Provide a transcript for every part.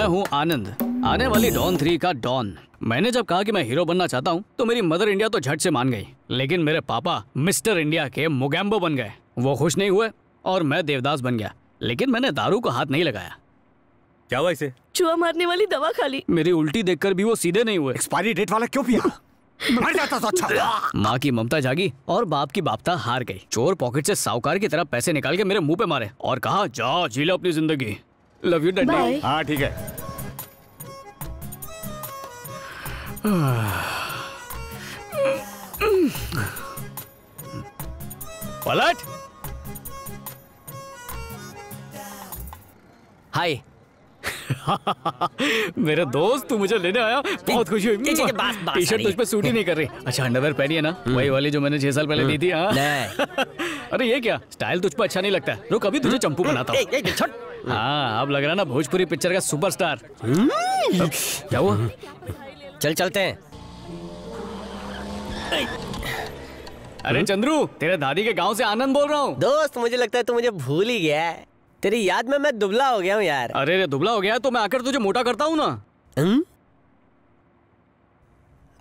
हूँ आनंद, आने वाली डॉन 3 का डॉन। मैंने जब कहा कि मैं हीरो बनना चाहता हूँ तो मेरी मदर इंडिया तो झट से मान गई, लेकिन मेरे पापा मिस्टर इंडिया के मोगैम्बो बन गए। वो खुश नहीं हुए और मैं देवदास बन गया, लेकिन मैंने दारू को हाथ नहीं लगाया। क्या हुआ इसे? चूहा मारने वाली दवा खा ली। मेरी उल्टी देखकर भी वो सीधे नहीं हुए। एक्सपायरी डेट वाला क्यों पिया? मर जाता तो अच्छा। माँ की ममता जागी और बाप की बापता हार गई। चोर पॉकेट से साहूकार की तरह पैसे निकाल के मेरे मुंह पे मारे और कहा जा जी लो अपनी जिंदगी। Love you daddy. हाँ ठीक है। पलट। हाय। मेरे दोस्त, तू मुझे लेने आया, बहुत खुशी हुई। टी शर्ट तुझ पे सूट ही नहीं कर रही। अच्छा अंडरवेयर पहनी है ना? वही वाली जो मैंने 6 साल पहले ली थी। अरे ये क्या स्टाइल तुझ पे अच्छा नहीं लगता है? रुक अभी तुझे चंपू बनाता हूँ। हाँ अब लग रहा ना भोजपुरी पिक्चर का सुपरस्टार। क्या हुआ? चल चलते हैं। अरे चंद्रू, तेरे दादी के गांव से आनंद बोल रहा हूँ। दोस्त मुझे लगता है तू मुझे भूल ही गया है। तेरी याद में मैं दुबला हो गया हूँ यार। अरे रे दुबला हो गया तो मैं आकर तुझे मोटा करता हूँ ना।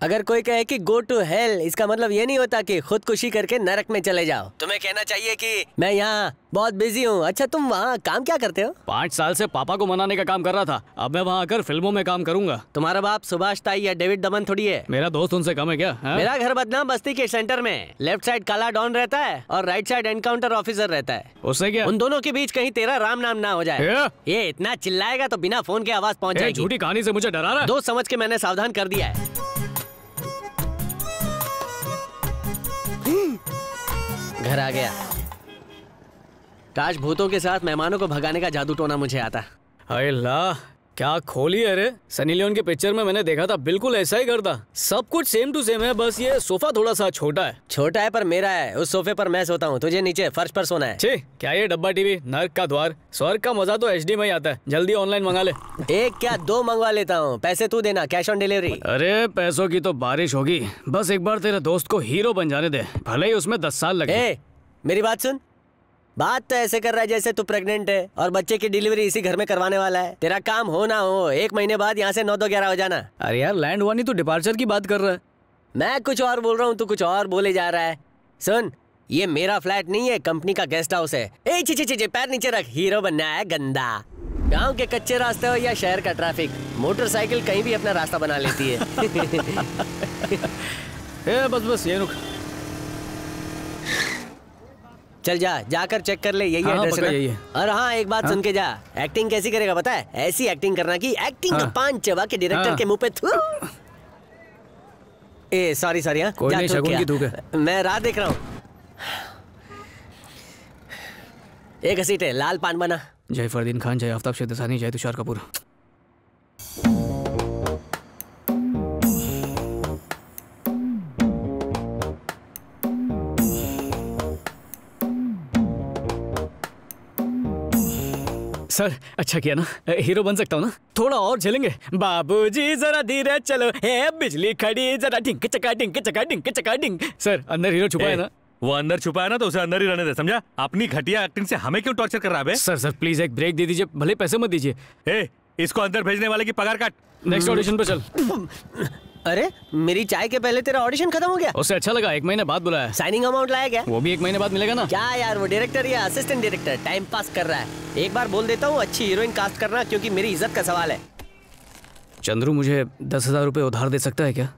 अगर कोई कहे कि गो टू हेल, इसका मतलब ये नहीं होता कि खुदकुशी करके नरक में चले जाओ। तुम्हें कहना चाहिए कि मैं यहाँ बहुत बिजी हूँ। अच्छा तुम वहाँ काम क्या करते हो? 5 साल से पापा को मनाने का काम कर रहा था, अब मैं वहाँ आकर फिल्मों में काम करूंगा। तुम्हारा बाप सुभाष ताई या डेविड दमन थोड़ी है। मेरा दोस्त उनसे कम है क्या? मेरा घर बदनाम बस्ती के सेंटर में। लेफ्ट साइड काला डॉन रहता है और राइट साइड एनकाउंटर ऑफिसर रहता है। उससे क्या? उन दोनों के बीच कहीं तेरा राम नाम ना हो जाए। ये इतना चिल्लाएगा तो बिना फोन के आवाज पहुँच जाएगी। झूठी कहानी से मुझे डरा रहा है। दोस्त समझ के मैंने सावधान कर दिया है। घर आ गया। काश भूतों के साथ मेहमानों को भगाने का जादू टोना मुझे आता। हाय ला, क्या खोली है रे। सनी लियोन के पिक्चर में मैंने देखा था, बिल्कुल ऐसा ही करता। सब कुछ सेम टू सेम है, बस ये सोफा थोड़ा सा छोटा है। छोटा है पर मेरा है। उस सोफे पर मैं सोता हूँ, तुझे नीचे फर्श पर सोना है। छे, क्या ये डब्बा टीवी नर्क का द्वार। स्वर्ग का मजा तो HD में ही आता है। जल्दी ऑनलाइन मंगा ले। 1 क्या 2 मंगवा लेता हूँ, पैसे तू देना, कैश ऑन डिलीवरी। अरे पैसों की तो बारिश होगी, बस एक बार तेरे दोस्त को हीरो बन जाने दे, भले ही उसमें 10 साल लगे। मेरी बात सुन। बात तो ऐसे कर रहा है जैसे तू प्रेग्नेंट है और बच्चे की डिलीवरी इसी घर में करवाने वाला है। तेरा काम हो ना हो 1 महीने बाद यहाँ से 9-2-11 हो जाना। अरे यार लैंड हुआ नहीं, तू डिपार्चर की बात कर रहा है। मैं कुछ और बोल रहा हूँ, तू कुछ और बोले जा रहा है। सुन, ये मेरा फ्लैट नहीं है, कंपनी का गेस्ट हाउस है। ए ची पैर नीचे रख, हीरो बनना है गंदा। गांव के कच्चे रास्ते हो या शहर का ट्रैफिक, मोटरसाइकिल कहीं भी अपना रास्ता बना लेती है। बस ये रुक। चल जाकर चेक कर ले, यही एड्रेस है ना? और हाँ एक बात सुन के जा, एक्टिंग कैसी करेगा पता है? ऐसी एक्टिंग करना कि एक्टिंग का पान चबा के डायरेक्टर के मुंह पे थू। ए सॉरी हाँ, कोई नहीं, शगुन की धूप है। मैं राह देख रहा हूँ। एक घसीट है, लाल पान बना। जय फरदीन खान, जय आफ्ताब शेखसानी, जय तुषार कपूर। सर अच्छा किया ना, हीरो बन सकता हूँ ना? थोड़ा और झेलेंगे। बाबूजी जरा धीरे चलो, हे बिजली खड़ी जरा ढिंक चका ढिंक चका ढिंक चका ढिंक। सर अंदर हीरो छुपा है ना? वो अंदर छुपा है ना तो उसे अंदर ही रहने दे, समझा? अपनी घटिया एक्टिंग से हमें क्यों टॉर्चर कर रहा है? सर प्लीज एक ब्रेक दे दीजिए, भले पैसे मत दीजिए। इसको अंदर भेजने वाले की पगार काट। नेक्स्ट ऑडिशन पे चल। अरे मेरी चाय के पहले तेरा ऑडिशन खत्म हो गया? उससे अच्छा लगा, 1 महीने बाद बुलाया। साइनिंग अमाउंट लाया क्या? वो भी 1 महीने बाद मिलेगा ना। क्या यार, वो डायरेक्टर या असिस्टेंट डायरेक्टर टाइम पास कर रहा है। एक बार बोल देता हूँ, अच्छी हीरोइन कास्ट करना, क्योंकि मेरी इज्जत का सवाल है। चंद्रू मुझे 10,000 रुपए उधार दे सकता है क्या?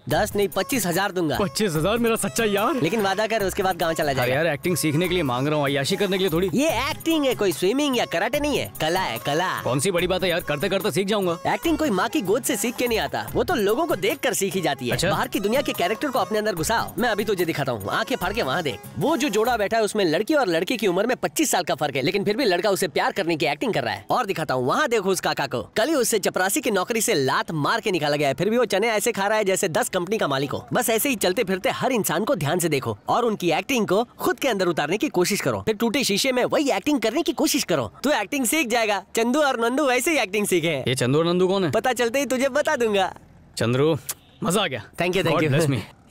10 नहीं 25,000 दूंगा। 25,000 मेरा सच्चा यार। लेकिन वादा कर उसके बाद गांव चला जाएगा। यार एक्टिंग सीखने के लिए मांग रहा हूँ, अय्याशी करने के लिए थोड़ी। ये एक्टिंग है, कोई स्विमिंग या कराटे नहीं है, कला है कला। कौन सी बड़ी बात है यार, करते करते सीख जाऊंगा। एक्टिंग कोई माँ की गोद से सीख के नहीं आता, वो तो लोगों को देख कर सीखी जाती है। अच्छा? बाहर की दुनिया के कैरेक्टर को अपने अंदर घुसाओ। मैं अभी तुझे दिखाता हूँ, आंखें फाड़ के वहाँ देख। वो जो जोड़ा बैठा है उसमें लड़की और लड़के की उम्र में 25 साल का फर्क है, लेकिन फिर भी लड़का उसे प्यार करने की एक्टिंग कर रहा है। और दिखाता हूँ, वहाँ देखो उस काका को, कल ही उससे चपरासी की नौकरी से लात मार के निकाला गया है, फिर भी वो चने ऐसे खा रहा है जैसे 10 कंपनी का मालिक हो। बस ऐसे ही चलते फिरते हर इंसान को ध्यान से देखो और उनकी एक्टिंग को खुद के अंदर उतारने की कोशिश करो। फिर टूटे शीशे में वही एक्टिंग करने की कोशिश करो, तो एक्टिंग सीख जाएगा। चंदू और नंदू वैसे ही एक्टिंग सीखे। ये चंदू और नंदू कौन है? पता चलते ही तुझे बता दूंगा। चंद्रू मजा आ गया। Thank you.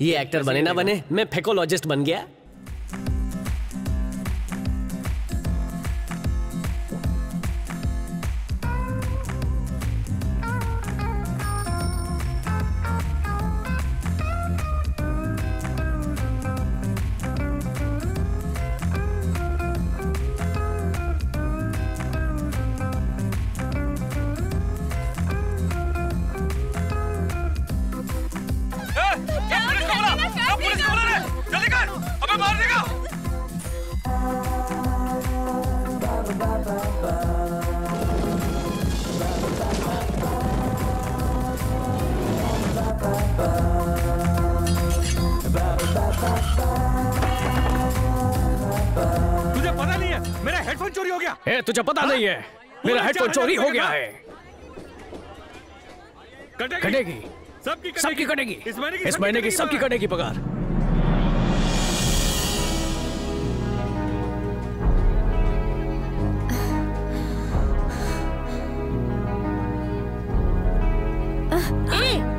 ये एक्टर बने ना बने, मैं फेकोलॉजिस्ट बन गया। तुझे पता नहीं है मेरा हेडफोन चोरी हो गया? तुझे पता नहीं है मेरा हेडफोन चोरी हो गया है। कटेगी सबकी कटेगी, इस महीने की सबकी कटेगी पगार।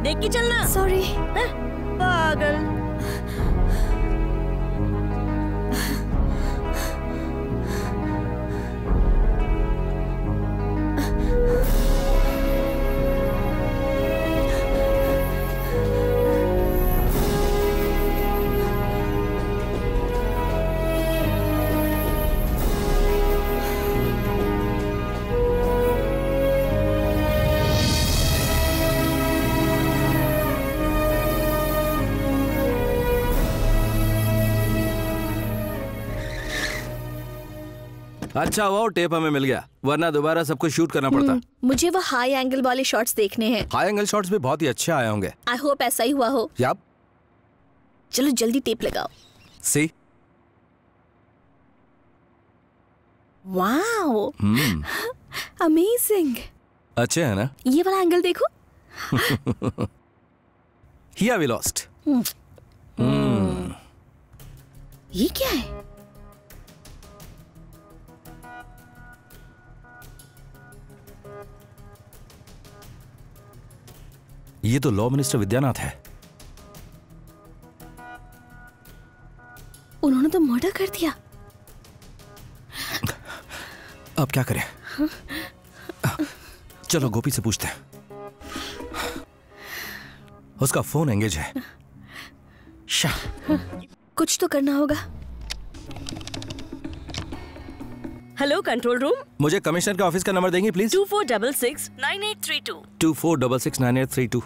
देख के चलना। सॉरी। पागल। अच्छा वो टेप हमें मिल गया, वरना दोबारा सब कुछ शूट करना पड़ता। मुझे वो हाई एंगल वाले शॉट्स देखने हैं। हाई एंगल शॉट्स भी बहुत ही अच्छे आए होंगे। आई होप ऐसा ही हुआ हो। याप। चलो जल्दी टेप लगाओ। सी। Wow, amazing. अच्छे है ना? ये वाला एंगल देखो। Here we lost। ये क्या है? ये तो लॉ मिनिस्टर विद्यानाथ है। उन्होंने तो मर्डर कर दिया। अब क्या करें? चलो गोपी से पूछते हैं। उसका फोन एंगेज है। कुछ तो करना होगा। Hello control room. मुझे कमिश्नर के ऑफिस का नंबर देंगे please? 2466-9832। 24669832।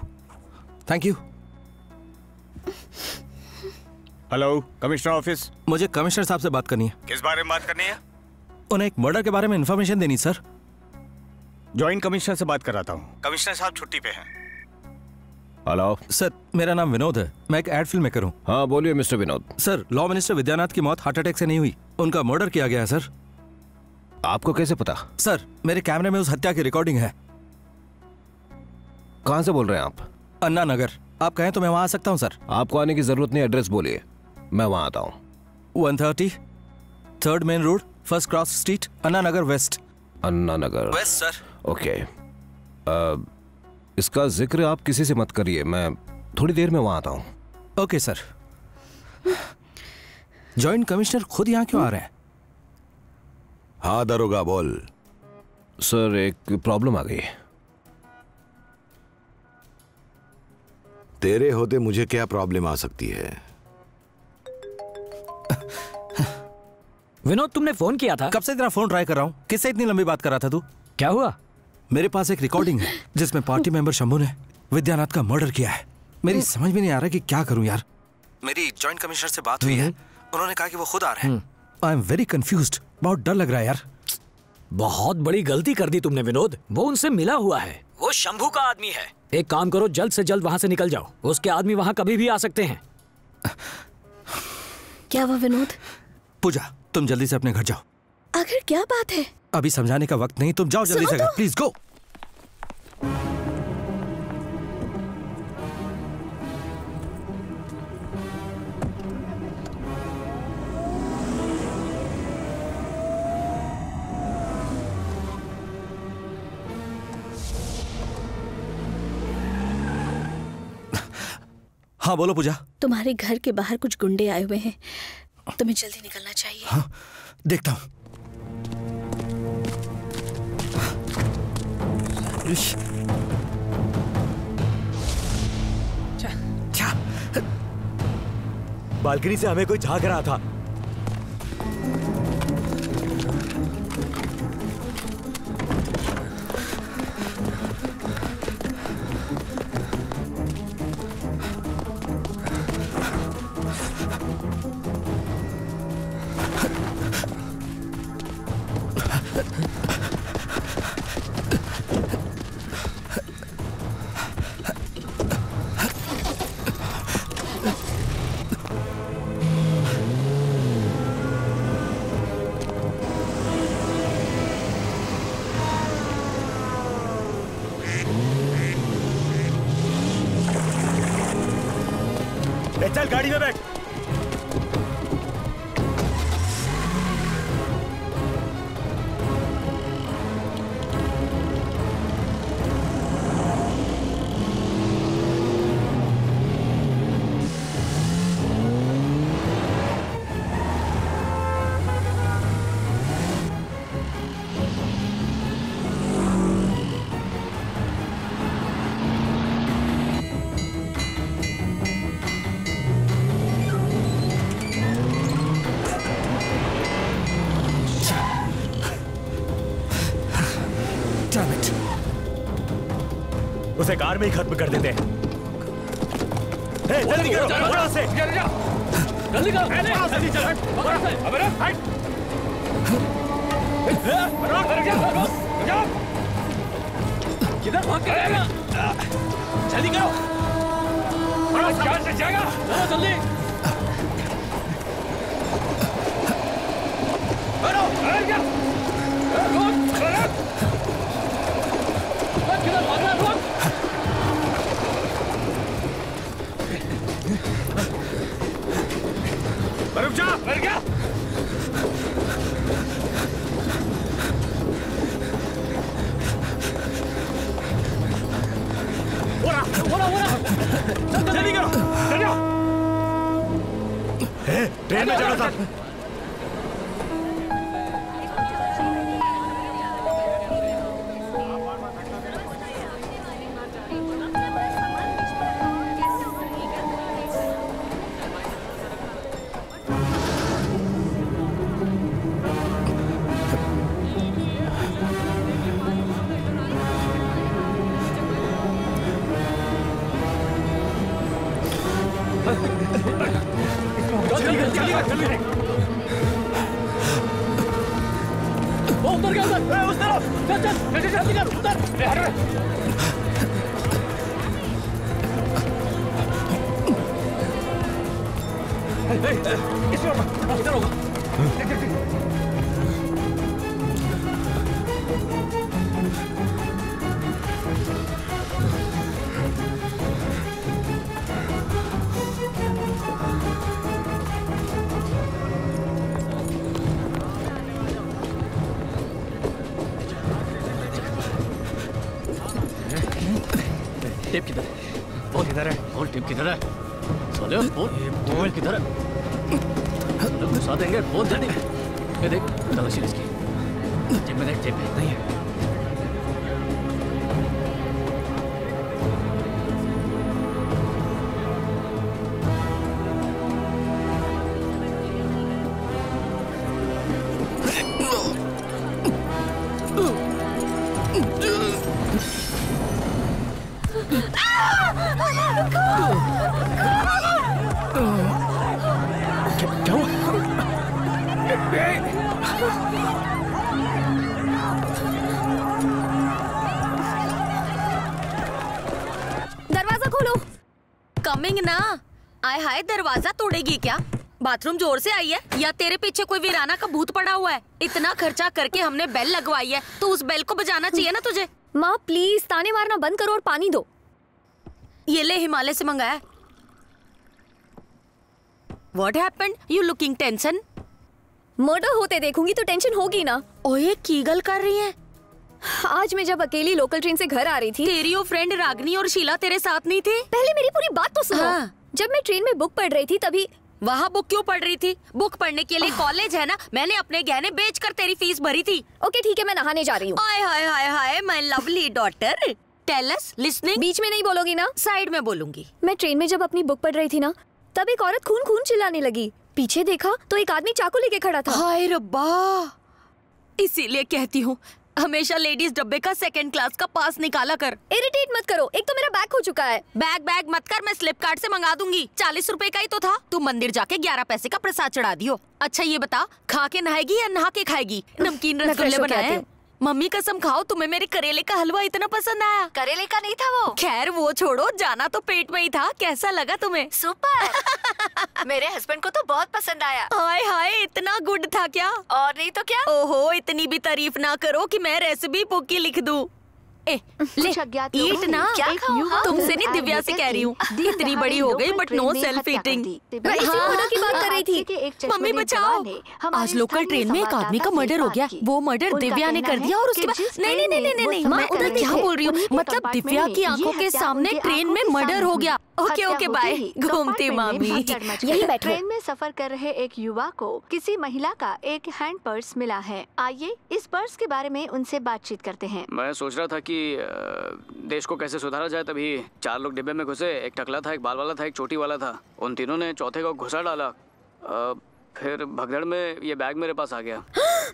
Thank you. Hello commissioner office. मुझे कमिश्नर साहब से बात करनी है। किस बारे में बात करनी है? उन्हें एक मर्डर के बारे में इंफॉर्मेशन देनी सर। जॉइंट कमिश्नर से बात कराता हूँ। कमिश्नर साहब छुट्टी पे हैं। हेलो सर, मेरा नाम विनोद है, मैं एक एड फिल्म मेकर हूँ। हाँ बोलिए mister Vinod. Sir, law minister Vidyanath की मौत हार्ट अटैक से नहीं हुई, उनका मर्डर किया गया है सर। आपको कैसे पता? सर, मेरे कैमरे में उस हत्या की रिकॉर्डिंग है। कहाँ से बोल रहे हैं आप? अन्ना नगर। आप कहें तो मैं वहाँ आ सकता हूँ सर। आपको आने की जरूरत नहीं, एड्रेस बोलिए, मैं वहाँ आता हूँ। 130 3rd main road, first cross street, Anna Nagar west. Anna Nagar west sir. Okay. इसका जिक्र आप किसी से मत करिए, मैं थोड़ी देर में वहाँ आता हूँ। Okay sir. जॉइंट कमिश्नर खुद यहाँ क्यों आ रहे हैं? हाँ दरोगा बोल। सर एक प्रॉब्लम आ गई। तेरे होते मुझे क्या प्रॉब्लम आ सकती है? विनोद तुमने फोन किया था? कब से तेरा फोन ट्राई कर रहा हूँ, किससे इतनी लंबी बात कर रहा था तू? क्या हुआ? मेरे पास एक रिकॉर्डिंग है जिसमें पार्टी मेंबर शंभू ने विद्यानाथ का मर्डर किया है। मेरी समझ में नहीं आ रहा कि क्या करूं यार। मेरी जॉइंट कमिश्नर से बात हुई है, उन्होंने कहा कि वो खुद आ रहे हैं। आई एम वेरी कंफ्यूज्ड, बहुत डर लग रहा है यार। बहुत बड़ी गलती कर दी तुमने विनोद, वो उनसे मिला हुआ है, वो शंभू का आदमी है। एक काम करो, जल्द से जल्द वहाँ से निकल जाओ, उसके आदमी वहाँ कभी भी आ सकते हैं। क्या हुआ विनोद? पूजा, तुम जल्दी से अपने घर जाओ। आखिर क्या बात है? अभी समझाने का वक्त नहीं, तुम जाओ जल्दी से घर, प्लीज गो। हाँ बोलो पूजा। तुम्हारे घर के बाहर कुछ गुंडे आए हुए हैं, तुम्हें जल्दी निकलना चाहिए। हाँ देखता हूँ। बालकनी से हमें कोई झांक रहा था। चल गाड़ी में बैठ। उसे कार में ही खत्म कर देते हैं। जल्दी करो, वहां से जल्दी करो, जल्दी चल, अबे हट, किधर भाग के रहेगा? जल्दी करो, जान से जाएगा, जल्दी करो, किधर भाग रहा है? रुक जा, मर गया। जल्दी करो, चल जाओ। ट्रेन में जाना था। उतर गया उधर, उस तरफ, चल चल जल्दी कर, उतर, इधर होगा। टेप किधर है? बोल किधर है? बोल टेप किधर है? सोलो बोल, बोल किधर है? लोग घुसा देंगे, बोल जल्दी। ये देख, तलाशी इसकी। टेप में देख, टेप नहीं है। दरवाजा खोलो। कमिंग ना। आय हाय, दरवाजा तोड़ेगी क्या? बाथरूम जोर से आई है या तेरे पीछे कोई वीराना का भूत पड़ा हुआ है? इतना खर्चा करके हमने बेल लगवाई है, तो उस बेल को बजाना चाहिए ना तुझे। माँ प्लीज ताने मारना बंद करो और पानी दो। ये ले, हिमालय से मंगाया। What happened? You looking tension? Murder होते देखूंगी तो टेंशन होगी ना। ओए कीगल कर रही है। आज मैं जब अकेली लोकल ट्रेन से घर आ रही थी, तेरी वो फ्रेंड रागनी और शीला तेरे साथ नहीं थे? पहले मेरी पूरी बात तो सुनो। हाँ। जब मैं ट्रेन में बुक पढ़ रही थी तभी। वहाँ बुक क्यों पढ़ रही थी? बुक पढ़ने के लिए कॉलेज है ना। मैंने अपने गहने बेचकर तेरी फीस भरी थी। ओके ठीक है, मैं नहाने जा रही हूँ। Hi hi hi hi, my lovely daughter. Tell us, listening. बीच में नहीं बोलोगी ना? साइड में बोलूंगी। मैं ट्रेन में जब अपनी बुक पढ़ रही थी ना, तब एक औरत खून खून चिल्लाने लगी। पीछे देखा तो एक आदमी चाकू लेके खड़ा था। हाय रब्बा, इसीलिए कहती हूँ हमेशा लेडीज डब्बे का सेकंड क्लास का पास निकाला कर। इरिटेट मत करो, एक तो मेरा बैग खो चुका है। बैग मत कर, मैं फ्लिपकार्ट से मंगा दूंगी। 40 रुपए का ही तो था। तू मंदिर जाके 11 पैसे का प्रसाद चढ़ा दियो। अच्छा ये बता, खा के नहाएगी या नहा के खाएगी? नमकीन रसगुल्ले बनाए। मम्मी कसम खाओ, तुम्हें मेरे करेले का हलवा इतना पसंद आया। करेले का नहीं था वो। खैर वो छोड़ो, जाना तो पेट में ही था। कैसा लगा तुम्हें? सुपर। मेरे हस्बैंड को तो बहुत पसंद आया। हाय हाय, इतना गुड था क्या? और नहीं तो क्या। ओहो, इतनी भी तारीफ ना करो कि मैं रेसिपी बुक की लिख दूं। ले ईट ना, तुमसे नहीं दिव्या से कह रही हूँ। इतनी बड़ी हो गई बट नो सेल्फ ईटिंग। मैं इसी मर्डर की बात कर रही थी। मम्मी बचाओ, आज लोकल ट्रेन में एक आदमी का मर्डर हो गया। वो मर्डर दिव्या ने कर दिया और उसके बाद नहीं नहीं नहीं नहीं मैं उधर क्या बोल रही हूँ, मतलब दिव्या की आंखों के सामने ट्रेन में मर्डर हो गया। ओके ओके बाय, घूमती मामी। यही बैठो। ट्रेन में सफर कर रहे एक युवा को किसी महिला का एक हैंड पर्स मिला है। आइए इस पर्स के बारे में उनसे बातचीत करते हैं। मैं सोच रहा था कि देश को कैसे सुधारा जाए, तभी 4 लोग डिब्बे में घुसे। एक टकला था, एक बाल वाला था, एक चोटी वाला था। उन तीनों ने चौथे को घुसा डाला। फिर भगदड़ में ये बैग मेरे पास आ गया।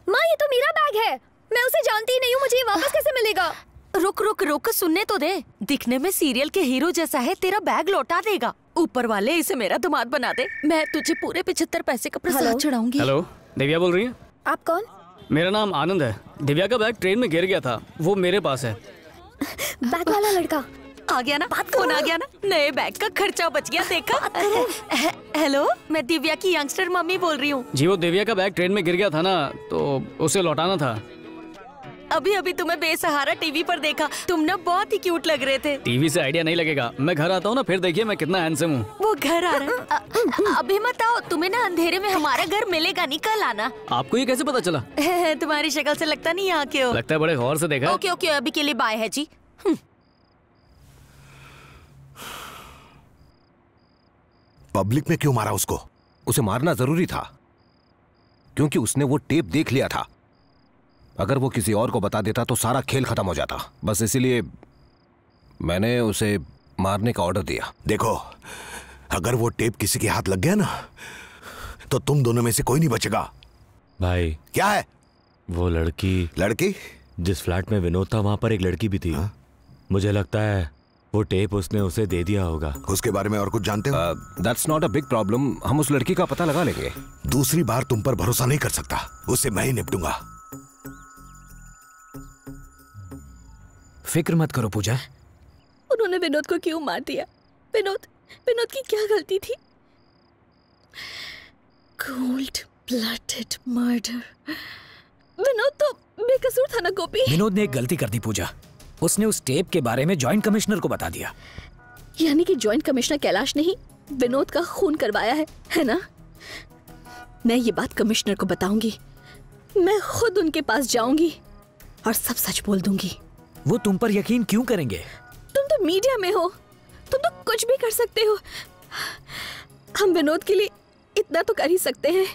माँ ये तो मेरा बैग है, मैं उसे जानती ही नहीं हूँ, मुझे ये वापस कैसे मिलेगा? रुक रुक रुक, सुनने तो दे। दिखने में सीरियल के हीरो जैसा है, तेरा बैग लौटा देगा। ऊपर वाले इसे मेरा दामाद बना दे, मैं तुझे पूरे 75 पैसे का प्रसाद चढ़ाऊंगी। हेलो, दिव्या बोल रही है? आप कौन? मेरा नाम आनंद है। दिव्या का बैग ट्रेन में गिर गया था, वो मेरे पास है। बैग वाला लड़का आ गया ना, फोन आ गया ना, नए बैग का खर्चा बच गया। देखा? हेलो, मैं दिव्या की यंगस्टर मम्मी बोल रही हूँ। जी वो दिव्या का बैग ट्रेन में गिर गया था ना, तो उसे लौटाना था। अभी अभी तुम्हें बेसहारा टीवी पर देखा, तुम ना बहुत ही क्यूट लग रहे थे। टीवी से आइडिया नहीं लगेगा, मैं घर आता हूँ ना, फिर देखिए मैं कितना हैंडसम हूँ। वो घर आ रहा है। अभी मत आओ, तुम्हें ना अंधेरे में हमारा घर मिलेगा नहीं, कल आना। आपको ये कैसे पता चला? तुम्हारी शक्ल से लगता नहीं यहाँ के हो। लगता है बड़े गौर से देखा। ओके ओके, अभी के लिए बाय है जी। पब्लिक में क्यों मारा उसको? उसे मारना जरूरी था क्योंकि उसने वो टेप देख लिया था। अगर वो किसी और को बता देता तो सारा खेल खत्म हो जाता। बस इसीलिए मैंने उसे मारने का ऑर्डर दिया। देखो, अगर वो टेप किसी के हाथ लग गया ना तो तुम दोनों में से कोई नहीं बचेगा। भाई क्या है? वो लड़की जिस फ्लैट में विनोद था वहां पर एक लड़की भी थी। मुझे लगता है वो टेप उसने उसे दे दिया होगा। उसके बारे में और कुछ जानते हो? That's not a big problem, हम उस लड़की का पता लगा लेंगे। दूसरी बार तुम पर भरोसा नहीं कर सकता, उससे मैं ही निपटूंगा। फिक्र मत करो पूजा। उन्होंने विनोद को क्यों मार दिया? विनोद की क्या गलती थी? Cold blooded murder. विनोद तो बेकसूर था ना गोपी। विनोद ने एक गलती कर दी पूजा, उसने उस टेप के बारे में जॉइंट कमिश्नर को बता दिया। यानी कि जॉइंट कमिश्नर कैलाश ने ही विनोद का खून करवाया है ना? मैं ये बात कमिश्नर को बताऊंगी। मैं खुद उनके पास जाऊंगी और सब सच बोल दूंगी। वो तुम पर यकीन क्यों करेंगे? तुम तो मीडिया में हो, तुम तो कुछ भी कर सकते हो। हम विनोद के लिए इतना तो कर ही सकते हैं।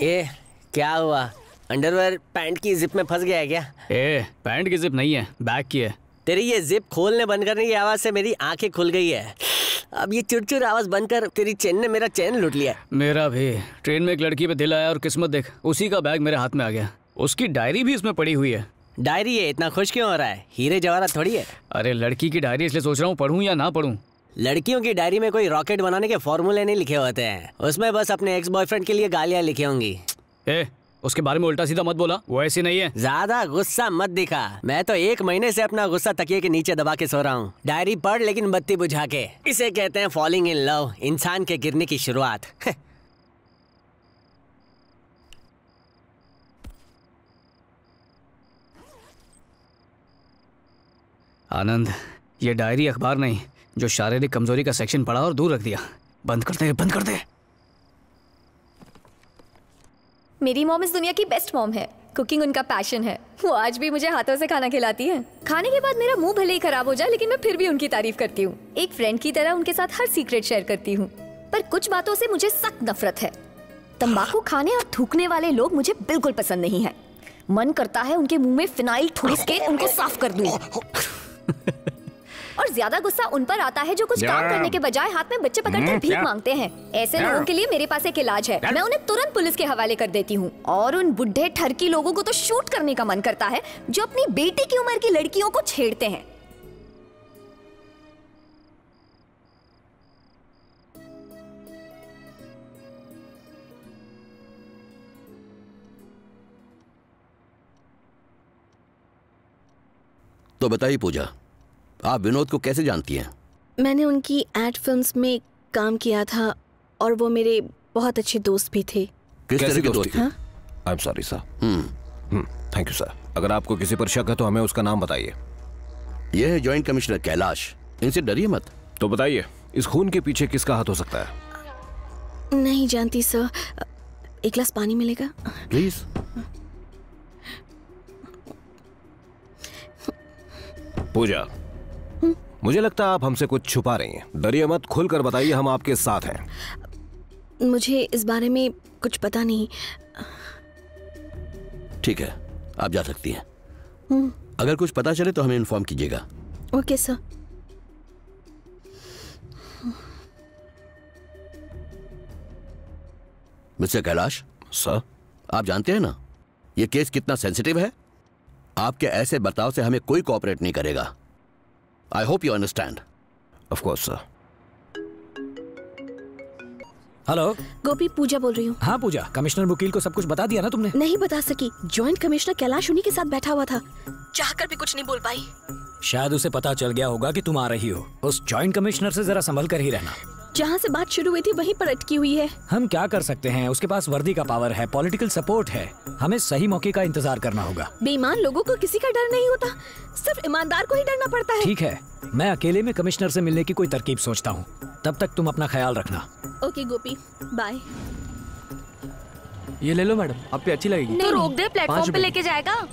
ये क्या हुआ? अंडरवेयर पैंट की जिप में फंस गया है क्या? पैंट की जिप नहीं है, बैग की है। तेरी ये जिप खोलने बंद करने की आवाज से मेरी आंखें खुल गई है। अब ये चुरचुर आवाज बंद कर, तेरी चेन ने मेरा चैन लूट लिया। मेरा भी। ट्रेन में एक लड़की पे दिल आया और किस्मत देख उसी का बैग मेरे हाथ में आ गया। उसकी डायरी भी इसमें पड़ी हुई है। डायरी है? इतना खुश क्यों हो रहा है? हीरे जवाहरात थोड़ी है। अरे लड़की की डायरी, इसलिए सोच रहा हूँ पढ़ूं या ना पढ़ूं। लड़कियों की डायरी में कोई रॉकेट बनाने के फॉर्मूले नहीं लिखे होते हैं, उसमें बस अपने एक्स बॉयफ्रेंड के लिए गालियां लिखी होंगी। उसके बारे में उल्टा सीधा मत बोला, वो ऐसी नहीं है। ज्यादा गुस्सा मत दिखा, मैं तो 1 महीने से अपना गुस्सा तकिए के नीचे दबा के सो रहा हूँ। डायरी पढ़ लेकिन बत्ती बुझा के। इसे कहते हैं फॉलिंग इन लव, इंसान के गिरने की शुरुआत। आनंद, ये डायरी अखबार नहीं जो शारीरिक कमजोरी का सेक्शन पढ़ा और दूर रख दिया। बंद कर दे, बंद कर दे। मेरी मॉम इस दुनिया की बेस्ट मॉम है। कुकिंग उनका पैशन है। वो आज भी मुझे हाथों से खाना खिलाती है। खाने के बाद मेरा मुंह भले ही खराब हो जाए लेकिन मैं फिर भी उनकी तारीफ करती हूँ। एक फ्रेंड की तरह उनके साथ हर सीक्रेट शेयर करती हूँ। पर कुछ बातों से मुझे सख्त नफरत है। तंबाकू खाने और थूकने वाले लोग मुझे बिल्कुल पसंद नहीं है। मन करता है उनके मुंह में फिनाइल ठूस के उनको साफ कर दूं। और ज्यादा गुस्सा उन पर आता है जो कुछ काम करने के बजाय हाथ में बच्चे पकड़कर भीख मांगते हैं। ऐसे लोगों के लिए मेरे पास एक इलाज है। मैं उन्हें तुरंत पुलिस के हवाले कर देती हूँ। और उन बुढ़े ठरकी लोगों को तो शूट करने का मन करता है जो अपनी बेटी की उम्र की लड़कियों को छेड़ते हैं। तो बताइए पूजा, आप विनोद को कैसे जानती हैं? मैंने उनकी एड फिल्म्स में काम किया था और वो मेरे बहुत अच्छे दोस्त भी थे। किस तरह के दोस्त थे? I am sorry sir. Thank you sir. अगर आपको किसी पर शक है तो हमें उसका नाम बताइए। यह है जॉइंट कमिश्नर कैलाश, इनसे डरिए मत। तो बताइए, इस खून के पीछे किसका हाथ हो सकता है? नहीं जानती सर। एक गिलास पानी मिलेगा प्लीज? पूजा, मुझे लगता है आप हमसे कुछ छुपा रही हैं। डरिए मत, खुलकर बताइए, हम आपके साथ हैं। मुझे इस बारे में कुछ पता नहीं। ठीक है, आप जा सकती हैं। अगर कुछ पता चले तो हमें इन्फॉर्म कीजिएगा। Okay sir. Mister Kailash. Sir. आप जानते हैं ना ये केस कितना सेंसिटिव है। आपके ऐसे बर्ताव से हमें कोई कोऑपरेट नहीं करेगा। I hope you understand. Of course sir. Hello Gopi, Pooja बोल रही हूँ। हाँ पूजा, कमिश्नर मुकील को सब कुछ बता दिया ना तुमने? नहीं बता सकी। जॉइंट कमिश्नर कैलाश उन्हीं के साथ बैठा हुआ था, चाहकर भी कुछ नहीं बोल पाई। शायद उसे पता चल गया होगा कि तुम आ रही हो। उस जॉइंट कमिश्नर से जरा संभल कर ही रहना। जहाँ से बात शुरू हुई थी वहीं पर अटकी हुई है। हम क्या कर सकते हैं, उसके पास वर्दी का पावर है, पॉलिटिकल सपोर्ट है। हमें सही मौके का इंतजार करना होगा। बेईमान लोगों को किसी का डर नहीं होता, सिर्फ ईमानदार को ही डरना पड़ता है। ठीक है, मैं अकेले में कमिश्नर से मिलने की कोई तरकीब सोचता हूँ। तब तक तुम अपना ख्याल रखना। ओके गोपी, बाय। ये ले लो मैडम, आप पे अच्छी लगेगी। तो रोक दे, प्लेटफॉर्म पे लेके जाएगा।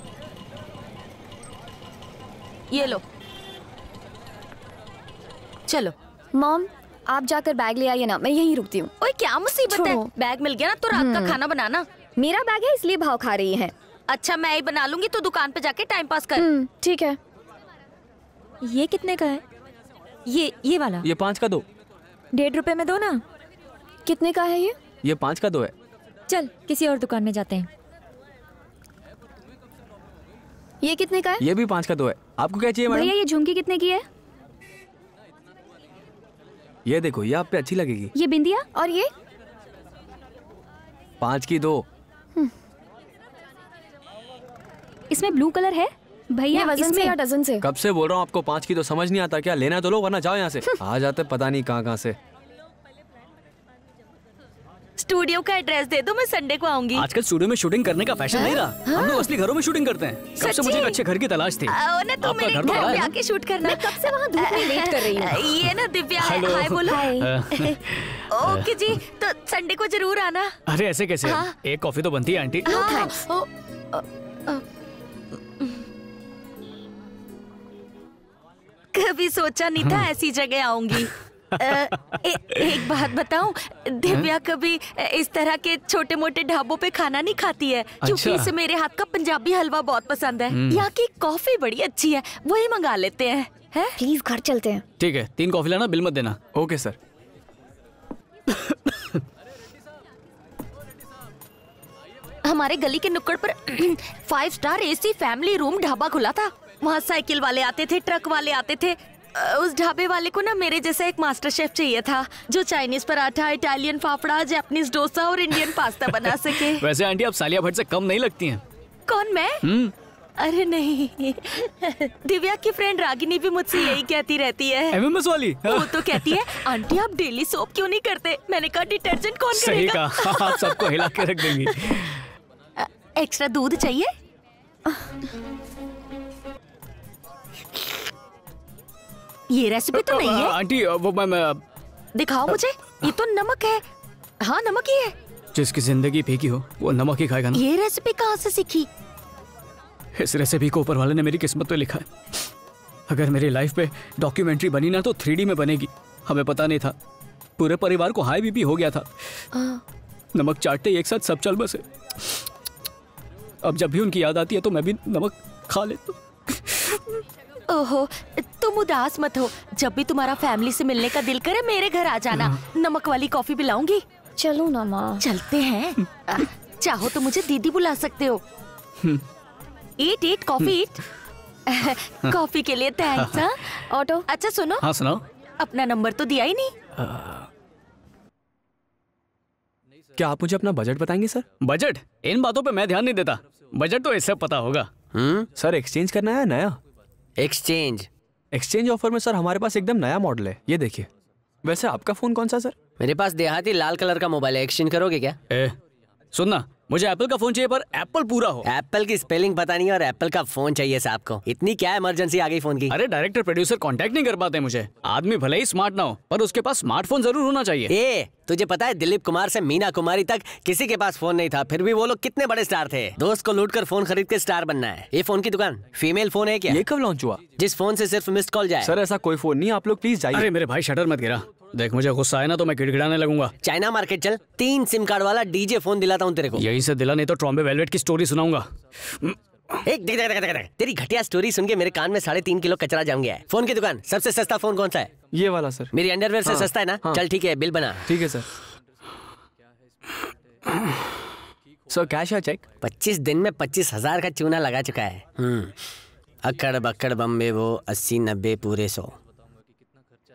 ये लो, चलो। मॉम, आप जाकर बैग ले आइए ना, मैं यहीं रुकती हूँ। ओए क्या मुसीबत है, बैग मिल गया ना तो रात का खाना बनाना। मेरा बैग है इसलिए भाव खा रही हैं। अच्छा मैं ही बना लूंगी, तो दुकान पे जाके टाइम पास कर। ठीक है। ये कितने का है? ये वाला? ये 5 का 2। 1.5 रुपए में दो ना। कितने का है ये? ये 5 का 2 है। चल किसी और दुकान में जाते हैं। ये कितने का है? ये भी 5 का 2 है। आपको क्या चाहिए मैडम? भैया ये झुमकी कितने की है? ये देखो, ये आप पे अच्छी लगेगी। ये बिंदिया और ये? 5 की 2। इसमें ब्लू कलर है भैया, वजन से या डजन से? कब से बोल रहा हूँ आपको 5 की 2 समझ नहीं आता क्या? लेना तो लो, वरना जाओ यहाँ से। आ जाते पता नहीं कहाँ से। स्टूडियो का एड्रेस दे दो, मैं संडे को आऊंगी। आजकल स्टूडियो में शूटिंग करने का फैशन नहीं रहा। हम लोग असली घरों में शूटिंग करते हैं। कब से मुझे एक अच्छे घर की तलाश थी। ना तो मेरे घर पे आके शूट करना। मैं कब से वहाँ धूप में वेट कर रही हूँ। ये ना दिव्या है। हाय बोलो। ओके जी, तो संडे को जरूर आना। अरे ऐसे कैसे? एक कॉफी तो बनती है आंटी। कभी सोचा नहीं था ऐसी जगह आऊंगी। एक बात बताऊं, दिव्या कभी इस तरह के छोटे मोटे ढाबों पे खाना नहीं खाती है। क्योंकि इसे मेरे हाथ का पंजाबी हलवा बहुत पसंद है। यहाँ की कॉफी बड़ी अच्छी है, वही मंगा लेते हैं। प्लीज घर चलते हैं। ठीक है, 3 कॉफी लाना, बिल मत देना। Okay sir. हमारे गली के नुक्कड़ पर 5 star AC family room dhaba खुला था। वहाँ साइकिल वाले आते थे, ट्रक वाले आते थे। उस ढाबे वाले को ना मेरे जैसा एक मास्टर शेफ चाहिए था, जो Chinese paratha, Italian fafda, Japanese dosa और इंडियन पास्ता बना सके। वैसे आंटी आप सालिया भट्ट से कम नहीं लगती हैं। कौन, मैं? अरे नहीं, दिव्या की फ्रेंड रागिनी भी मुझसे यही कहती रहती है। MMS वाली? वो तो कहती है आंटी आप डेली सोप क्यों नहीं करते? मैंने कहा डिटर्जेंट कौन करेगा? सही कहा, आप सबको हिला के रख देंगी। एक्स्ट्रा दूध चाहिए? ये रेसिपी तो नहीं है आंटी। वो मैं दिखाओ मुझे। ये तो नमक है। हाँ नमक ही है। जिसकी जिंदगी फीकी हो वो नमक ही खाएगा ना। ये रेसिपी कहाँ से सीखी? इस रेसिपी को ऊपर वाले ने मेरी किस्मत पे लिखा है। अगर मेरी लाइफ पे डॉक्यूमेंट्री बनी ना तो 3D में बनेगी। हमें पता नहीं था, पूरे परिवार को हाई BP हो गया था। नमक चाटते ही एक साथ सब चल बसे। अब जब भी उनकी याद आती है तो मैं भी नमक खा लेता हूँ। ओहो, तुम उदास मत हो। जब भी तुम्हारा फैमिली से मिलने का दिल करे मेरे घर आ जाना। नमक वाली कॉफी पिलाऊंगी। चलो ना माँ। चलते हैं। चाहो तो मुझे दीदी बुला सकते हो। ईट कॉफी ईट। कॉफी के लिए थैंक्स। हाँ ऑटो। अच्छा सुनो। हाँ सुनाओ। अपना नंबर तो दिया ही नहीं। क्या आप मुझे अपना बजट बताएंगे सर? बजट? इन बातों पे मैं ध्यान नहीं देता। बजट तो इससे पता होगा। सर एक्सचेंज करना है नया। एक्सचेंज ऑफर में सर हमारे पास एकदम नया मॉडल है, ये देखिए। वैसे आपका फोन कौन सा सर? मेरे पास देहाती लाल कलर का मोबाइल है, एक्सचेंज करोगे क्या? सुनना, मुझे एप्पल का फोन चाहिए पर एप्पल पूरा हो। एप्पल की स्पेलिंग पता नहीं और एप्पल का फोन चाहिए साहब को। इतनी क्या इमरजेंसी आ गई फोन की? अरे डायरेक्टर प्रोड्यूसर कांटेक्ट नहीं कर पाते मुझे। आदमी भले ही स्मार्ट ना हो पर उसके पास स्मार्टफोन जरूर होना चाहिए। ए, तुझे पता है दिलीप कुमार से मीना कुमारी तक किसी के पास फोन नहीं था, फिर भी वो लोग कितने बड़े स्टार थे। दोस्त को लूट कर फोन खरीद के स्टार बनना है। ये फोन की दुकान फीमेल फोन है क्या? ये कब लॉन्च हुआ? जिस फोन से सिर्फ मिस्ड कॉल जाए। सर ऐसा कोई फोन नहीं, आप लोग प्लीज जाइए। अरे मेरे भाई शटर मत गिरा। देख मुझे गुस्सा आया ना तो मैं गिड़गिड़ाने लगूंगा। चाइना मार्केट चल, 3 सिम कार्ड वाला डीजे फोन दिलाता हूँ तेरे को। यही से दिला, नहीं तो ट्रॉम्बे वेलवेट की स्टोरी सुनाऊंगा। एक देख, तेरी घटिया स्टोरी सुन के मेरे कान में 3.5 किलो कचरा जम गया है। फोन की दुकान सबसे सस्ता फोन कौन सा है? ये वाला सर। मेरी अंडरवेयर से सस्ता है ना? चल ठीक है, बिल बना। ठीक है सर। सर कैश है चेक? 25 दिन में 25,000 का चूना लगा चुका है। अक्कड़ बक्कड़ बम्बे वो 80-90 पूरे 100।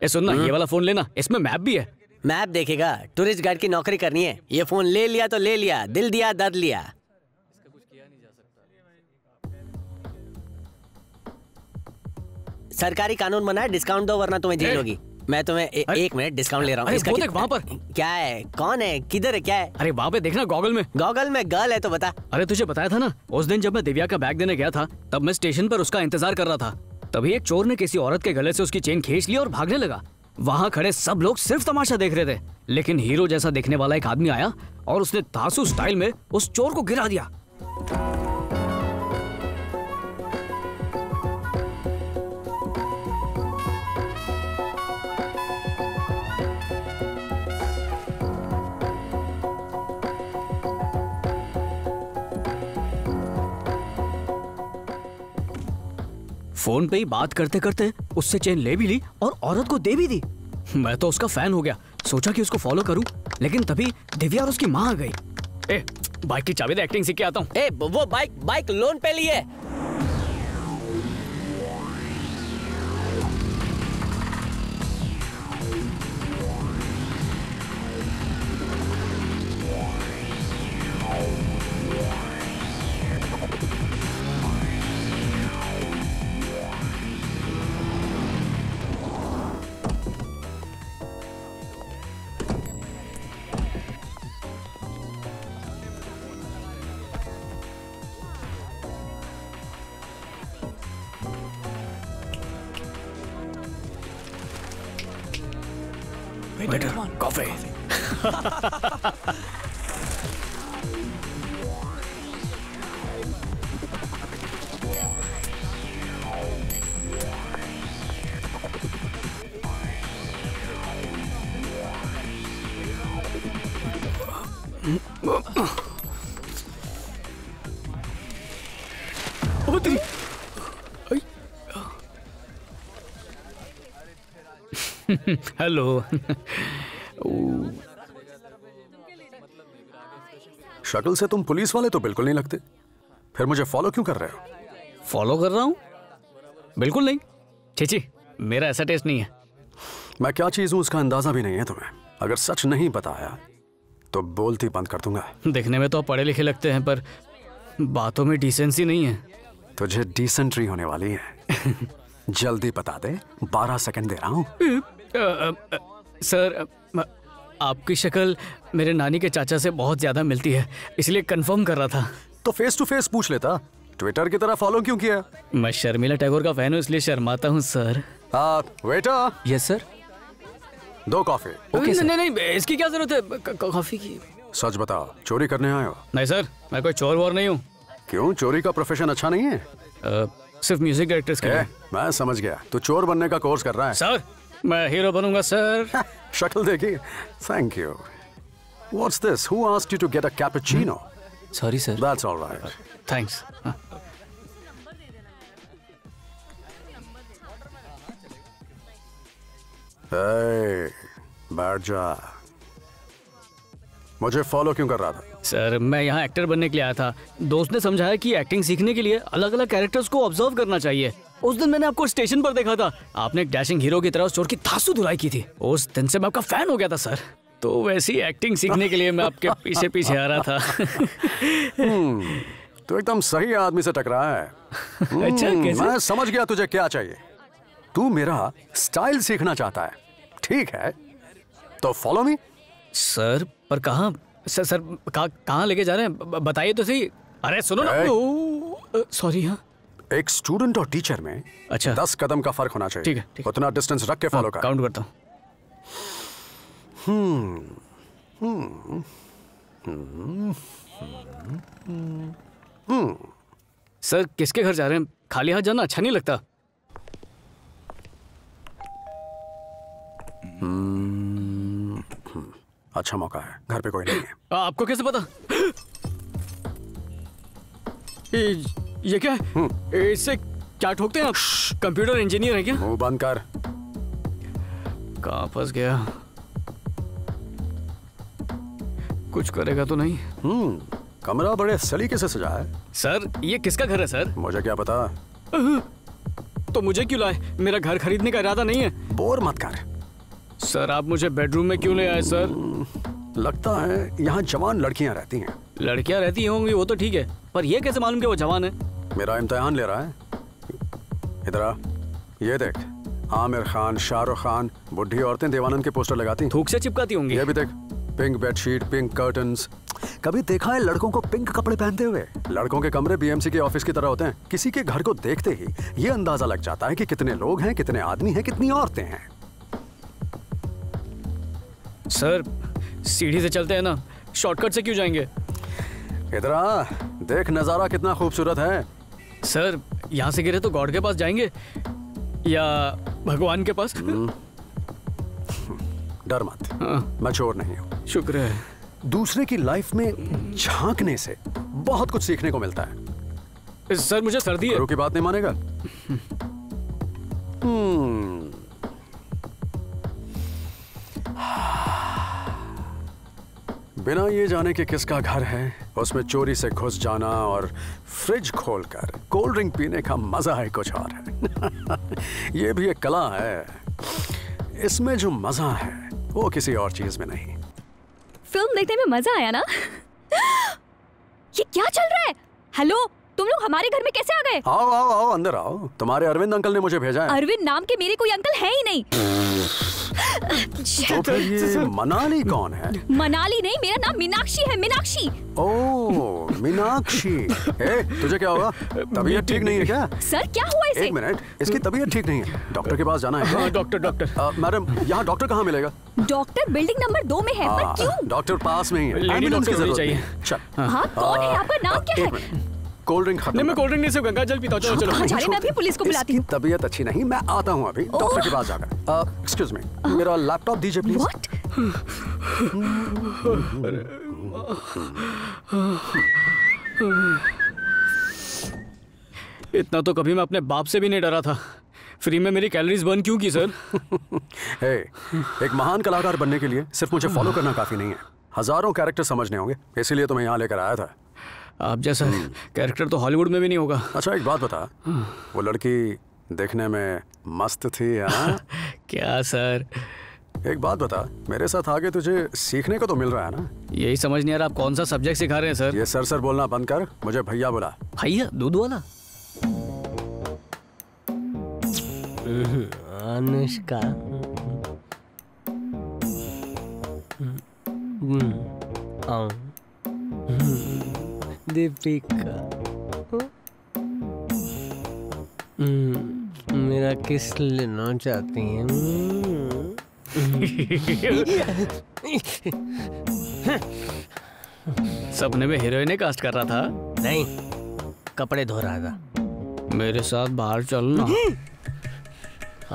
ए सुनना, ये वाला फोन लेना, इसमें मैप भी है। मैप देखेगा? टूरिस्ट गाइड की नौकरी करनी है। ये फोन ले लिया तो ले लिया, दिल दिया दर्द लिया। सरकारी कानून बना है, डिस्काउंट दो वरना तुम्हें जेल होगी। मैं तुम्हें 1 मिनट डिस्काउंट ले रहा हूँ। इसका देख वहाँ पर क्या है? कौन है? किधर है? क्या है? अरे वहाँ पे देखना, गॉगल में। गॉगल में गर्ल है तो बता। अरे तुझे बताया था ना, उस दिन जब मैं दिव्या का बैग देने गया था तब मैं स्टेशन पर उसका इंतजार कर रहा था। तभी एक चोर ने किसी औरत के गले से उसकी चेन खींच ली और भागने लगा। वहाँ खड़े सब लोग सिर्फ तमाशा देख रहे थे, लेकिन हीरो जैसा दिखने वाला एक आदमी आया और उसने धांसू स्टाइल में उस चोर को गिरा दिया। फोन पे ही बात करते करते उससे चेन ले भी ली और औरत को दे भी दी। मैं तो उसका फैन हो गया, सोचा कि उसको फॉलो करूं, लेकिन तभी दिव्या और उसकी माँ आ गई। ए, बाइक की चाबी दे, एक्टिंग सीख के आता हूँ। ए, वो बाइक लोन पे ली है। Waiter, coffee. हेलो। शक्ल से तुम पुलिस वाले तो बिल्कुल नहीं लगते, फिर मुझे फॉलो क्यों कर रहे हो? फॉलो कर रहा हूँ? बिल्कुल नहीं, चीची, मेरा ऐसा टेस्ट नहीं है। मैं क्या चीज हूं उसका अंदाजा भी नहीं है तुम्हें। अगर सच नहीं बताया तो बोलती बंद कर दूंगा। देखने में तो आप पढ़े लिखे लगते हैं पर बातों में डिसेंसी नहीं है। तुझे डिसेंट्री होने वाली है। जल्दी बता दे, 12 सेकंड दे रहा हूँ। सर, आपकी शक्ल मेरे नानी के चाचा से बहुत ज्यादा मिलती है, इसलिए कंफर्म कर रहा था। तो फेस टू फेस पूछ लेता, ट्विटर की तरह फॉलो क्यों किया? मैं शर्मिला टैगोर का फैन हूँ इसलिए शर्माता हूँ sir. Waiter. Yes sir. 2 coffee. Okay sir. नहीं, इसकी क्या जरूरत है कॉफी की? सच बताओ, चोरी करने आए हो? नहीं सर, मैं कोई चोर वोर नहीं हूँ। क्यों, चोरी का प्रोफेशन अच्छा नहीं है? सिर्फ म्यूजिक डायरेक्टर्स के लिए। मैं समझ गया, तू चोर बनने का कोर्स कर रहा है। सर, मैं हीरो बनूंगा सर। शक्ल देखी। Thank you. What's this? Who asked you to get a cappuccino? Sorry sir. That's all right. Thanks. Hey, बैठ जा। मुझे फॉलो क्यों कर रहा था? सर, मैं यहाँ एक्टर बनने के लिए आया था। दोस्त ने समझाया कि एक्टिंग सीखने के लिए अलग अलग कैरेक्टर्स को ऑब्जर्व करना चाहिए। उस दिन मैंने आपको स्टेशन पर देखा था, आपने एक डैशिंग हीरो की तरह उस चोर की धांसू धुलाई की थी। उस दिन से मैं आपका फैन हो गया था सर। तो वैसी एक्टिंग सीखने के लिए मैं आपके पीछे पीछे आ रहा था। तो एकदम सही आदमी से टकराया है। अच्छा, कैसे? मैं समझ गया तुझे क्या चाहिए। तू मेरा स्टाइल सीखना चाहता है, ठीक है? तो फॉलो मी। सर, पर कहाँ? सर कहाँ लेके जा रहे हैं बताइए तो सही। अरे सुनो ना। सॉरी। हाँ, एक स्टूडेंट और टीचर में अच्छा 10 कदम का फर्क होना चाहिए। ठीक है, उतना डिस्टेंस रख के फॉलो कर। काउंट करता हूँ। सर किसके घर जा रहे हैं? खाली हाथ जाना अच्छा नहीं लगता। अच्छा मौका है, घर पे कोई नहीं है। आपको कैसे पता? ये क्या है? इससे क्या ठोकते हैं आप? कंप्यूटर इंजीनियर है क्या? मुंह बंद कर। कहाँ फंस गया? कुछ करेगा तो नहीं? कमरा बड़े सलीके से सजा है। सर ये किसका घर है सर? मुझे क्या पता। तो मुझे क्यों लाए? मेरा घर खरीदने का इरादा नहीं है। बोर मत कर। सर आप मुझे बेडरूम में क्यों ले आए सर? लगता है यहाँ जवान लड़कियाँ रहती हैं। लड़कियाँ रहती होंगी वो तो ठीक है, पर ये कैसे मालूम कि वो जवान है? मेरा इम्तिहान ले रहा है। इधर आ, ये देख, आमिर खान, शाहरुख खान, बुढ़ी औरतें देवानंद के पोस्टर लगाती। थूक से चिपकाती होंगी। ये भी देख, पिंक बेडशीट, पिंक कर्टन्स। कभी देखा है लड़कों को पिंक कपड़े पहनते हुए? लड़कों के कमरे बीएमसी के ऑफिस की तरह होते हैं। किसी के घर को देखते ही ये अंदाजा लग जाता है कि कितने लोग हैं, कितने आदमी हैं, कितनी औरतें हैं। सर सीढ़ी से चलते हैं ना, शॉर्टकट से क्यों जाएंगे? इधर आ, देख नजारा कितना खूबसूरत है। सर यहाँ से गिरे तो गॉड के पास जाएंगे या भगवान के पास? डर मत, मैं चोर नहीं हूँ। शुक्र है। दूसरे की लाइफ में झांकने से बहुत कुछ सीखने को मिलता है। सर मुझे सर्दी है। गुरु की बात नहीं मानेगा? बिना ये जाने कि किसका घर है, उसमें चोरी से घुस जाना और फ्रिज खोलकर कोल्ड ड्रिंक पीने का मजा है कुछ और है। ये भी एक कला है। इसमें जो मजा है वो किसी और चीज में नहीं। फिल्म देखने में मजा आया ना? ये क्या चल रहा है? हेलो, तुम लोग हमारे घर में कैसे आ गए? आओ आओ आओ, अंदर आओ। तुम्हारे अरविंद अंकल ने मुझे भेजा है। अरविंद नाम के मेरे कोई अंकल है ही नहीं। तो फिर ये मनाली कौन है? मनाली नहीं, मेरा नाम मीनाक्षी है, मीनाक्षी। ओह मीनाक्षी। तुझे क्या हुआ? तबीयत ठीक नहीं है क्या? सर क्या हुआ इसे? एक मिनट, इसकी तबीयत ठीक नहीं है। डॉक्टर के पास जाना है क्या? डॉक्टर। मैडम यहाँ डॉक्टर कहाँ मिलेगा? डॉक्टर बिल्डिंग नंबर 2 में है। पर क्यों? डॉक्टर पास में ही है। एम्बुलेंस की जरूरत चाहिए। चल। हाँ कौन है? आपका नाम क्या है? कोल्ड ड्रिंक खत्म। नहीं मैं कोल्ड ड्रिंक नहीं, सिर्फ गंगा जल पीता हूँ। चलो चलो। मैं अभी पुलिस को बुलाती हूँ। तबीयत अच्छी नहीं, मैं आता हूँ अभी डॉक्टर के पास जाकर। एक्सक्यूज मी, मेरा लैपटॉप दीजिए प्लीज। व्हाट? इतना तो कभी मैं अपने बाप से भी नहीं डरा था। फ्री में मेरी कैलोरीज बर्न क्यों की सर? एक महान कलाकार बनने के लिए सिर्फ मुझे फॉलो करना काफी नहीं है, हजारों कैरेक्टर समझने होंगे। इसीलिए तो मैं यहाँ लेकर आया था। आप जैसा कैरेक्टर तो हॉलीवुड में भी नहीं होगा। अच्छा एक बात बता, वो लड़की देखने में मस्त थी हाँ? क्या सर? एक बात बता, मेरे साथ आगे तुझे सीखने को तो मिल रहा है ना? यही समझ नहीं आ रहा आप कौन सा सब्जेक्ट सिखा रहे हैं सर? ये सर बोलना बंद कर, मुझे भैया बोला। भैया? दूध वाला? अनुष्का। दीपिका। मेरा किस लेना चाहती हैं? सपने में हीरोइन कास्ट कर रहा था? नहीं, कपड़े धो रहा था। मेरे साथ बाहर चलना।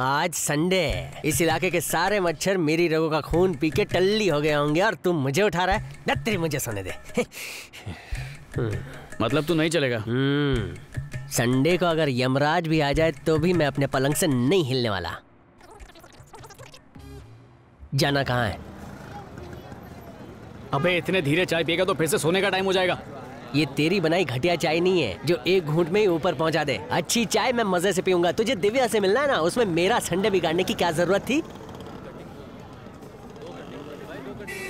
आज संडे है, इस इलाके के सारे मच्छर मेरी रगों का खून पी के टल्ली हो गए होंगे और तू मुझे उठा रहा है। नत्ती मुझे सोने दे। मतलब तू नहीं चलेगा? संडे को अगर यमराज भी आ जाए तो भी मैं अपने पलंग से नहीं हिलने वाला। जाना कहाँ है? अबे इतने धीरे चाय पिएगा तो फिर से सोने का टाइम हो जाएगा। ये तेरी बनाई घटिया चाय नहीं है जो एक घूंट में ही ऊपर पहुंचा दे। अच्छी चाय मैं मजे से पीऊंगा। तुझे दिव्या से मिलना है ना, उसमें मेरा संडे बिगाड़ने की क्या जरूरत थी?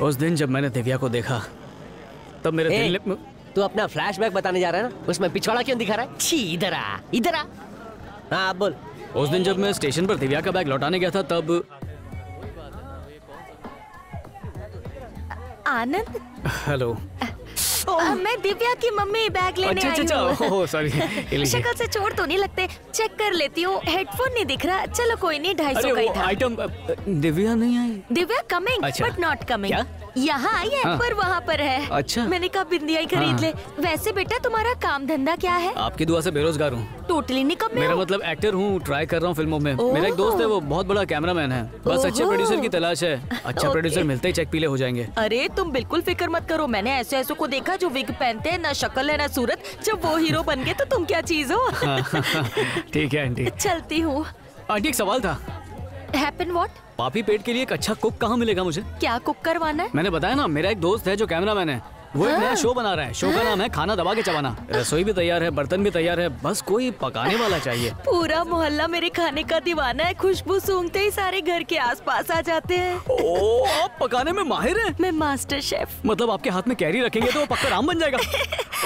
उस दिन जब मैंने दिव्या को देखा तब मेरे दिल ने... तू अपना फ्लैशबैक बताने जा रहा है ना? उसमें पिछवाड़ा क्यों दिखा रहा है? छी, इधर आ, इधर आ। हाँ बोल। उस दिन जब मैं स्टेशन पर दिव्या का बैग लौटाने गया था तब आनंद। हेलो। मैं दिव्या की मम्मी, बैग लेने आई हूँ। Oh sorry. शक्ल से चोट तो नहीं लगते, चेक कर लेती हूँ। हेडफोन नहीं दिख रहा, चलो कोई नहीं, 250 का ही था। आइटम दिव्या नहीं आई? Divya coming but not coming. यहाँ आई है पर वहाँ पर है। अच्छा। मैंने कहा बिंदिया ही खरीद ले। वैसे बेटा तुम्हारा काम धंधा क्या है? आपकी दुआ से बेरोजगार हूँ। टोटली निकम्मे मेरा हो। मतलब एक्टर हूँ, ट्राई कर रहा हूँ फिल्मों में। मेरा एक दोस्त है, वो बहुत बड़ा कैमरामैन है, बस अच्छे प्रोड्यूसर की तलाश है। अच्छा प्रोड्यूसर मिलते ही चेक पीले हो जाएंगे। अरे तुम बिल्कुल फिक्र मत करो, मैंने ऐसे ऐसों को देखा जो विग पहनते हैं, ना शक्ल है ना सूरत। जब वो हीरो बन गए तो तुम क्या चीज हो। ठीक है आंटी। चलती हूँ। आंटी एक सवाल था। Happen what? पापी पेट के लिए एक अच्छा कुक कहाँ मिलेगा मुझे? क्या कुक करवाना है? मैंने बताया ना, मेरा एक दोस्त है जो कैमरामैन है, वो एक नया शो बना रहा है। शो का नाम है खाना दबा के चबाना। रसोई भी तैयार है, बर्तन भी तैयार है, बस कोई पकाने वाला चाहिए। पूरा मोहल्ला मेरे खाने का दीवाना है, खुशबू सूंघते ही सारे घर के आसपास आ जाते हैं। ओह, आप पकाने में माहिर हैं? मैं मास्टर शेफ। मतलब आपके हाथ में कैरी रखेंगे तो वो पक्का राम बन जाएगा।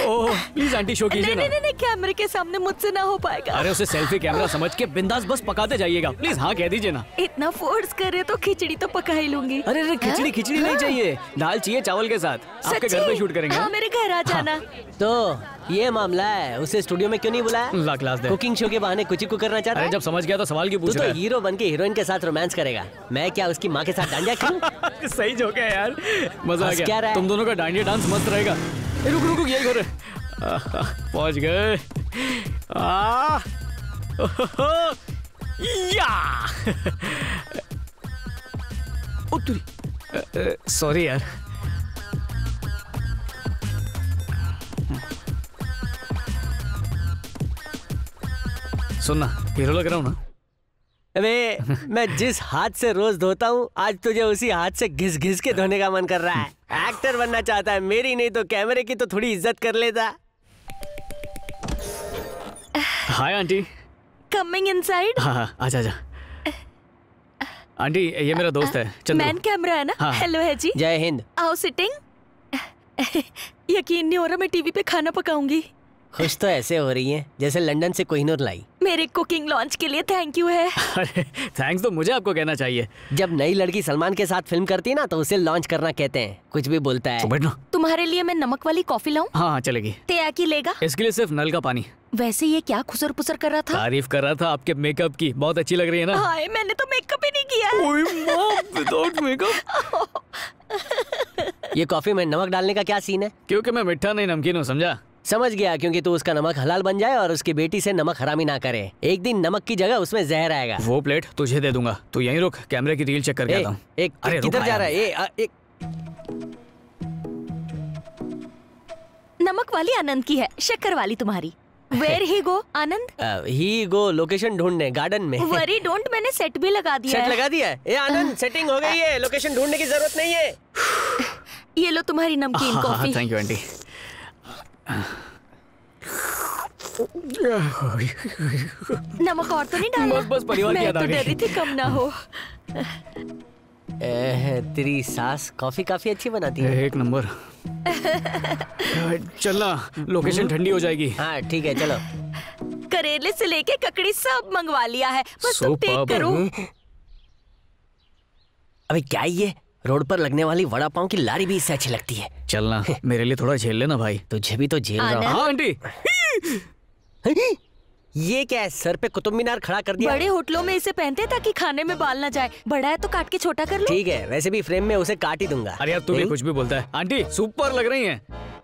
ओह प्लीज आंटी शो कीजिए ना। नहीं, कैमरे के सामने मुझसे ना हो पाएगा। अरे उसे सेल्फी कैमरा समझ के बिंदास बस पकाते जाइएगा, प्लीज हाँ कह दीजिए ना। इतना फोर्स करे तो खिचड़ी तो पका ही लूंगी। अरे खिचड़ी नहीं चाहिए, दाल चाहिए चावल के साथ। आपके घर पे शूट करेंगे। हाँ, मेरे घर आ जाना। तो ये मामला है, उसे स्टूडियो में क्यों नहीं बुलाया? क्लास दे। कुकिंग शो के बहाने कुछ ही करना चाहता है। जब समझ गया तो सवाल क्यों पूछ रहा है? तो हीरो बन के हीरोइन के साथ रोमांस करेगा, मैं क्या उसकी माँ के साथ डांडिया खेलूं? सही जोक है यार, मजा आ गया। तुम दोनों का डांडिया डांस मस्त रहेगा। रुक यही घर है। पहुंच गए। सॉरी यार। सुनना, हीरो लग रहा हूँ ना? अबे मैं जिस हाथ से रोज धोता हूँ, आज तुझे उसी हाथ से घिस घिस के धोने का मन कर रहा है। एक्टर बनना चाहता है, मेरी नहीं तो कैमरे की तो थोड़ी इज्जत कर लेता। Hi aunty. Coming inside. हाँ आजा। आंटी ये मेरा दोस्त है चंद्रू। मैन कैमरा है ना? हाँ। हेलो है जी। जय हिंद। आओ सिटिंग। यकीन नहीं हो रहा मैं टीवी पे खाना पकाऊंगी। खुश तो ऐसे हो रही हैं जैसे लंदन से कोहिनूर लाई। मेरे कुकिंग लॉन्च के लिए थैंक यू है। अरे थैंक्स तो मुझे आपको कहना चाहिए। जब नई लड़की सलमान के साथ फिल्म करती है ना तो उसे लॉन्च करना कहते हैं। कुछ भी बोलता है। बैठना। तुम्हारे लिए मैं नमक वाली कॉफी लाऊं? हाँ चलेगी। तेया की लेगा? इसके लिए सिर्फ नल का पानी। वैसे ये क्या खुसर पुसर कर रहा था? तारीफ कर रहा था आपके मेकअप की, बहुत अच्छी लग रही है ना। हाय मैंने तो मेकअप ही नहीं किया है। ओए माँ, विदाउट मेकअप। ये कॉफी में नमक डालने का क्या सीन है? क्योंकि मैं मीठा नहीं नमकीन हूँ, समझा? समझ गया, क्योंकि तू उसका नमक हलाल बन जाए और उसकी बेटी से नमक हरामी ना करे। एक दिन नमक की जगह उसमें जहर आएगा। वो प्लेट तुझे दे दूंगा, तू यहीं रुक, कैमरे की रील चेक करके आता हूँ। किधर जा रहा है? नमक वाली आनंद की है, शक्कर वाली तुम्हारी। Where he go, Anand? He go location ढूंढने गार्डन में। Worry don't, मैंने सेट भी लगा दिया है। सेट लगा दिया है? ए आनंद सेटिंग हो गई है, लोकेशन ढूंढने की जरूरत नहीं है। ये लो तुम्हारी नमकीन कॉफी। Thank you aunty. नमक और तो नहीं डाला? बस परिवार की याद आ गई। मैं तो डरी थी कम ना हो। तेरी सास कॉफी काफी अच्छी बनाती है। एक नंबर। चलना, लोकेशन ठंडी हो जाएगी। हाँ ठीक है चलो। करेले से लेके ककड़ी सब मंगवा लिया है, बस तुम टेक करो। अबे क्या ये रोड पर लगने वाली वड़ा पाव की लारी भी इससे अच्छी लगती है। चलना, मेरे लिए थोड़ा झेल लेना भाई। तुझे भी तो झेल रहा हूँ। हाँ आंटी। ये क्या है, सर पे कुतुब मीनार खड़ा कर दिया? बड़े होटलों में इसे पहनते हैं ताकि खाने में बाल ना जाए। बड़ा है तो काट के छोटा कर लो। ठीक है, वैसे भी फ्रेम में उसे काट ही दूंगा। अरे यार तू भी कुछ भी बोलता है। आंटी सुपर लग रही हैं।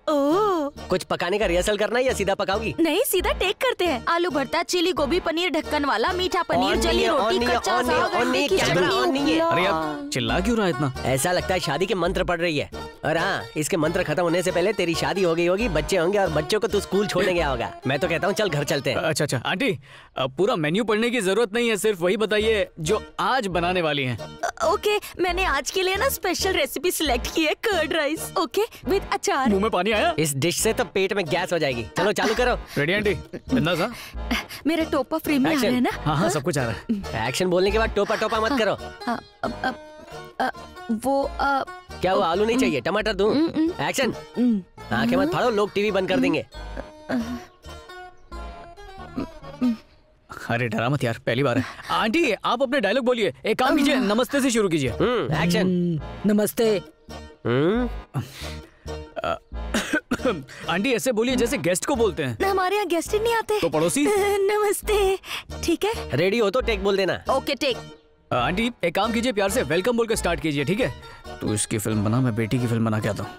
ओह, कुछ पकाने का रिहर्सल करना है या सीधा पकाओगी? नहीं सीधा टेक करते हैं। आलू भरता, चिली गोभी, पनीर ढक्कन वाला, मीठा पनीर, जली रोटी, कच्चा साग, अंडे की चटनी। अरे यार चिल्ला क्यों रहा है इतना? ऐसा लगता है शादी के मंत्र पढ़ रही है। और हाँ, इसके मंत्र खत्म होने से पहले तेरी शादी हो गई होगी, बच्चे होंगे और बच्चों को तू स्कूल छोड़ने गया होगा। मैं तो कहता हूँ चल घर चलते हैं। अच्छा आंटी, पूरा मेन्यू पढ़ने की जरूरत नहीं है, सिर्फ वही बताइए जो आज बनाने वाली हैं। ओके, मैंने आज के लिए ना स्पेशल रेसिपी सिलेक्ट की है, कर्ड राइस। ओके विद अचार। मुंह में पानी आया? इस डिश से तो पेट में गैस हो जाएगी। चलो चालू करो। Ready aunty? बिंदास सा? मेरा टोपा फ्रेम में आ रहा है ना? हाँ सब कुछ आ रहा है। एक्शन बोलने के बाद टोपा टोपा मत करो। वो क्या वो आलू नहीं चाहिए, टमाटर दूं? एक्शन। आंखें मत फाड़ो, लोग टीवी बंद कर देंगे। अरे डरा मत यार, पहली बार है। आंटी आप अपने डायलॉग बोलिए। एक काम कीजिए, नमस्ते से शुरू कीजिए। एक्शन। नमस्ते, आंटी ऐसे बोलिए जैसे गेस्ट को बोलते हैं। हमारे यहाँ गेस्ट ही नहीं आते। तो पड़ोसी? नमस्ते। ठीक है, रेडी हो तो टेक बोल देना। Okay take. आंटी एक काम कीजिए, प्यार से वेलकम बोल के स्टार्ट कीजिए, ठीक है? तू इसकी फिल्म बना, मैं बेटी की फिल्म बना के आता हूँ।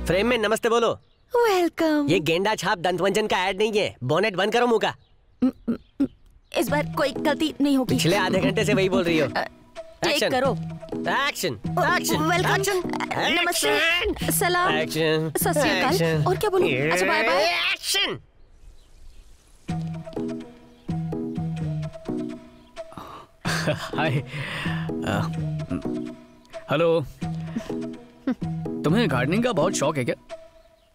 फ्रेम में नमस्ते बोलो। वेलकम। ये गेंडा छाप दंतमंजन का ऐड नहीं है, बोनेट बंद करो मुंह का। इस बार कोई गलती नहीं होगी। पिछले आधे घंटे से वही बोल रही हो। टेक करो। Action action welcome. नमस्ते, सलाम, एक्शन, सत श्री अकाल। और क्या बोलूं? अच्छा बाय बाय। एक्शन। हाय। हेलो। तुम्हें गार्डनिंग का बहुत शौक है क्या?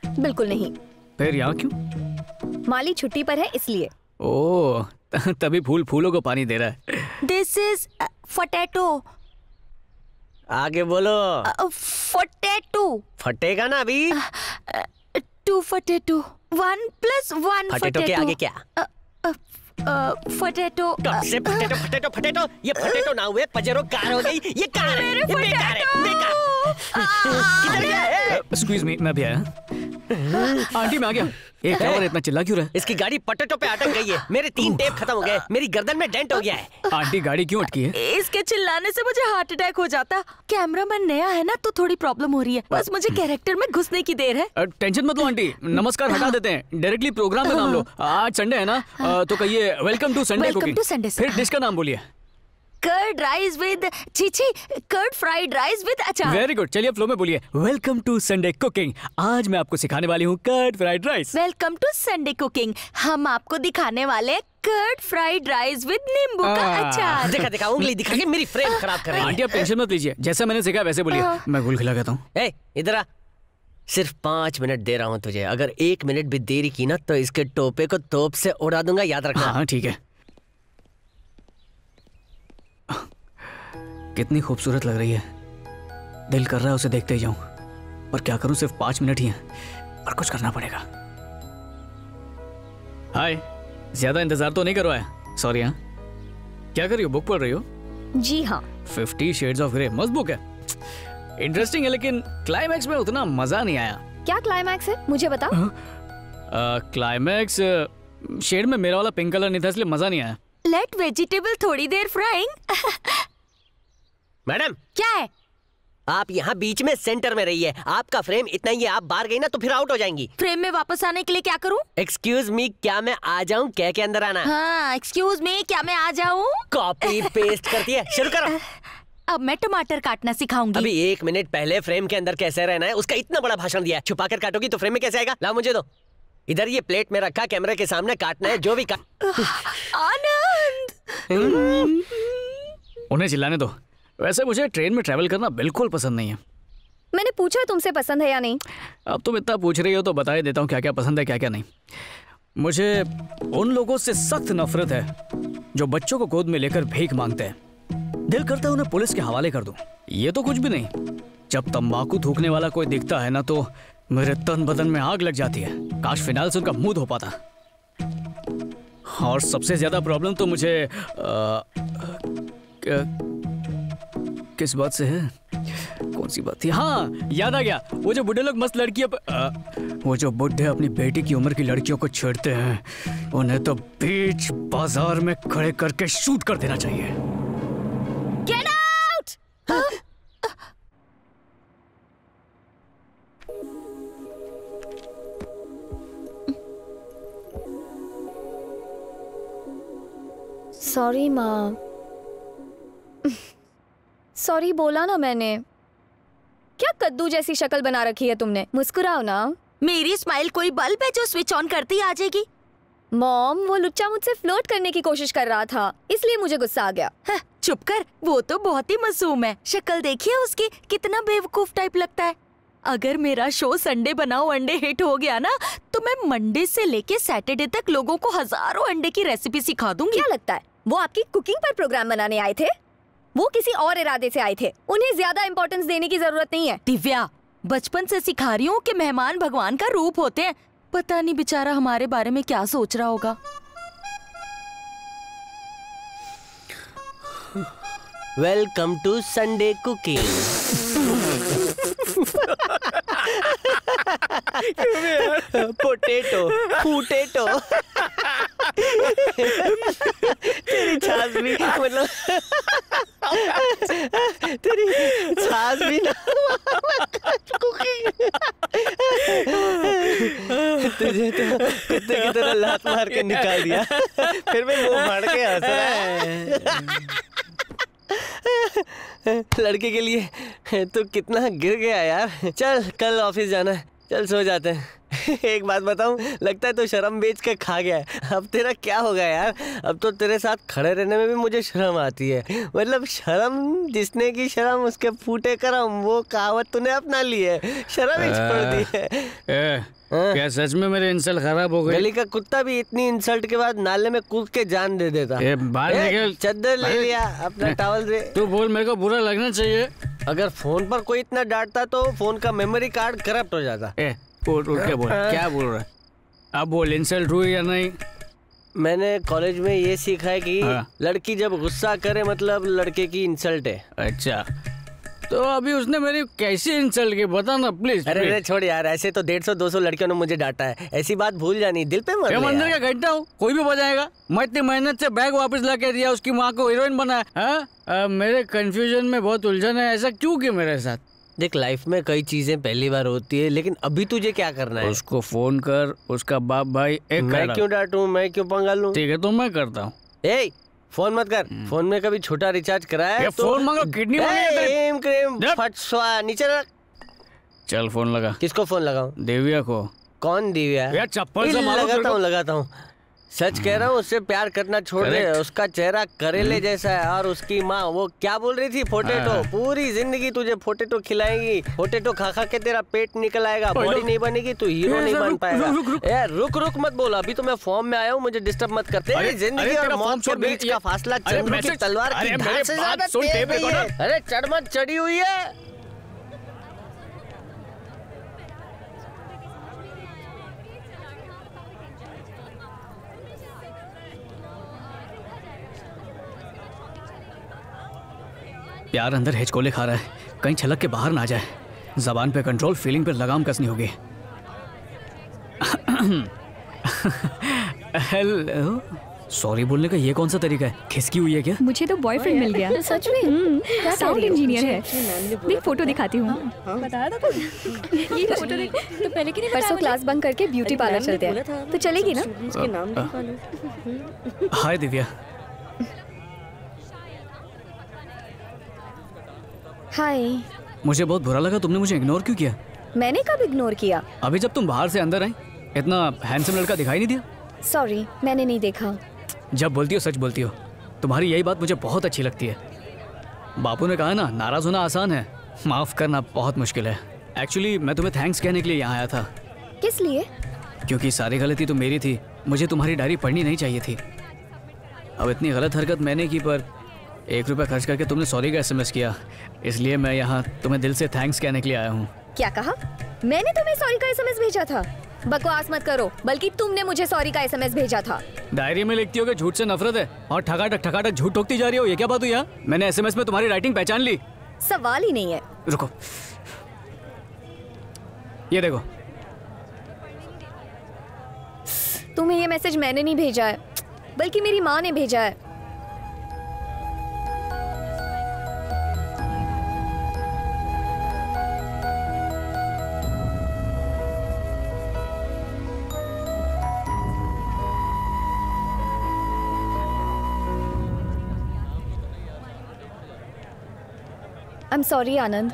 बिल्कुल नहीं। फिर यहाँ क्यों? माली छुट्टी पर है इसलिए। ओह, तभी फूल फूलों को पानी दे रहा है। This is potato. आगे बोलो। पोटैटो। फटेगा ना अभी। 2 पोटैटो 1 + 1 पोटैटो के आगे क्या? पोटैटो। से पोटैटो पोटैटो पोटैटो। ये पोटैटो ना हुए पजेरो कार हो गई। ये कार है, ये बेकार है, बेकार। किधर गया है? एक्सक्यूज मी, मैं भी आया। आंटी मैं आ गया। ये क्या हो रहा है, इतना चिल्ला क्यों रहा है? इसकी गाड़ी पोटैटो पे अटक गई है। मेरे 3 टेप खत्म हो गए। मेरी गर्दन में डेंट हो गया है। आंटी गाड़ी क्यों अटकी है? इसके चिल्लाने से मुझे हार्ट अटैक हो जाता। कैमरामैन नया है ना, तो थोड़ी प्रॉब्लम हो रही है। बस मुझे कैरेक्टर में घुसने की देर है। टेंशन मत लो आंटी, नमस्कार हटा देते हैं, डायरेक्टली प्रोग्राम का नाम लो। आज संडे है ना, तो कहिए वेलकम टू संडे कुकिंग। फिर डिश का नाम बोलिए। Curd rice with curd fried rice with achar. Very good, चलिए फ्लो में बोलिए। Welcome to Sunday cooking. आज मैं आपको सिखाने वाली हूँ curd fried rice. Welcome to Sunday cooking. हम आपको दिखाने वाले कर्ड फ्राइड राइस विद नींबू का अचार। देखा देखा, उंगली दिखा के मेरी फ्रेम खराब कर रही है। आंटी आप टेंशन मत लीजिए, जैसा मैंने सिखाया वैसे बोलिए। मैं घुल खिला कहता हूँ। इधर आ, सिर्फ 5 मिनट दे रहा हूँ तुझे। अगर 1 मिनट भी देरी की ना तो इसके टोपे को तोप से उड़ा दूंगा, याद रखना। हाँ ठीक है। कितनी खूबसूरत लग रही है, दिल कर रहा है उसे देखते ही जाऊं, पर क्या करूं, सिर्फ 5 मिनट ही हैं, पर कुछ करना पड़ेगा। हाय, ज्यादा इंतजार तो नहीं करवाया? सॉरी। हाँ, क्या कर रही हो? बुक पढ़ रही हो? जी हाँ। 50 शेड्स ऑफ ग्रे मस्त बुक है, इंटरेस्टिंग है, लेकिन क्लाइमैक्स में उतना मजा नहीं आया। क्या क्लाइमैक्स है, मुझे बताओ। क्लाइमैक्स शेड में मेरा वाला पिंक कलर नहीं था, इसलिए मजा नहीं आया। लेट वेजिटेबल थोड़ी देर फ्राइंग। मैडम क्या है? आप यहाँ बीच में सेंटर में रहिए। आपका फ्रेम इतना ही है, आप बाहर गई ना तो फिर आउट हो जाएंगी। फ्रेम में वापस आने के लिए क्या करूँ? एक्सक्यूज मी, क्या मैं आ जाऊँ? कह के अंदर आना। हाँ, एक्सक्यूज मी, क्या मैं आ जाऊँ? कॉपी पेस्ट करती है, शुरू करो। अब मैं टमाटर काटना सिखाऊंगी। अभी 1 मिनट पहले फ्रेम के अंदर कैसे रहना है उसका इतना बड़ा भाषण दिया। छुपा कर काटोगी तो फ्रेम में कैसे आएगा? लाओ मुझे दो। इधर ये प्लेट में रखा, कैमरे के सामने काटना है, जो भी आनंद। उन्हें चिल्लाने दो। वैसे मुझे ट्रेन में ट्रैवल करना बिल्कुल पसंद नहीं है। मैंने पूछा तुमसे पसंद है या नहीं। अब तुम इतना पूछ रही हो तो बता ही देता हूँ क्या क्या पसंद है क्या क्या नहीं। मुझे उन लोगों से सख्त नफरत है जो बच्चों को गोद में लेकर भीख मांगते हैं। दिल करता है उन्हें पुलिस के हवाले कर दूं। ये तो कुछ भी नहीं, जब तंबाकू थूकने वाला कोई दिखता है ना तो मेरे तन बदन में आग लग जाती है। काश फिनाल से उनका मुंह धो पाता। और सबसे ज्यादा प्रॉब्लम तो मुझे किस बात से है? कौन सी बात थी? हाँ, याद आ गया। वो जो बुढ़े लोग मस्त लड़कियों वो जो बुढ़े अपनी बेटी की उम्र की लड़कियों को छेड़ते हैं, उन्हें तो बीच बाजार में खड़े करके शूट कर देना चाहिए। Get out! सॉरी माँ। सॉरी बोला ना मैंने। क्या कद्दू जैसी शक्ल बना रखी है तुमने? मुस्कुराओ ना। मेरी स्माइल कोई बल्ब है जो स्विच ऑन करती आ जाएगी? मॉम, वो लुच्चा मुझसे फ्लर्ट करने की कोशिश कर रहा था, इसलिए मुझे गुस्सा आ गया। चुप कर, वो तो बहुत ही मासूम है। शक्ल देखिए उसकी, कितना बेवकूफ टाइप लगता है। अगर मेरा शो संडे बनाओ अंडे हिट हो गया ना तो मैं मंडे से लेके सैटरडे तक लोगों को हजारों अंडे की रेसिपी सिखा दूंगी। क्या लगता है वो आपकी कुकिंग पर प्रोग्राम बनाने आए थे? वो किसी और इरादे से आए थे। उन्हें ज्यादा इंपॉर्टेंस देने की जरूरत नहीं है। दिव्या, बचपन से सिखा रही हूँ कि मेहमान भगवान का रूप होते हैं। पता नहीं बेचारा हमारे बारे में क्या सोच रहा होगा। Welcome to Sunday cooking. Potato potato तेरी छाछ भी मतलब तेरी छाछ भी ना तुझे तो कितने कितने लात मार के निकाल दिया, फिर भी मुंह फाड़ के हंस रहा है। लड़के के लिए तो कितना गिर गया यार। चल कल ऑफिस जाना है, चल सो जाते हैं। एक बात बताऊं, लगता है तो शर्म बेच के खा गया है। अब तेरा क्या होगा यार, अब तो तेरे साथ खड़े रहने में भी मुझे शर्म आती है। मतलब शर्म जिसने की शर्म उसके फूटे करम, वो कहावत तूने अपना ली है, शर्म ही छोड़ दी है। क्या सच में मेरे इंसल्ट खराब हो गई? गली का कुत्ता भी इतनी इंसल्ट के बाद नाले में कूद के जान दे देता। बाहर निकल, चद्दर ले लिया, अपना टॉवल दे। तू बोल, मेरे को बुरा लगना चाहिए। अगर फोन पर कोई इतना डांटता तो फोन का मेमोरी कार्ड करप्ट हो जाता। उठ के बोल, क्या बोल रहा है? अब बोल, इंसल्ट हुई या नहीं? मैंने कॉलेज में ये सीखा है कि लड़की जब गुस्सा करे मतलब लड़के की इंसल्ट है। अच्छा, तो अभी उसने मेरी कैसी इंसल्ट की, बता ना प्लीज। अरे छोड़ यार, ऐसे तो 150-200 लड़कियों ने मुझे डांटा है, ऐसी बात भूल जानी, दिल पे मत ले। मंदिर का घंटा हूँ, कोई भी बजाएगा। मैं इतनी मेहनत से बैग वापस ला के दिया, उसकी माँ को हीरोइन बनाया। मेरे कंफ्यूजन में बहुत उलझन है, ऐसा क्यों किया मेरे साथ? देख, लाइफ में कई चीजें पहली बार होती है, लेकिन अभी तुझे क्या करना है? उसको फोन कर, उसका बाप भाई एक मैं क्यों डांटूं, मैं क्यों पंगा लूं? ठीक है तो मैं करता हूँ। फोन मत कर, फोन में कभी छोटा रिचार्ज कराया है तो फोन मांगो, किडनी क्रीम क्रीम फटसवा नीचे रख। चल फोन लगा। किसको फोन लगाऊं? देविया को। कौन देविया? यार चप्पल से मारो। लगाता हूँ। सच कह रहा हूँ, उससे प्यार करना छोड़ दे। उसका चेहरा करेले जैसा है, और उसकी माँ वो क्या बोल रही थी, पोटैटो। पूरी जिंदगी तुझे पोटैटो खिलाएंगी, पोटैटो खा खा के तेरा पेट निकल आएगा, बॉडी नहीं बनेगी, तू हीरो नहीं बन पाएगा। रुक मत बोल, अभी तो मैं फॉर्म में आया हूँ, मुझे डिस्टर्ब मत कर। तेरी जिंदगी और मौत के बीच का फासला चंद्र की तलवार की धार से ज्यादा तेज है। अरे चढ़ मत, चढ़ी हुई है। प्यार अंदर हिचकोले खा रहा है, कहीं छलक के बाहर ना जाए। जबान पे कंट्रोल, फीलिंग पे लगाम कसनी होगी। हेलो, सॉरी बोलने का ये कौन सा तरीका है? खिसकी हुई है क्या? मुझे तो बॉयफ्रेंड मिल गया। सच में? क्या साउंड इंजीनियर है। देख फोटो दिखाती हूँ। बताया था तुम। ये फोटो देख। तो पहले की नहीं, परसों क्लास बंक करके ब्यूटी पार्लर चलते हैं, तो चलेगी ना? हाय दिव्या। हाय। मुझे बहुत बुरा लगा, तुमने मुझे इग्नोर क्यों किया? मैंने कब इग्नोर किया? अभी जब तुम बाहर से अंदर आई, इतना हैंडसम लड़का दिखाई नहीं दिया? सॉरी, मैंने नहीं देखा। जब बोलती हो सच बोलती हो, तुम्हारी यही बात मुझे बहुत अच्छी लगती है। बापू ने कहा ना, नाराज होना आसान है, माफ करना बहुत मुश्किल है। एक्चुअली मैं तुम्हें थैंक्स कहने के लिए यहाँ आया था। किस लिए? क्योंकि सारी गलती तो मेरी थी, मुझे तुम्हारी डायरी पढ़नी नहीं चाहिए थी। अब इतनी गलत हरकत मैंने की, पर 1 रुपया खर्च करके तुमने सॉरी का SMS किया, इसलिए मैं यहाँ तुम्हें दिल से थैंक्स कहने के लिए आया हूँ। क्या कहा? मैंने तुम्हें सॉरी का SMS भेजा था? बकवास मत करो, बल्कि तुमने मुझे सॉरी का SMS भेजा था। डायरी में लिखती हो कि झूठ से नफरत है, और ठगाठक झूठ ठोकती जा रही हो, ये क्या बात हुई? यहाँ मैंने SMS में तुम्हारी राइटिंग पहचान ली। सवाल ही नहीं है। रुको, ये देखो। तुम्हें ये मैसेज मैंने नहीं भेजा है, बल्कि मेरी माँ ने भेजा है। I'm sorry, Anand.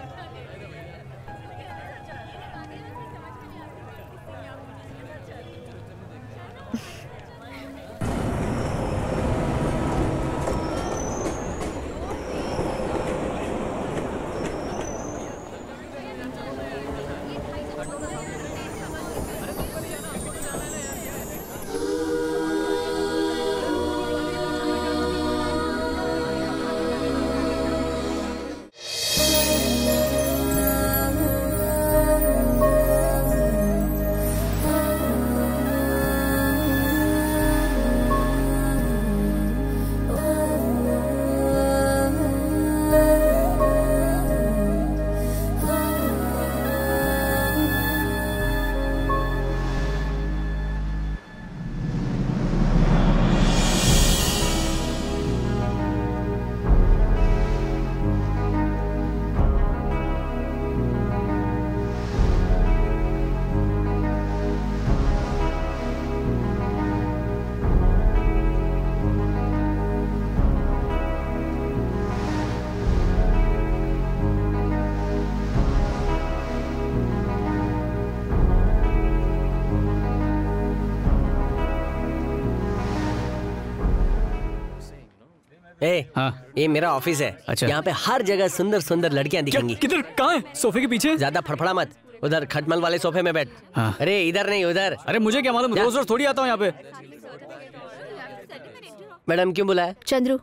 हाँ ये मेरा ऑफिस है। अच्छा। यहाँ पे हर जगह सुंदर सुंदर लड़कियाँ दिखेंगी। किधर? कहाँ है? सोफे के पीछे? ज्यादा फड़फड़ा मत, उधर खटमल वाले सोफे में बैठ। हाँ। अरे इधर नहीं उधर। अरे मुझे क्या मालूम, रोज रोज थोड़ी आता हूँ यहाँ पे। मैडम क्यों बुलाया? चंद्रू,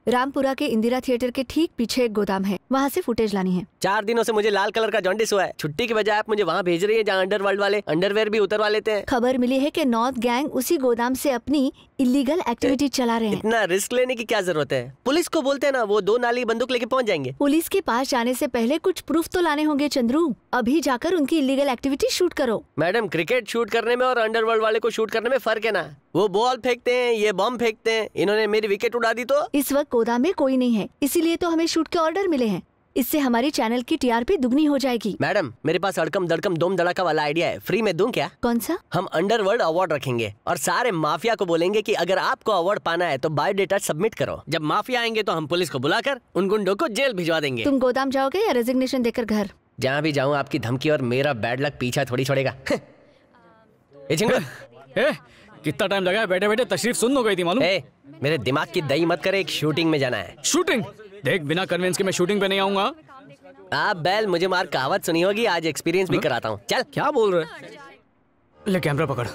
रामपुरा के इंदिरा थिएटर के ठीक पीछे एक गोदाम है, वहाँ से फुटेज लानी है। 4 दिनों से मुझे लाल कलर का जॉन्डिस हुआ है। छुट्टी की बजाय आप मुझे वहाँ भेज रही है जहाँ अंडरवर्ल्ड वाले अंडरवेयर भी उतरवा लेते हैं। खबर मिली है कि नॉर्थ गैंग उसी गोदाम से अपनी इलीगल एक्टिविटी चला रहे हैं। इतना रिस्क लेने की क्या जरूरत है? पुलिस को बोलते हैं ना, वो 2 नाली बंदूक लेके पहुँच जाएंगे। पुलिस के पास जाने से पहले कुछ प्रूफ तो लाने होंगे चंद्रू। अभी जाकर उनकी इलीगल एक्टिविटी शूट करो। मैडम क्रिकेट शूट करने में और अंडरवर्ल्ड वाले को शूट करने में फर्क है ना। वो बॉल फेंकते हैं, ये बम फेंकते हैं। इन्होंने मेरी विकेट उड़ा दी तो। इस वक्त गोदाम में कोई नहीं है, इसीलिए तो हमें शूट के ऑर्डर मिले हैं। इससे हमारी चैनल की टीआरपी दुगनी हो जाएगी। मैडम मेरे पास अड़कम दड़कम दोम दड़ाका वाला आइडिया है, फ्री में दूं क्या? कौन सा? हम अंडरवर्ल्ड अवार्ड रखेंगे और सारे माफिया को बोलेंगे कि अगर आपको अवार्ड पाना है तो बायोडेटा सबमिट करो। जब माफिया आएंगे तो हम पुलिस को बुलाकर उन गुंडों को जेल भिजवा देंगे। तुम गोदाम जाओगे या रेजिग्नेशन देकर घर? जहाँ भी जाऊँ आपकी धमकी और मेरा बैड लक पीछा थोड़ी छोड़ेगा। कितना टाइम लगा है? बैठे बैठे तशरीफ सुन हो गई थी मालूम। मेरे दिमाग की दही मत करे, एक शूटिंग में जाना है। शूटिंग? देख बिना कन्वेंस के मैं शूटिंग पे नहीं आऊंगा। आप बैल मुझे मार कहावत सुनी होगी, आज एक्सपीरियंस भी कराता हूँ। चल। क्या बोल रहे? ले कैमरा पकड़।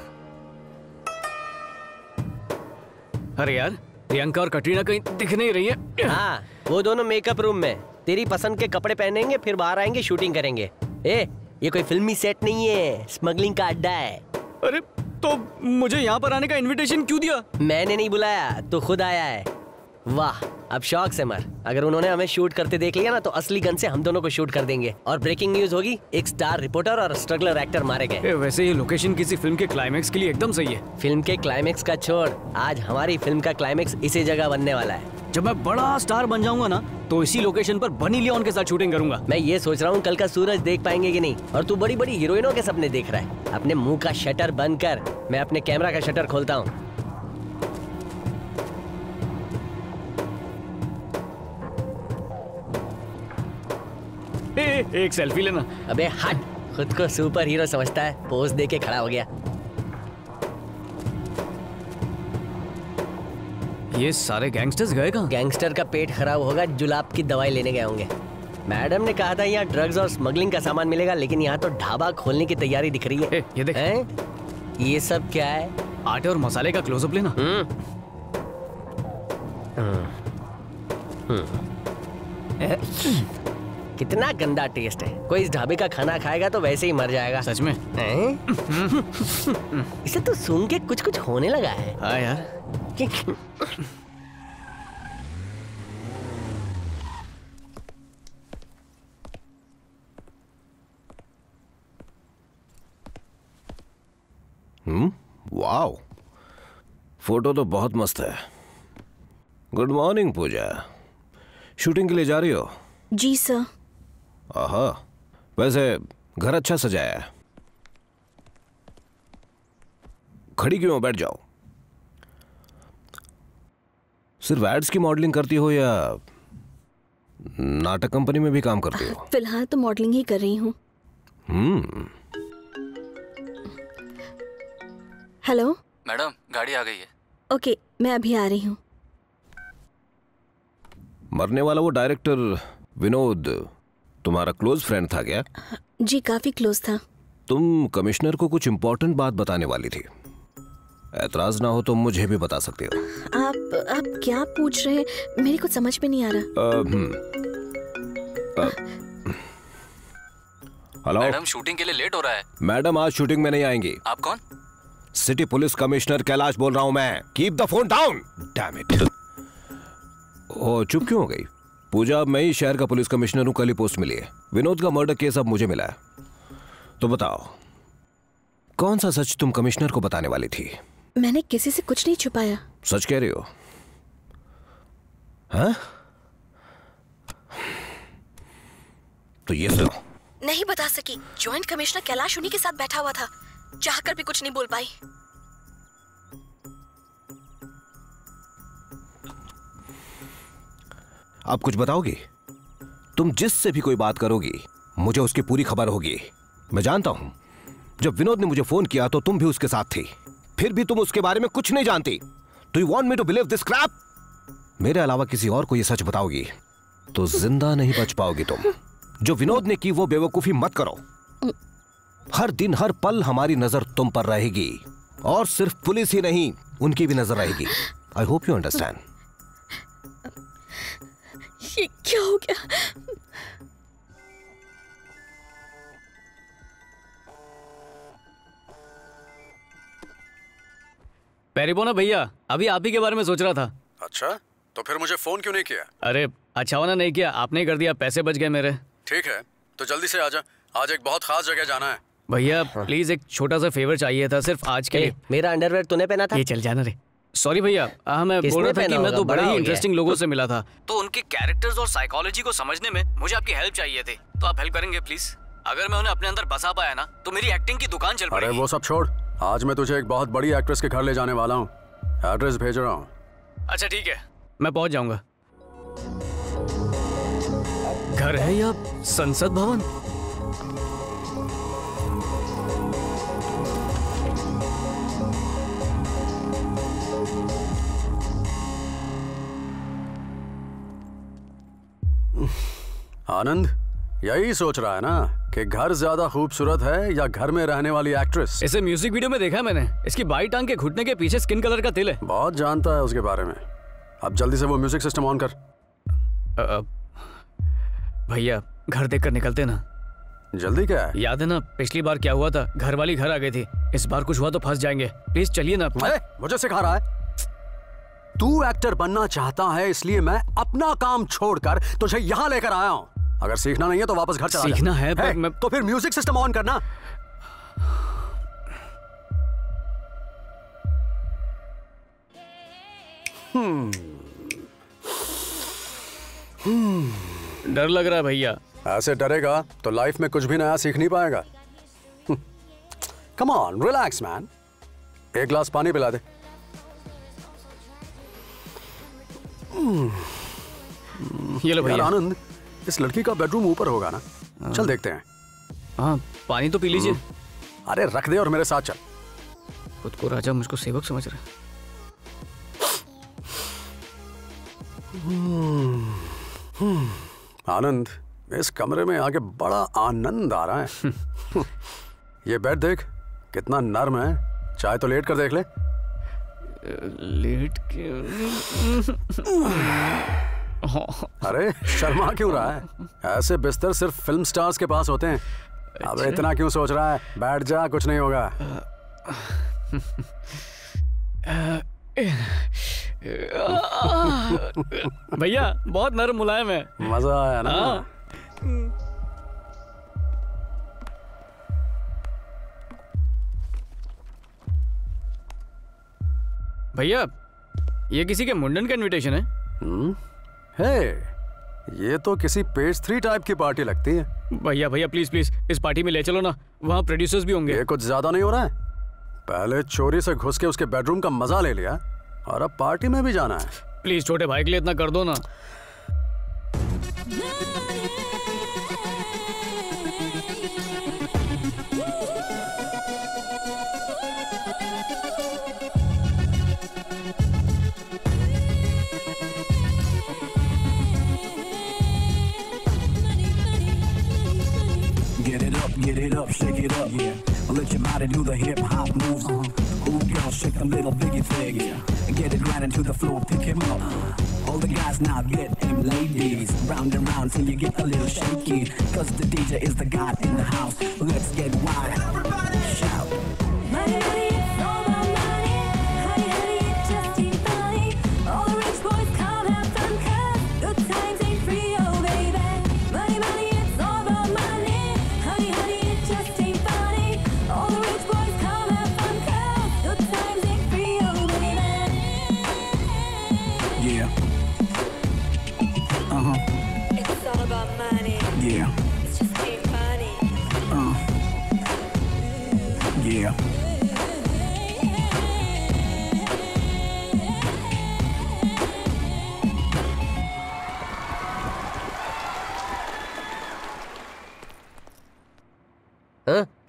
अरे यार प्रियंका और कटरीना कहीं दिख नहीं रही है। हाँ वो दोनों मेकअप रूम में तेरी पसंद के कपड़े पहनेंगे, फिर बाहर आएंगे, शूटिंग करेंगे। ये कोई फिल्मी सेट नहीं है, स्मगलिंग का अड्डा है। अरे तो मुझे यहाँ पर आने का इनविटेशन क्यों दिया? मैंने नहीं बुलाया, तो खुद आया है। वाह अब शौक से मर। अगर उन्होंने हमें शूट करते देख लिया ना तो असली गन से हम दोनों को शूट कर देंगे। और ब्रेकिंग न्यूज होगी, एक स्टार रिपोर्टर और स्ट्रगलर एक्टर मारे गए। वैसे ये लोकेशन किसी फिल्म के क्लाइमेक्स के लिए एकदम सही है। फिल्म के क्लाइमेक्स का छोड़, आज हमारी फिल्म का क्लाइमेक्स इसी जगह बनने वाला है। जब मैं बड़ा स्टार बन जाऊंगा ना तो इसी लोकेशन पर बनी लियोन के साथ शूटिंग करूंगा। मैं ये सोच रहा हूँ कल का सूरज देख पाएंगे कि नहीं। और तू बड़ी बड़ी हीरोइनों के सपने देख रहा है। अपने मुंह का शटर बंद कर, मैं अपने कैमरा का शटर खोलता हूँ। एक सेल्फी लेना। अबे हट, खुद को सुपर हीरो समझता है, पोज दे के खड़ा हो गया। ये सारे गैंगस्टर्स गए कहाँ? गैंगस्टर का पेट खराब होगा, जुलाब की दवाई लेने गए होंगे। मैडम ने कहा था यहाँ ड्रग्स और स्मगलिंग का सामान मिलेगा, लेकिन यहाँ तो ढाबा खोलने की तैयारी दिख रही है। ये देख। ये सब क्या है? आटे और मसाले का क्लोजअप लेना। कितना गंदा टेस्ट है। कोई इस ढाबे का खाना खाएगा तो वैसे ही मर जाएगा। सच में? इसे तो सूंघ के कुछ कुछ होने लगा है। हाँ यार। वाओ, फोटो तो बहुत मस्त है। गुड मॉर्निंग पूजा, शूटिंग के लिए जा रही हो? जी सर। आहा, वैसे घर अच्छा सजाया है। खड़ी क्यों हो? बैठ जाओ। सिर्फ एड्स की मॉडलिंग करती हो या नाटक कंपनी में भी काम करती हो? फिलहाल तो मॉडलिंग ही कर रही हूँ। हेलो मैडम, गाड़ी आ गई है। ओके, मैं अभी आ रही हूँ। मरने वाला वो डायरेक्टर विनोद तुम्हारा क्लोज फ्रेंड था क्या? जी काफी क्लोज था। तुम कमिश्नर को कुछ इम्पोर्टेंट बात बताने वाली थी। ऐतराज ना हो तो मुझे भी बता सकते हो। आप क्या पूछ रहे हैं? मेरी कुछ समझ में नहीं आ रहा। हेलो मैडम, शूटिंग के लिए लेट हो रहा है। मैडम आज शूटिंग में नहीं आएंगी। आप कौन? सिटी पुलिस कमिश्नर कैलाश बोल रहा हूं मैं। Keep the phone down. Damn it. ओ चुप क्यों हो गई? पूजा, मैं ही शहर का पुलिस कमिश्नर हूं, कल ही पोस्ट मिली है। विनोद का मर्डर केस अब मुझे मिला है। तो बताओ कौन सा सच तुम कमिश्नर को बताने वाली थी? मैंने किसी से कुछ नहीं छुपाया। सच कह रही हो? हाँ? तो ये सुनो। नहीं बता सकी। ज्वाइंट कमिश्नर कैलाश उन्हीं के साथ बैठा हुआ था, चाहकर भी कुछ नहीं बोल पाई। आप कुछ बताओगी? तुम जिससे भी कोई बात करोगी मुझे उसकी पूरी खबर होगी। मैं जानता हूं जब विनोद ने मुझे फोन किया तो तुम भी उसके साथ थी, फिर भी तुम उसके बारे में कुछ नहीं जानती। Do you want me to believe this crap? मेरे अलावा किसी और को ये सच बताओगी तो जिंदा नहीं बच पाओगी तुम। जो विनोद ने की वो बेवकूफी मत करो। हर दिन हर पल हमारी नजर तुम पर रहेगी, और सिर्फ पुलिस ही नहीं, उनकी भी नजर रहेगी। आई होप यू अंडरस्टैंड। ये क्या हो गया? पेरिबोना भैया, अभी आप ही के बारे में सोच रहा था। अच्छा, तो फिर मुझे फोन क्यों नहीं किया? अरे अच्छा होना नहीं किया, आपने ही कर दिया, पैसे बच गए मेरे। ठीक है, तो जल्दी से आजा, आज एक बहुत खास जगह जाना है। भैया प्लीज एक छोटा सा फेवर चाहिए था, सिर्फ आज के लिए। मेरा अंडरवेयर तूने पहना था? ये चल जाना रे। सॉरी भैया, मैं बोल रहा था कि मैं तो बड़े ही इंटरेस्टिंग लोगों से मिला था, तो उनके कैरेक्टर्स और साइकोलॉजी को समझने में मुझे आपकी हेल्प चाहिए थी, तो आप हेल्प करेंगे प्लीज? अगर मैं उन्हें अपने अंदर बसा पाया ना तो मेरी एक्टिंग की दुकान चल पड़ेगी। अरे वो सब छोड़, आज मैं तुझे एक बहुत बड़ी एक्ट्रेस के घर ले जाने वाला हूँ, एड्रेस भेज रहा हूँ। अच्छा ठीक है, मैं पहुंच जाऊंगा। घर है या संसद भवन? आनंद यही सोच रहा है ना कि घर ज्यादा खूबसूरत है या घर में रहने वाली एक्ट्रेस? इसे म्यूजिक वीडियो में देखा है मैंने, इसकी बाई टांग के घुटने के पीछे स्किन कलर का तिल है। बहुत जानता है उसके बारे में। अब जल्दी से वो म्यूजिक सिस्टम ऑन कर। भैया घर देखकर निकलते ना। जल्दी क्या है? याद है ना पिछली बार क्या हुआ था, घर वाली घर आ गई थी, इस बार कुछ हुआ तो फंस जाएंगे। प्लीज चलिए ना। मुझे सिखा रहा है? तू एक्टर बनना चाहता है इसलिए मैं अपना काम छोड़कर तुझे यहाँ लेकर आया हूँ। अगर सीखना नहीं है तो वापस घर चला जा। सीखना है पर मैं... तो फिर म्यूजिक सिस्टम ऑन करना। डर लग रहा है भैया। ऐसे डरेगा तो लाइफ में कुछ भी नया सीख नहीं पाएगा। Come on, relax man. एक गिलास पानी पिला दे। ये लो भैया। आनंद, इस लड़की का बेडरूम ऊपर होगा ना? चल देखते हैं। हाँ पानी तो पी लीजिए। अरे रख दे और मेरे साथ चल। खुद को राजा मुझको सेवक समझ रहा है। आनंद, इस कमरे में आके बड़ा आनंद आ रहा है। ये बेड देख कितना नर्म है, चाहे तो लेट कर देख ले। लेट के? अरे शर्मा क्यों रहा है? ऐसे बिस्तर सिर्फ फिल्म स्टार्स के पास होते हैं। अब इतना क्यों सोच रहा है? बैठ जा, कुछ नहीं होगा। भैया बहुत नरम मुलायम है। मजा आया ना? भैया ये किसी के मुंडन का इनविटेशन है? हे, ये तो किसी पेज 3 टाइप की पार्टी लगती है। भैया भैया प्लीज प्लीज इस पार्टी में ले चलो ना, वहाँ प्रोड्यूसर्स भी होंगे। ये कुछ ज्यादा नहीं हो रहा है? पहले चोरी से घुस के उसके बेडरूम का मजा ले लिया और अब पार्टी में भी जाना है। प्लीज छोटे भाई के लिए इतना कर दो ना। Get it up, shake it up, yeah. Let your body do the hip hop moves. Ooh, girl, shake them little biggie things. And get it right into the floor, pick him up. All the guys now get him, ladies. Round and round till you get a little shaky. Cause the DJ is the god in the house. Let's get wild. Everybody shout. Money, money, it's all about money. Honey, honey, it just ain't funny. All the rich boys come have fun, cause good times ain't free, oh baby. Money, money, it's all about money. Honey, honey, it just ain't funny. All the rich boys come have fun, cause good times ain't free, oh baby. Yeah. It's all about money. Yeah. It's just ain't funny. Yeah.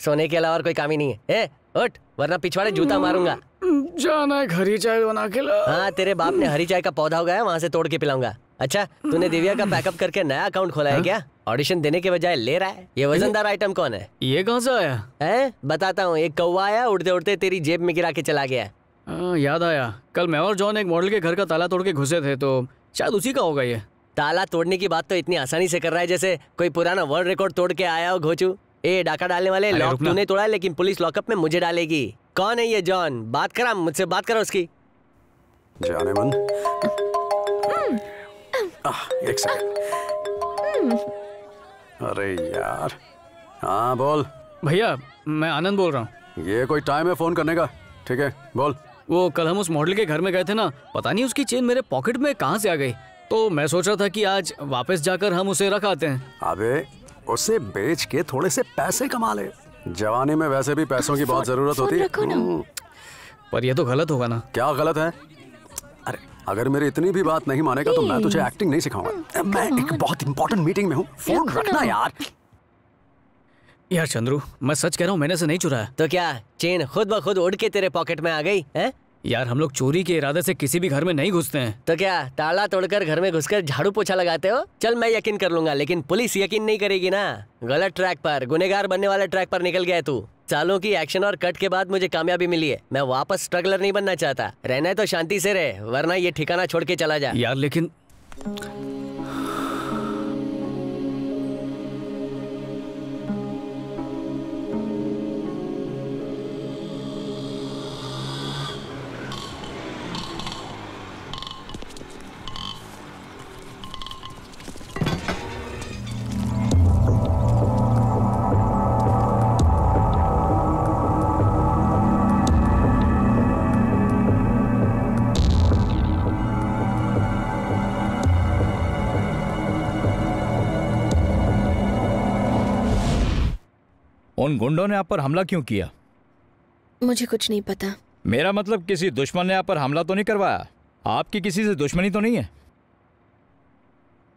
सोने के अलावा और कोई काम ही नहीं है। ए, उठ वरना पिछवाड़े जूता मारूंगा। जाना है हरी चाय बना के ला। हाँ, तेरे बाप ने हरी चाय का पौधा उगाया, वहाँ से तोड़ के पिलाऊंगा। अच्छा, तूने दिव्या का बैकअप करके नया अकाउंट खोला है क्या? ऑडिशन देने के बजाय ले रहा है। ये वजनदार आइटम कौन है? ये कहाँ से आया है? बताता हूँ। एक कौवा आया, उड़ते उड़ते तेरी जेब में गिरा के चला गया। याद आया, कल मैं और जॉन एक मॉडल के घर का ताला तोड़ के घुसे थे, तो शायद उसी का होगा ये। ताला तोड़ने की बात तो इतनी आसानी से कर रहा है जैसे कोई पुराना वर्ल्ड रिकॉर्ड तोड़ के आया हो घोचू। ए डाका डालने वाले, लॉक तूने तोड़ा है, लेकिन पुलिस लॉकअप में मुझे डालेगी। कौन है ये जॉन? बात करा मुझसे, बात करो उसकी। जाने मन। एक सेकंड। अरे यार। हाँ बोल। भैया मैं आनंद बोल रहा हूँ। ये कोई टाइम है फोन करने का? ठीक है बोल। वो कल हम उस मॉडल के घर में गए थे ना, पता नहीं उसकी चेन मेरे पॉकेट में कहाँ से आ गई, तो मैं सोच रहा था कि आज वापस जाकर हम उसे रख आते हैं। अबे उसे बेच के थोड़े से पैसे कमा ले। जवानी में वैसे भी पैसों की बहुत जरूरत होती है। पर ये तो गलत होगा ना? क्या गलत है? अरे अगर मेरी इतनी भी बात नहीं मानेगा तो मैं तुझे एक्टिंग नहीं सिखाऊंगा। मैं एक बहुत इंपॉर्टेंट मीटिंग में हूँ, फोन रखना यार। यार चंद्रू, मैं सच कह रहा हूँ, मैंने से नहीं चुराया। तो क्या चेन खुद ब खुद उड़ के तेरे पॉकेट में आ गई है? यार हम लोग चोरी के इरादे से किसी भी घर में नहीं घुसते हैं। तो क्या ताला तोड़कर घर में घुसकर झाड़ू पोछा लगाते हो? चल मैं यकीन कर लूंगा, लेकिन पुलिस यकीन नहीं करेगी ना। गलत ट्रैक पर, गुनेगार बनने वाले ट्रैक पर निकल गया तू। सालों की एक्शन और कट के बाद मुझे कामयाबी मिली है। मैं वापस स्ट्रगलर नहीं बनना चाहता। रहना है तो शांति से रहे, वरना ये ठिकाना छोड़ के चला जा। यार लेकिन उन गुंडों ने आप पर हमला क्यों किया? मुझे कुछ नहीं पता। मेरा मतलब किसी दुश्मन ने आप पर हमला तो नहीं करवाया? आपकी किसी से दुश्मनी तो नहीं है?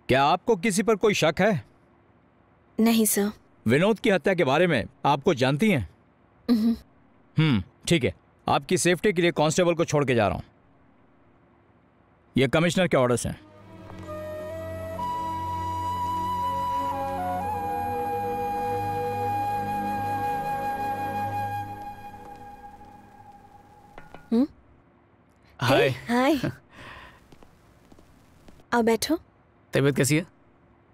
क्या आपको किसी पर कोई शक है? नहीं सर। विनोद की हत्या के बारे में आपको जानती हैं? ठीक है, आपकी सेफ्टी के लिए कांस्टेबल को छोड़ के जा रहा हूं। ये कमिश्नर के ऑर्डर्स हैं। हाय। हाय। आओ बैठो। तबीयत कैसी है?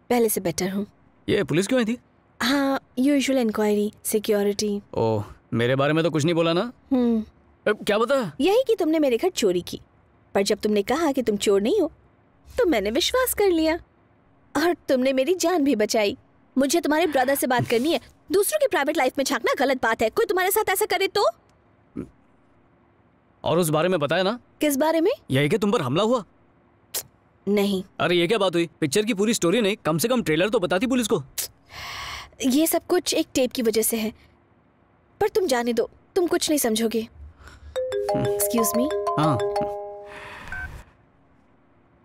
पहले से बेटर हूँ। ये पुलिस क्यों आई थी? हाँ, यूजुअल इंक्वायरी, सिक्योरिटी। ओह, मेरे बारे में तो कुछ नहीं बोला ना? क्या बता? यही कि तुमने मेरे घर चोरी की, पर जब तुमने कहा कि तुम चोर नहीं हो तो मैंने विश्वास कर लिया और तुमने मेरी जान भी बचाई। मुझे तुम्हारे ब्रदर से बात करनी है। दूसरों की प्राइवेट लाइफ में झांकना गलत बात है। कोई तुम्हारे साथ ऐसा करे तो? और उस बारे में बताया ना? किस बारे में? यही कि तुम पर हमला हुआ। नहीं। अरे ये क्या बात हुई? पिक्चर की पूरी स्टोरी नहीं, कम से कम ट्रेलर तो बताती पुलिस को। ये सब कुछ एक टेप की वजह से है, पर तुम जाने दो, तुम कुछ नहीं समझोगे। Excuse me. हाँ।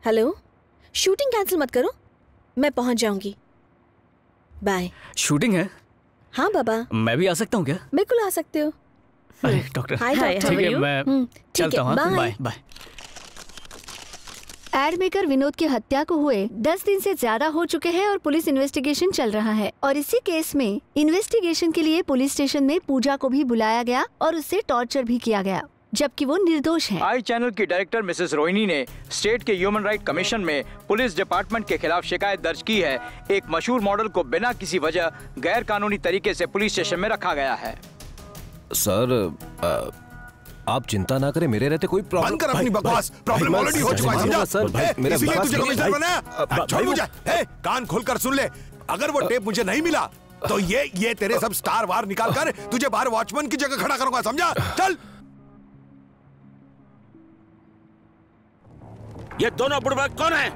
हेलो, शूटिंग कैंसिल मत करो, मैं पहुंच जाऊंगी। बाय। शूटिंग है? हाँ बाबा। मैं भी आ सकता हूँ क्या? बिल्कुल आ सकते हो। अरे डॉक्टर, हाय डॉक्टर। ठीक है, मैं चलता हूँ। Bye bye. Ad maker Vinod की हत्या को हुए 10 दिन से ज्यादा हो चुके हैं और पुलिस इन्वेस्टिगेशन चल रहा है। और इसी केस में इन्वेस्टिगेशन के लिए पुलिस स्टेशन में पूजा को भी बुलाया गया और उससे टॉर्चर भी किया गया, जबकि वो निर्दोष है। आई चैनल की डायरेक्टर मिसेस रोहिणी ने स्टेट के ह्यूमन राइट कमीशन में पुलिस डिपार्टमेंट के खिलाफ शिकायत दर्ज की है। एक मशहूर मॉडल को बिना किसी वजह गैर कानूनी तरीके से पुलिस स्टेशन में रखा गया है। सर आप चिंता ना करें, मेरे रहते कोई प्रॉब्लम। बंद कर अपनी बकवास, प्रॉब्लम ऑलरेडी हो चुका है, समझा? सर मेरा इसीलिए तुझे कमिश्नर बनाया। छोड़ मुझे, कान खोलकर सुन ले, अगर वो टेप मुझे नहीं मिला तो ये तेरे सब स्टार वार निकाल कर तुझे बाहर वॉचमैन की जगह खड़ा करूंगा, समझा? चल। ये दोनों बुड़बक कौन है?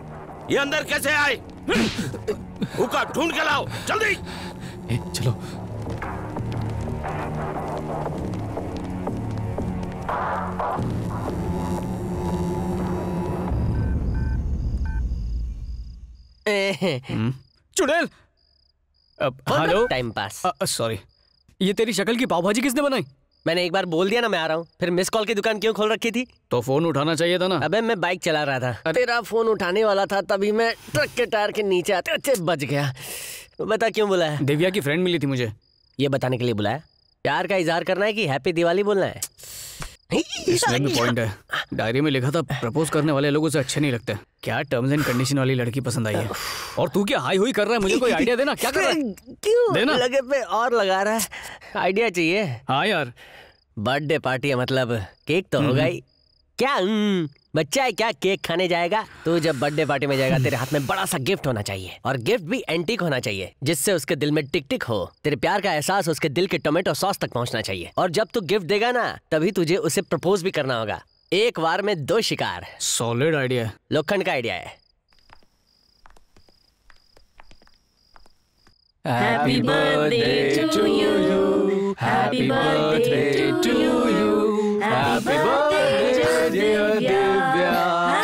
ये अंदर कैसे आए? हुक्का ढूंढ के लाओ जल्दी। चलो। चुड़ैल। हेलो। Time pass. सॉरी, ये तेरी शक्ल की पाव भाजी किसने बनाई? मैंने एक बार बोल दिया ना मैं आ रहा हूँ, फिर मिस कॉल की दुकान क्यों खोल रखी थी? तो फोन उठाना चाहिए था ना। अबे मैं बाइक चला रहा था, तेरा फोन उठाने वाला था, तभी मैं ट्रक के टायर के नीचे आते अच्छे बच गया। बता क्यों बुलाया? दिव्या की फ्रेंड मिली थी मुझे। ये बताने के लिए बुलाया? प्यार का इजहार करना है कि हैप्पी दिवाली बोलना है? इसमें भी पॉइंट है। डायरी में लिखा था प्रपोज करने वाले लोगों से अच्छे नहीं लगते। क्या टर्म्स एंड कंडीशन वाली लड़की पसंद आई है। और तू क्या हाई हुई कर रहा है? मुझे कोई आइडिया देना, क्या कर रहा है? क्यों देना लगे पे और लगा रहा है? आइडिया चाहिए? हाँ यार, बर्थडे पार्टी है, मतलब केक तो होगा ही। क्या बच्चा है क्या, केक खाने जाएगा? तू जब बर्थडे पार्टी में जाएगा तेरे हाथ में बड़ा सा गिफ्ट होना चाहिए, और गिफ्ट भी एंटीक होना चाहिए, जिससे उसके दिल में टिक टिक हो। तेरे प्यार का एहसास उसके दिल के टोमेटो सॉस तक पहुंचना चाहिए। और जब तू गिफ्ट देगा ना, तभी तुझे उसे प्रपोज भी करना होगा। एक बार में 2 शिकार। सॉलिड आइडिया है। लोखंड का आइडिया है। Happy birthday to you. Happy birthday to you. Happy birthday dear Divya.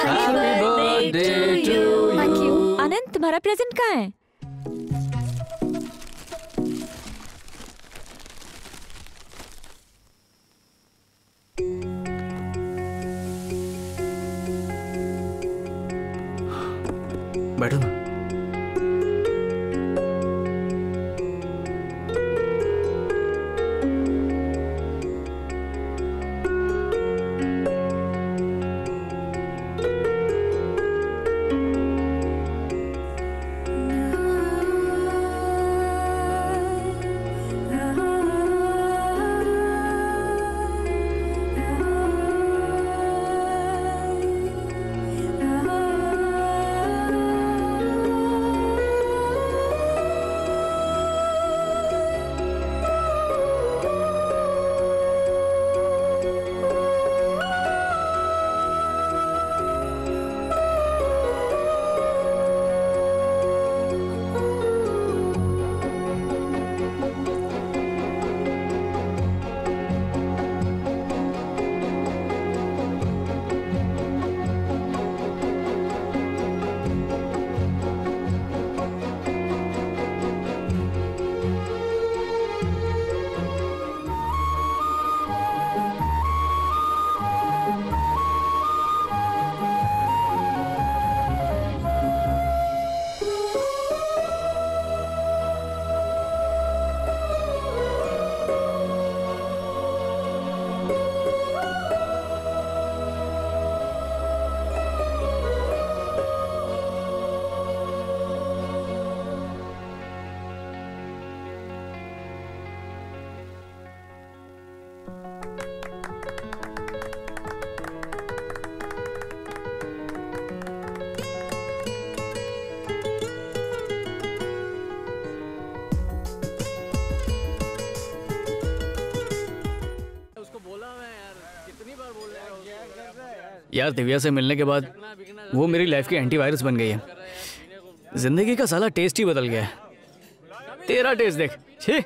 Happy birthday to you. Thank you. आनंद, तुम्हारा प्रेजेंट कहाँ है? बैठो ना। यार दिव्या से मिलने के बाद वो मेरी लाइफ की एंटीवायरस बन गई है। जिंदगी का साला टेस्ट ही बदल गया है। तेरा टेस्ट देख। छी,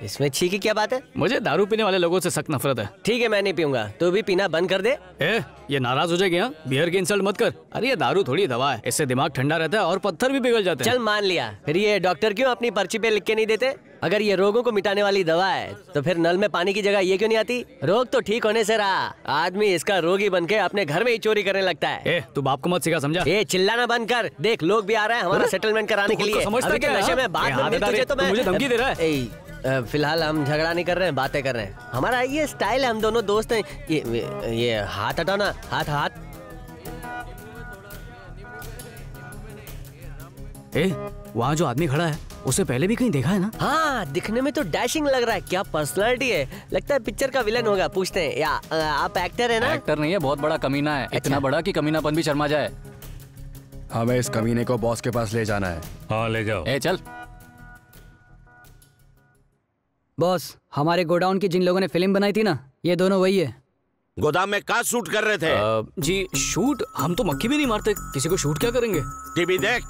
इसमें छी की क्या बात है? मुझे दारू पीने वाले लोगों से सख्त नफरत है। ठीक है, मैं नहीं पीऊंगा, तू भी पीना बंद कर दे। ये नाराज हो जाएगी? हाँ, बियर की इंसल्ट मत कर। अरे ये दारू थोड़ी दवा है, इससे दिमाग ठंडा रहता है और पत्थर भी पिघल जाते हैं। चल मान लिया, फिर ये डॉक्टर क्यों अपनी पर्ची पे लिख के नहीं देते? अगर ये रोगों को मिटाने वाली दवा है तो फिर नल में पानी की जगह ये क्यों नहीं आती? रोग तो ठीक होने से रहा, आदमी इसका रोगी बन के अपने घर में ही चोरी करने लगता है। तू बाप को मत सिखा, समझा? चिल्लाना बंद कर। देख, लोग भी आ रहे हैं हमारा सेटलमेंट कराने के लिए। समझता क्या? नशे में बात तो मुझे धमकी दे रहा है। फिलहाल हम झगड़ा नहीं कर रहे हैं, बातें कर रहे हैं। हमारा ये स्टाइल है, हम दोनों दोस्त हैं। ये हाथ हटाओ ना, हाथ हाथ। वहाँ जो आदमी खड़ा है उसे पहले भी कहीं देखा है ना? हाँ, दिखने में तो डैशिंग लग रहा है। क्या पर्सनालिटी है, लगता है पिक्चर का विलन होगा। पूछते हैं, या आप एक्टर है ना? एक्टर नहीं है, बहुत बड़ा कमीना है। इतना बड़ा कि कमीनापन भी शर्मा जाए। हमें इस कमीने को बॉस के पास ले जाना है। हाँ ले जाओ। चल। बॉस, हमारे गोडाउन की जिन लोगों ने फिल्म बनाई थी ना, ये दोनों वही है। गोदाम में क्या शूट कर रहे थे? जी शूट? हम तो मक्खी भी नहीं मारते, किसी को शूट क्या करेंगे? टीवी देख,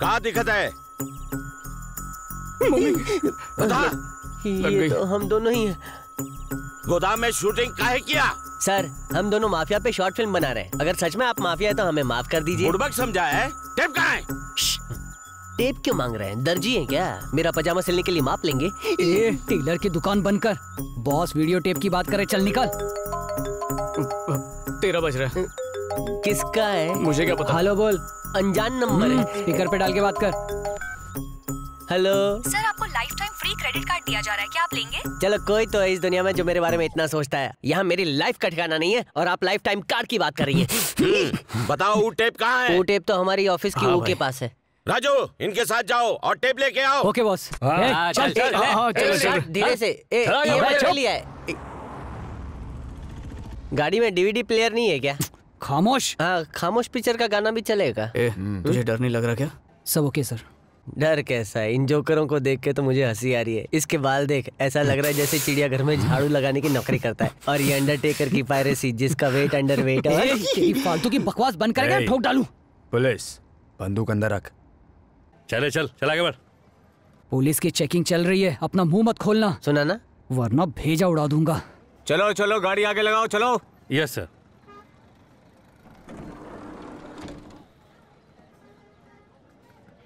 कहाँ दिखता है? बता। ये तो हम दोनों ही हैं। गोदाम में शूटिंग काहे किया? सर, हम दोनों माफिया पे शॉर्ट फिल्म बना रहे हैं। अगर सच में आप माफिया है तो हमें माफ कर दीजिए। बुड़बक समझा है? टेप कहाँ है? टेप क्यों मांग रहे हैं? दर्जी हैं क्या? मेरा पजामा सिलने के लिए माप लेंगे? ए, टेलर की दुकान बंद कर। बॉस वीडियो टेप की बात करे, चल निकल। तेरा बज रहा है। किसका है? मुझे क्या पता। हेलो बोल। अनजान नंबर है। स्पीकर पे डाल के बात कर। हेलो सर, आपको life time free credit card दिया जा रहा है, क्या आप लेंगे? चलो, कोई तो है इस दुनिया में जो मेरे बारे में इतना सोचता है। यहाँ मेरी लाइफ का ठिकाना नहीं है और आप लाइफ टाइम कार्ड की बात कर रही है। बताओ वो टेप कहाँ है? वो टेप तो हमारी ऑफिस की के पास है। राजू, इनके साथ जाओ और टेप लेके आओ। Okay boss. चल धीरे से। लिया है। गाड़ी में डीवीडी प्लेयर नहीं है क्या? खामोश। हाँ, खामोश पिक्चर का गाना भी चलेगा। तुझे डर नहीं लग रहा क्या? सब ओके सर। डर कैसा है? इन जोकरों को देख के तो मुझे हंसी आ रही है। इसके बाल देख, ऐसा लग रहा है जैसे चिड़ियाघर में झाड़ू लगाने की नौकरी करता है। और ये अंडरटेकर की पायरेसी, जिसका वेट अंडर वेट है। फालतू की बकवास बंद करेगा, ठोक डालू। पुलिस, बंदूक अंदर रख। चल आगे बढ़। पुलिस की चेकिंग चल रही है, अपना मुंह मत खोलना, सुना ना? वरना भेजा उड़ा दूंगा। चलो गाड़ी आगे लगाओ, चलो। Yes sir.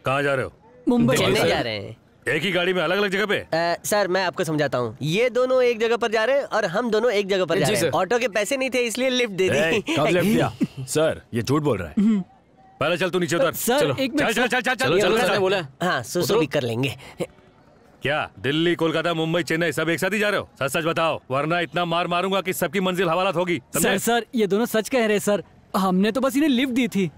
कहाँ जा रहे हो? मुंबई जा रहे हैं। एक ही गाड़ी में अलग अलग जगह पे? सर मैं आपको समझाता हूँ। ये दोनों एक जगह पर जा रहे हैं और हम दोनों एक जगह पर जा रहे हैं। ऑटो के पैसे नहीं थे इसलिए लिफ्ट दे दी। कब लिफ्ट दिया? सर ये झूठ बोल रहा है। पहले चल तू नीचे उतर। चलो चल बोला। हाँ, सुसु भी कर लेंगे। क्या दिल्ली, कोलकाता, मुंबई, चेन्नई सब एक साथ ही जा रहे हो? सच सच बताओ, वरना इतना मार मारूंगा कि सबकी मंजिल हवालात होगी। सर ये दोनों सच कह रहे सर, हमने तो बस इन्हें लिफ्ट दी थी।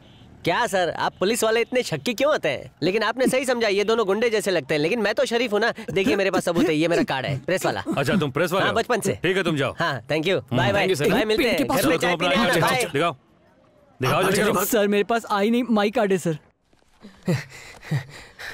क्या सर, आप पुलिस वाले इतने शक्की क्यों होते हैं? लेकिन आपने सही समझा, ये दोनों गुंडे जैसे लगते हैं, लेकिन मैं तो शरीफ हूँ ना। देखिए मेरे पास सबूत है, ये मेरा कार्ड है, प्रेस वाला। अच्छा तुम प्रेस वाले? हाँ, बचपन से। ठीक है तुम जाओ। हाँ thank you, bye bye. Bye, मिलते हैं घर में चाय पीने आना। बाय। दिखाओ। सर मेरे पास आई नहीं, माई कार्ड है सर।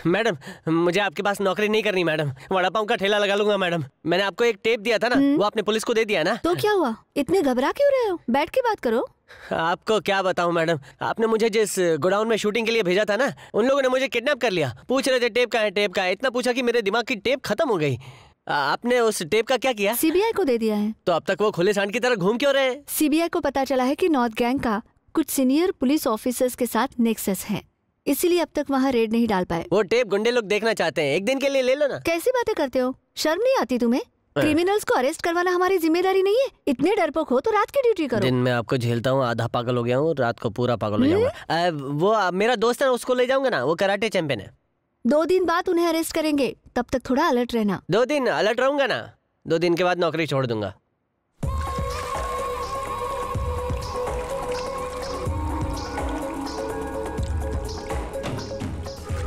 मैडम, मुझे आपके पास नौकरी नहीं करनी मैडम। वड़ा पाव का ठेला लगा लूंगा मैडम। मैंने आपको एक टेप दिया था ना, वो आपने पुलिस को दे दिया ना। तो क्या हुआ? इतने घबरा क्यों रहे हो? बैठ के बात करो। आपको क्या बताऊं मैडम, आपने मुझे जिस गोडाउन में शूटिंग के लिए भेजा था ना, उन लोगों ने मुझे किडनैप कर लिया। पूछ रहे थे टेप कहाँ है, टेप कहाँ है। इतना पूछा कि मेरे दिमाग की टेप खत्म हो गई। आपने उस टेप का क्या किया? सीबीआई को दे दिया है। तो अब तक वो खुले सांड की तरह घूम क्यों रहे हैं? सीबीआई को पता चला है कि नॉर्थ गैंग का कुछ सीनियर पुलिस ऑफिसर्स के साथ नेक्सस है, इसीलिए अब तक वहाँ रेड नहीं डाल पाए। वो टेप गुंडे लोग देखना चाहते हैं, एक दिन के लिए ले लो ना। कैसी बातें करते हो? शर्म नहीं आती तुम्हें? क्रिमिनल्स को अरेस्ट करवाना हमारी जिम्मेदारी नहीं है? इतने डरपोक हो तो रात की ड्यूटी करो। दिन में आपको झेलता हूँ, आधा पागल हो गया हूँ, रात को पूरा पागल हो जाऊंगा। वो मेरा दोस्त है, उसको ले जाऊंगा ना, वो कराटे चैंपियन है। 2 दिन बाद उन्हें अरेस्ट करेंगे, तब तक थोड़ा अलर्ट रहना। 2 दिन अलर्ट रहूंगा ना, 2 दिन के बाद नौकरी छोड़ दूंगा।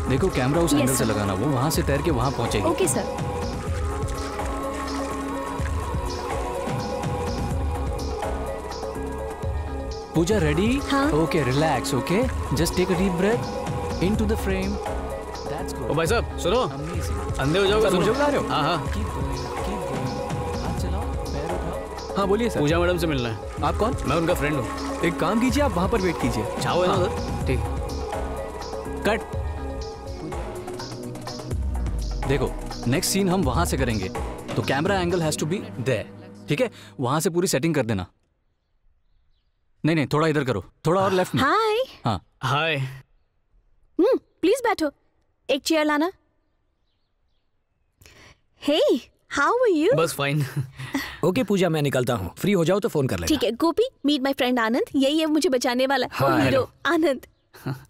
देखो कैमरा उस एंगल से लगाना, वो वहाँ से तैर के वहाँ पहुँचेगी। Okay sir. पूजा रेडी? हाँ। Okay relax. Okay just take a deep breath into the frame. That's good. ओ भाई साहब सुनो, अंधे हो जाओगे तुम। बता रहे हो? हाँ हाँ। हाथ चलाओ, पैर उठाओ। हाँ बोलिए सर। पूजा मैडम से मिलना है। आप कौन? मैं उनका फ्रेंड हूँ। एक काम कीजिए, आप वहाँ पर वेट कीजिए। चाहो है ना सर? ठीक। कट। देखो नेक्स्ट सीन हम वहां से करेंगे, तो camera angle has to be there. ठीक है, वहां से पूरी सेटिंग कर देना। नहीं थोड़ा इधर करो, थोड़ा और लेफ्ट में। हाय। हाँ हाय। प्लीज बैठो, एक चेयर लाना। हे, हाउ आर यू? बस फाइन। ओके पूजा, मैं निकलता हूँ, फ्री हो जाओ तो फोन कर लेना। ठीक है गोपी, मीट माय फ्रेंड आनंद, यही है मुझे बचाने वाला। हाँ, हीरो आनंद।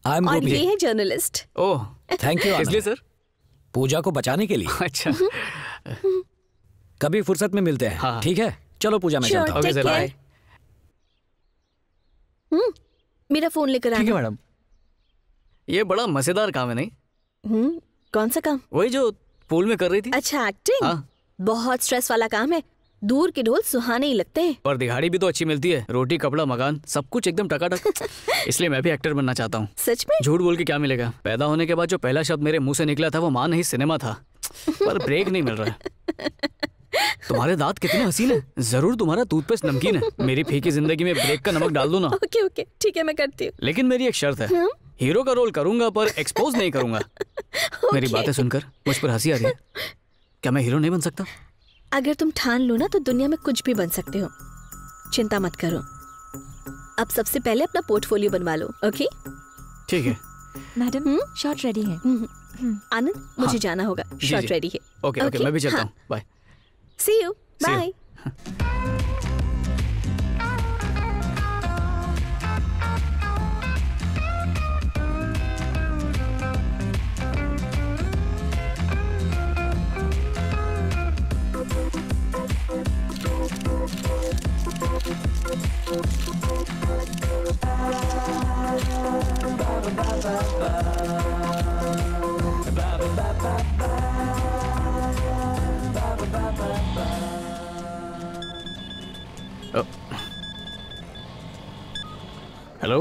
और ये है जर्नलिस्ट। Oh thank you. इसलिए सर पूजा को बचाने के लिए। अच्छा कभी फुर्सत में मिलते हैं। हाँ। ठीक है चलो पूजा, मैं चलता हूँ। Okay sir bye. मेरा फोन लेकर आना। ठीक है मैडम। ये बड़ा मजेदार काम है नहीं? कौन सा काम? वही जो पूल में कर रही थी। अच्छा एक्टिंग। हाँ। बहुत स्ट्रेस वाला काम है, दूर के ढोल सुहाने ही लगते हैं। और दिहाड़ी भी तो अच्छी मिलती है, रोटी कपड़ा मकान सब कुछ एकदम टकाटक। इसलिए मैं भी एक्टर बनना चाहता हूँ। सच में? झूठ बोल के क्या मिलेगा? पैदा होने के बाद जो पहला शब्द मेरे मुंह से निकला था वो माँ नहीं सिनेमा था, पर ब्रेक नहीं मिल रहा है। तुम्हारे दांत कितने हसीन है, जरूर तुम्हारा टूथपेस्ट नमकीन है। मेरी फीकी जिंदगी में ब्रेक का नमक डाल दो ना। ओके ओके ठीक है, मैं करती हूँ। लेकिन मेरी एक शर्त है, हीरो का रोल करूंगा पर एक्सपोज नहीं करूंगा। मेरी बातें सुनकर मुझ पर हंसी आ रही है। क्या मैं हीरो नहीं बन सकता? अगर तुम ठान लो ना तो दुनिया में कुछ भी बन सकते हो, चिंता मत करो। अब सबसे पहले अपना पोर्टफोलियो बनवा लो। ओके ठीक है। मैडम शॉट रेडी है। आनंद मुझे जाना होगा, शॉट रेडी है। ओके ओके, मैं भी चलता हूँ। Bye. See you. Bye. Hello.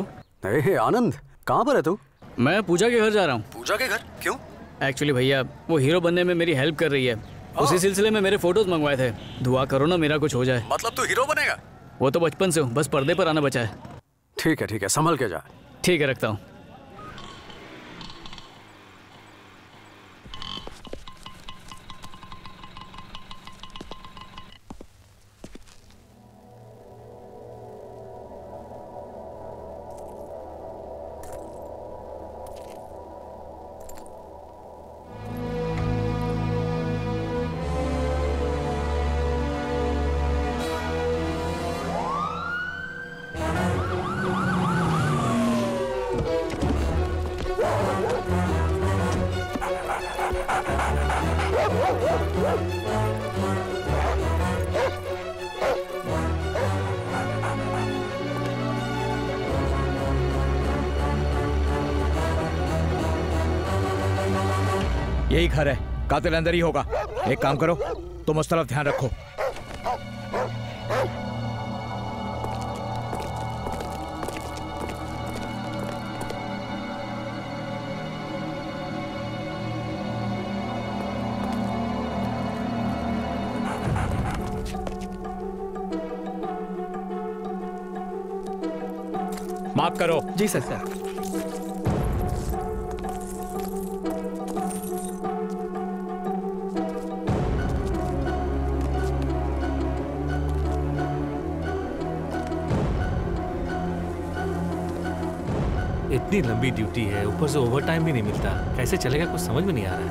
Anand, कहाँ पर है तू? मैं पूजा के घर जा रहा हूँ। पूजा के घर? क्यों? एक्चुअली भैया वो हीरो बनने में मेरी हेल्प कर रही है। उसी सिलसिले में मेरे फोटोज मंगवाए थे। दुआ करो ना मेरा कुछ हो जाए। मतलब तू हीरो बनेगा? वो तो बचपन से हूँ, बस पर्दे पर आना बचा है। ठीक है, संभल के जा। ठीक है, रखता हूँ। यही घर है, कातिल अंदर ही होगा। एक काम करो, तुम उस तरफ ध्यान रखो। माफ करो। जी सर। इतनी लंबी ड्यूटी है, ऊपर से ओवर टाइम भी नहीं मिलता, कैसे चलेगा कुछ समझ में नहीं आ रहा है।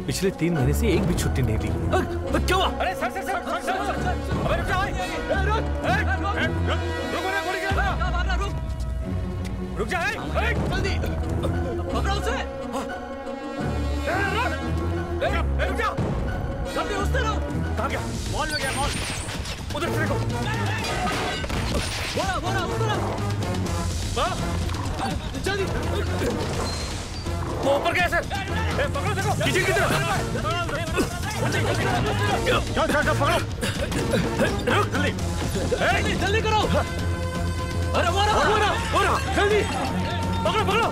पिछले 3 महीने से एक भी छुट्टी नहीं ली। क्या हुआ? अरे sir sir sir sir sir sir अबे रुक जा भाई, रुक जा, जल्दी पकड़ो उसे। रुक जा, जल्दी उस तरफ। कहाँ गया? मॉल में गया, मॉल उधर से देखो। बोला उस तरफ जल्दी। वो ऊपर गया सर। पकड़ो देखो किचन की तरफ। चल पकड़ो, रुक जल्दी जल्दी करो। अरे वो रहा जल्दी पकड़ो।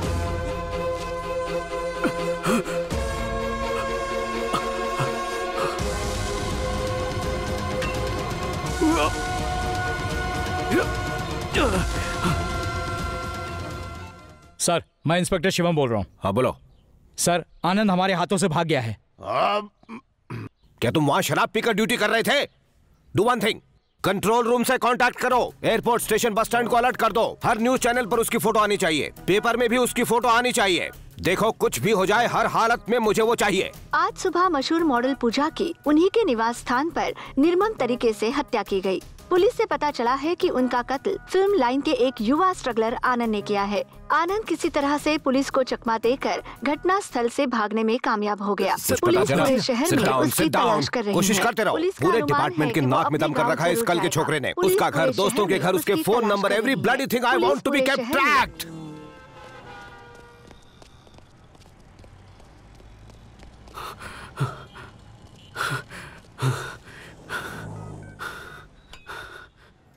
सर, मैं इंस्पेक्टर शिवम बोल रहा हूँ। हाँ बोलो। सर, आनंद हमारे हाथों से भाग गया है। क्या तुम वहां शराब पीकर ड्यूटी कर रहे थे? Do one thing, control room से कांटेक्ट करो, एयरपोर्ट स्टेशन बस स्टैंड को अलर्ट कर दो। हर न्यूज चैनल पर उसकी फोटो आनी चाहिए, पेपर में भी उसकी फोटो आनी चाहिए। देखो कुछ भी हो जाए, हर हालत में मुझे वो चाहिए। आज सुबह मशहूर मॉडल पूजा की उन्हीं के निवास स्थान पर निर्मम तरीके से हत्या की गई। पुलिस से पता चला है कि उनका कत्ल फिल्म लाइन के एक युवा स्ट्रगलर आनंद ने किया है। आनंद किसी तरह से पुलिस को चकमा देकर घटना स्थल से भागने में कामयाब हो गया। पुलिस पूरे शहर में उसकी तलाश कर रही है। कोशिश करते रहो। पूरे डिपार्टमेंट के नाक में दम कर रखा है इस कल के छोकरे ने। उसका घर, दोस्तों के घर, उसके phone number, every bloody thing I want to be kept tracked.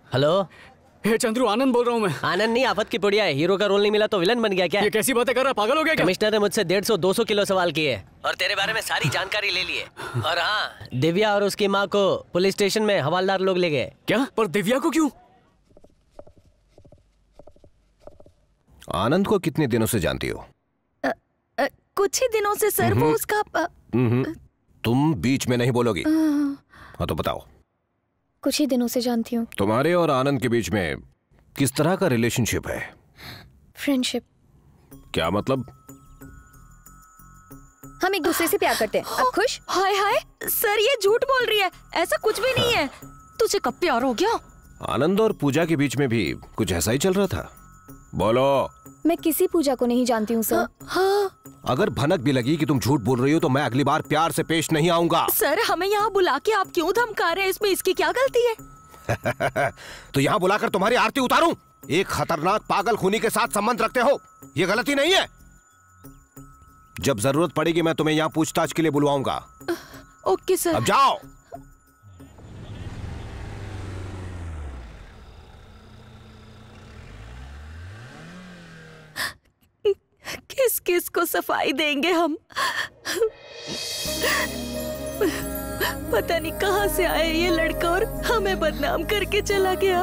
Hello, hey Chandru, Anand बोल रहा हूँ मैं। आनंद नहीं, आफत की पुड़िया है। हीरो का रोल नहीं मिला तो विलन बन गया क्या? ये कैसी बातें कर रहा, पागल हो गया क्या? कमिश्नर ने मुझसे 150-200 किलो सवाल किए और तेरे बारे में सारी जानकारी ले लिए। और हाँ, दिव्या और उसकी माँ को पुलिस स्टेशन में हवालदार लोग ले गए। क्या? पर दिव्या को क्यों? आनंद को कितने दिनों से जानती हो? कुछ ही दिनों से सर वो उसका तुम बीच में नहीं बोलोगी। हाँ तो बताओ। कुछ ही दिनों से जानती हूँ। तुम्हारे और आनंद के बीच में किस तरह का रिलेशनशिप है? फ्रेंडशिप। क्या मतलब? हम एक दूसरे से प्यार करते हैं। अब खुश? हाय हाय सर ये झूठ बोल रही है, ऐसा कुछ भी नहीं है। तुझे कब प्यार हो गया? आनंद और पूजा के बीच में भी कुछ ऐसा ही चल रहा था। बोलो। मैं किसी पूजा को नहीं जानती हूँ सर। हाँ। अगर भनक भी लगी कि तुम झूठ बोल रही हो तो मैं अगली बार प्यार से पेश नहीं आऊंगा। सर हमें यहाँ बुला के आप क्यों धमका रहे हैं? इसमें इसकी क्या गलती है? तो यहाँ बुलाकर तुम्हारी आरती उतारूं? एक खतरनाक पागल खूनी के साथ संबंध रखते हो, ये गलती नहीं है? जब जरूरत पड़ेगी मैं तुम्हें यहाँ पूछताछ के लिए बुलवाऊंगा। Okay sir. अब जाओ। किस किस को सफाई देंगे हम? पता नहीं कहां से आया ये लड़का और हमें बदनाम करके चला गया।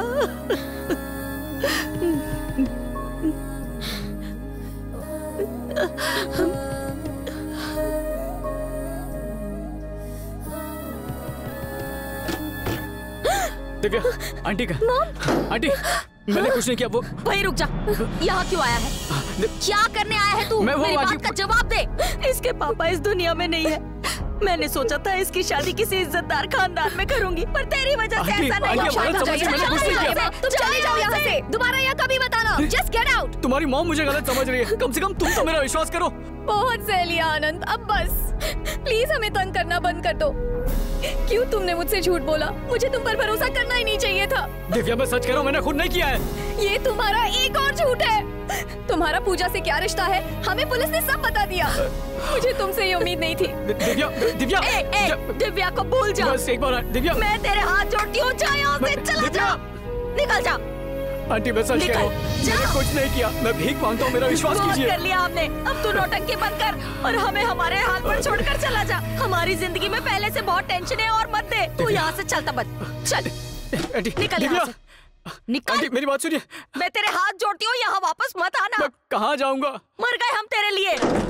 दिव्या, आंटी का। आंटी, मैंने कुछ नहीं किया। वो भाई रुक जा, यहाँ क्यों आया है? क्या करने आया है तू? मेरी बात का जवाब दे। इसके पापा इस दुनिया में नहीं है। मैंने सोचा था इसकी शादी किसी इज्जतदार खानदान में करूंगी, पर तेरी वजह से ऐसा नहीं हुआ। तुम चले जाओ यहाँ से, दोबारा यहाँ कभी मत आना। Just get out. तुम्हारी मॉम मुझे गलत समझ रही है, कम से कम तुम तो मेरा विश्वास करो। बहुत सह लिया आनंद, अब बस। प्लीज हमें तंग करना बंद कर दो। क्यों तुमने मुझसे झूठ बोला? मुझे तुम पर भरोसा करना ही नहीं चाहिए था। दिव्या मैं सच कह रहा हूँ, मैंने खुद नहीं किया है। ये तुम्हारा एक और झूठ है। तुम्हारा पूजा से क्या रिश्ता है हमें पुलिस ने सब बता दिया। मुझे तुमसे ये उम्मीद नहीं थी। दिव्या, दिव्या, दिव्या को भूल जा। बस एक बार दिव्या, मैं तेरे हाथ जोड़ती हूँ, जा यहाँ से, चला जा, निकल जा। आंटी मैं सच कह रहा हूँ, मैंने कुछ नहीं किया। मैं भीख मांगता हूँ, मेरा विश्वास कीजिए। कर लिया हमने, अब तू नौटंकी बंद कर और हमें हमारे हाल पर छोड़कर चला जा। हमारी जिंदगी में पहले से बहुत टेंशन है और मत दे। तू यहाँ से चलता बंद, चल निकल यहाँ से, निकल। आंटी मेरी बात सुनिए, मैं तेरे हाथ जोड़ती हूँ, यहाँ वापस मत आना। मैं कहाँ जाऊँगा? मर गए हम तेरे लिए।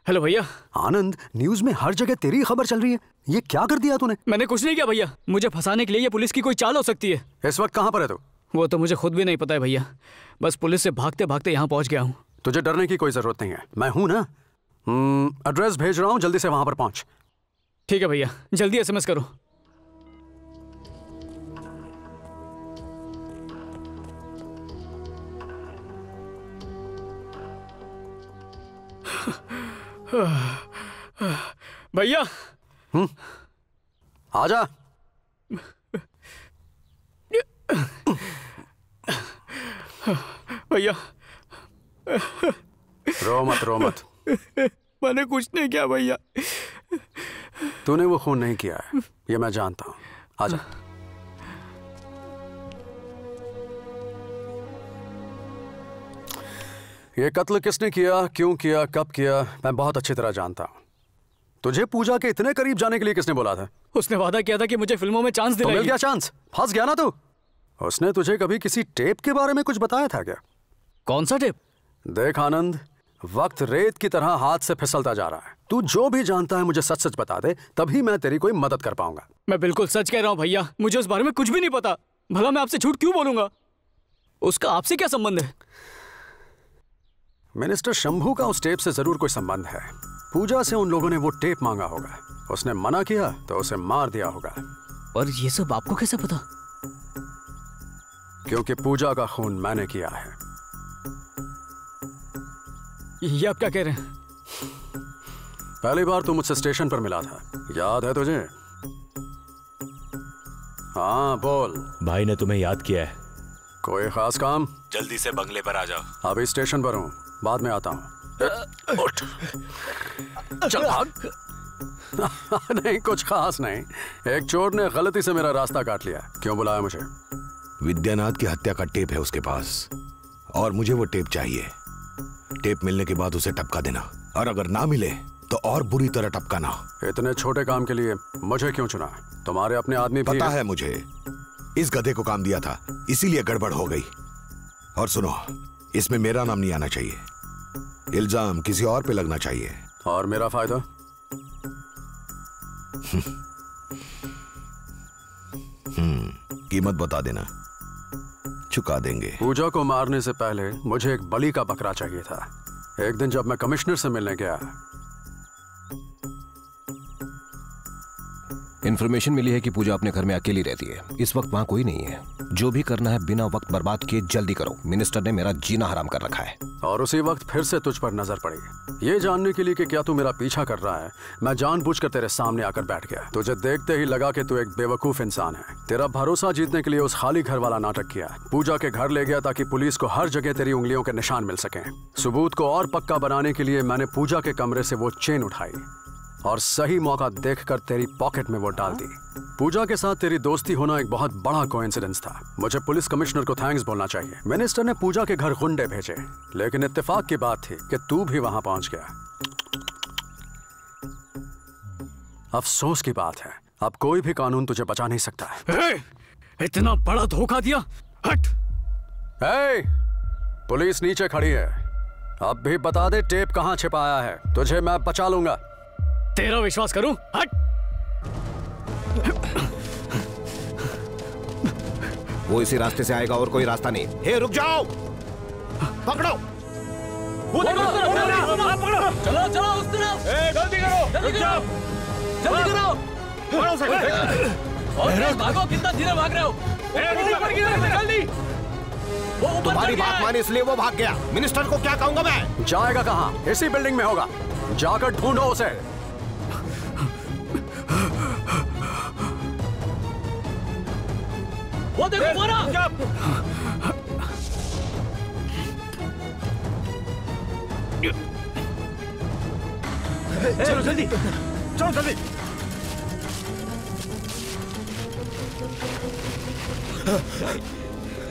हेलो भैया। आनंद, न्यूज में हर जगह तेरी खबर चल रही है, ये क्या कर दिया तूने? मैंने कुछ नहीं किया भैया, मुझे फंसाने के लिए ये पुलिस की कोई चाल हो सकती है। इस वक्त कहाँ पर है तू? वो तो मुझे खुद भी नहीं पता है भैया, बस पुलिस से भागते भागते यहाँ पहुँच गया हूँ। तुझे डरने की कोई जरूरत नहीं है, मैं हूँ ना। एड्रेस भेज रहा हूँ, जल्दी से वहां पर पहुंच। ठीक है भैया, जल्दी SMS करो। भैया। आजा। भैया। रो मत, रो मत। मैंने कुछ नहीं किया भैया। तूने वो खून नहीं किया है, ये मैं जानता हूँ। आजा। ये कत्ल किसने किया, क्यों किया, कब किया, मैं बहुत अच्छी तरह जानता हूँ। तुझे पूजा के इतने करीब जाने के लिए किसने बोला था? उसने वादा किया था कि मुझे फिल्मों में चांस दिलाएगी। तो मिल गया चांस? फंस गया ना तू? उसने तुझे कभी किसी टेप के बारे में कुछ बताया था क्या? कौन सा टेप? देख आनंद, वक्त रेत की तरह हाथ से फिसलता जा रहा है। तू जो भी जानता है मुझे सच सच बता दे, तभी मैं तेरी कोई मदद कर पाऊंगा। मैं बिल्कुल सच कह रहा हूँ भैया, मुझे उस बारे में कुछ भी नहीं पता। भला मैं आपसे झूठ क्यों बोलूंगा? उसका आपसे क्या संबंध है? मिनिस्टर शंभू का उस टेप से जरूर कोई संबंध है। पूजा से उन लोगों ने वो टेप मांगा होगा, उसने मना किया तो उसे मार दिया होगा। और ये सब आपको कैसे पता? क्योंकि पूजा का खून मैंने किया है। ये आप क्या कह रहे हैं? पहली बार तू मुझसे स्टेशन पर मिला था, याद है तुझे? हाँ बोल। भाई ने तुम्हें याद किया है। कोई खास काम? जल्दी से बंगले पर आ जाओ। अभी स्टेशन पर हूँ, बाद में आता हूँ। उठ। चल भाग। नहीं कुछ खास नहीं, एक चोर ने गलती से मेरा रास्ता काट लिया। क्यों बुलाया मुझे? विद्यानाथ की हत्या का टेप है उसके पास और मुझे वो टेप चाहिए। टेप मिलने के बाद उसे टपका देना, और अगर ना मिले तो और बुरी तरह टपकाना। इतने छोटे काम के लिए मुझे क्यों चुना? तुम्हारे अपने आदमी भी पता है मुझे, इस गधे को काम दिया था इसीलिए गड़बड़ हो गई। और सुनो, इसमें मेरा नाम नहीं आना चाहिए, इल्जाम किसी और पे लगना चाहिए। और मेरा फायदा? कीमत बता देना, चुका देंगे। पूजा को मारने से पहले मुझे एक बलि का बकरा चाहिए था। एक दिन जब मैं कमिश्नर से मिलने गया, इन्फॉर्मेशन मिली है कि पूजा अपने घर में अकेली रहती है। इस वक्त वहाँ कोई नहीं है। जो भी करना है बिना वक्त बर्बाद किए जल्दी करो। मिनिस्टर ने मेरा जीना हराम कर रखा है। और उसी वक्त फिर से तुझ पर नजर पड़ी, ये जानने के लिए कि क्या तू मेरा पीछा कर रहा है। मैं जानबूझकर तेरे सामने आकर बैठ गया। तुझे देखते ही लगा कि तू एक बेवकूफ इंसान है। तेरा भरोसा जीतने के लिए उस खाली घर वाला नाटक किया। पूजा के घर ले गया ताकि पुलिस को हर जगह तेरी उंगलियों के निशान मिल सके। सबूत को और पक्का बनाने के लिए मैंने पूजा के कमरे से वो चेन उठाई और सही मौका देखकर तेरी पॉकेट में वो डाल दी। पूजा के साथ तेरी दोस्ती होना एक बहुत बड़ा कोइंसिडेंस था। मुझे पुलिस कमिश्नर को थैंक्स बोलना चाहिए। मिनिस्टर ने पूजा के घर गुंडे भेजे, लेकिन इत्तेफाक की बात थी कि तू भी वहां पहुंच गया। अफसोस की बात है, अब कोई भी कानून तुझे बचा नहीं सकता है। इतना बड़ा धोखा दिया। हट। पुलिस नीचे खड़ी है, अब भी बता दे टेप कहां छिपाया है। तुझे मैं बचा लूंगा। तेरा विश्वास करूं? हट। वो इसी रास्ते से आएगा और कोई रास्ता नहीं। हे रुक जाओ, पकड़ो। वो देखो, चलो चलो उस तरफ। जल्दी करो, रुक जाओ, जल्दी करो। भागो, कितना धीरे भाग रहे हो? जल्दी। तुम्हारी बात मानी इसलिए वो भाग गया। मिनिस्टर को क्या कहूंगा मैं? जाएगा कहां? इसी बिल्डिंग में होगा, जाकर ढूंढो उसे। वो देखो मोरा। चलो जल्दी, चलो जल्दी।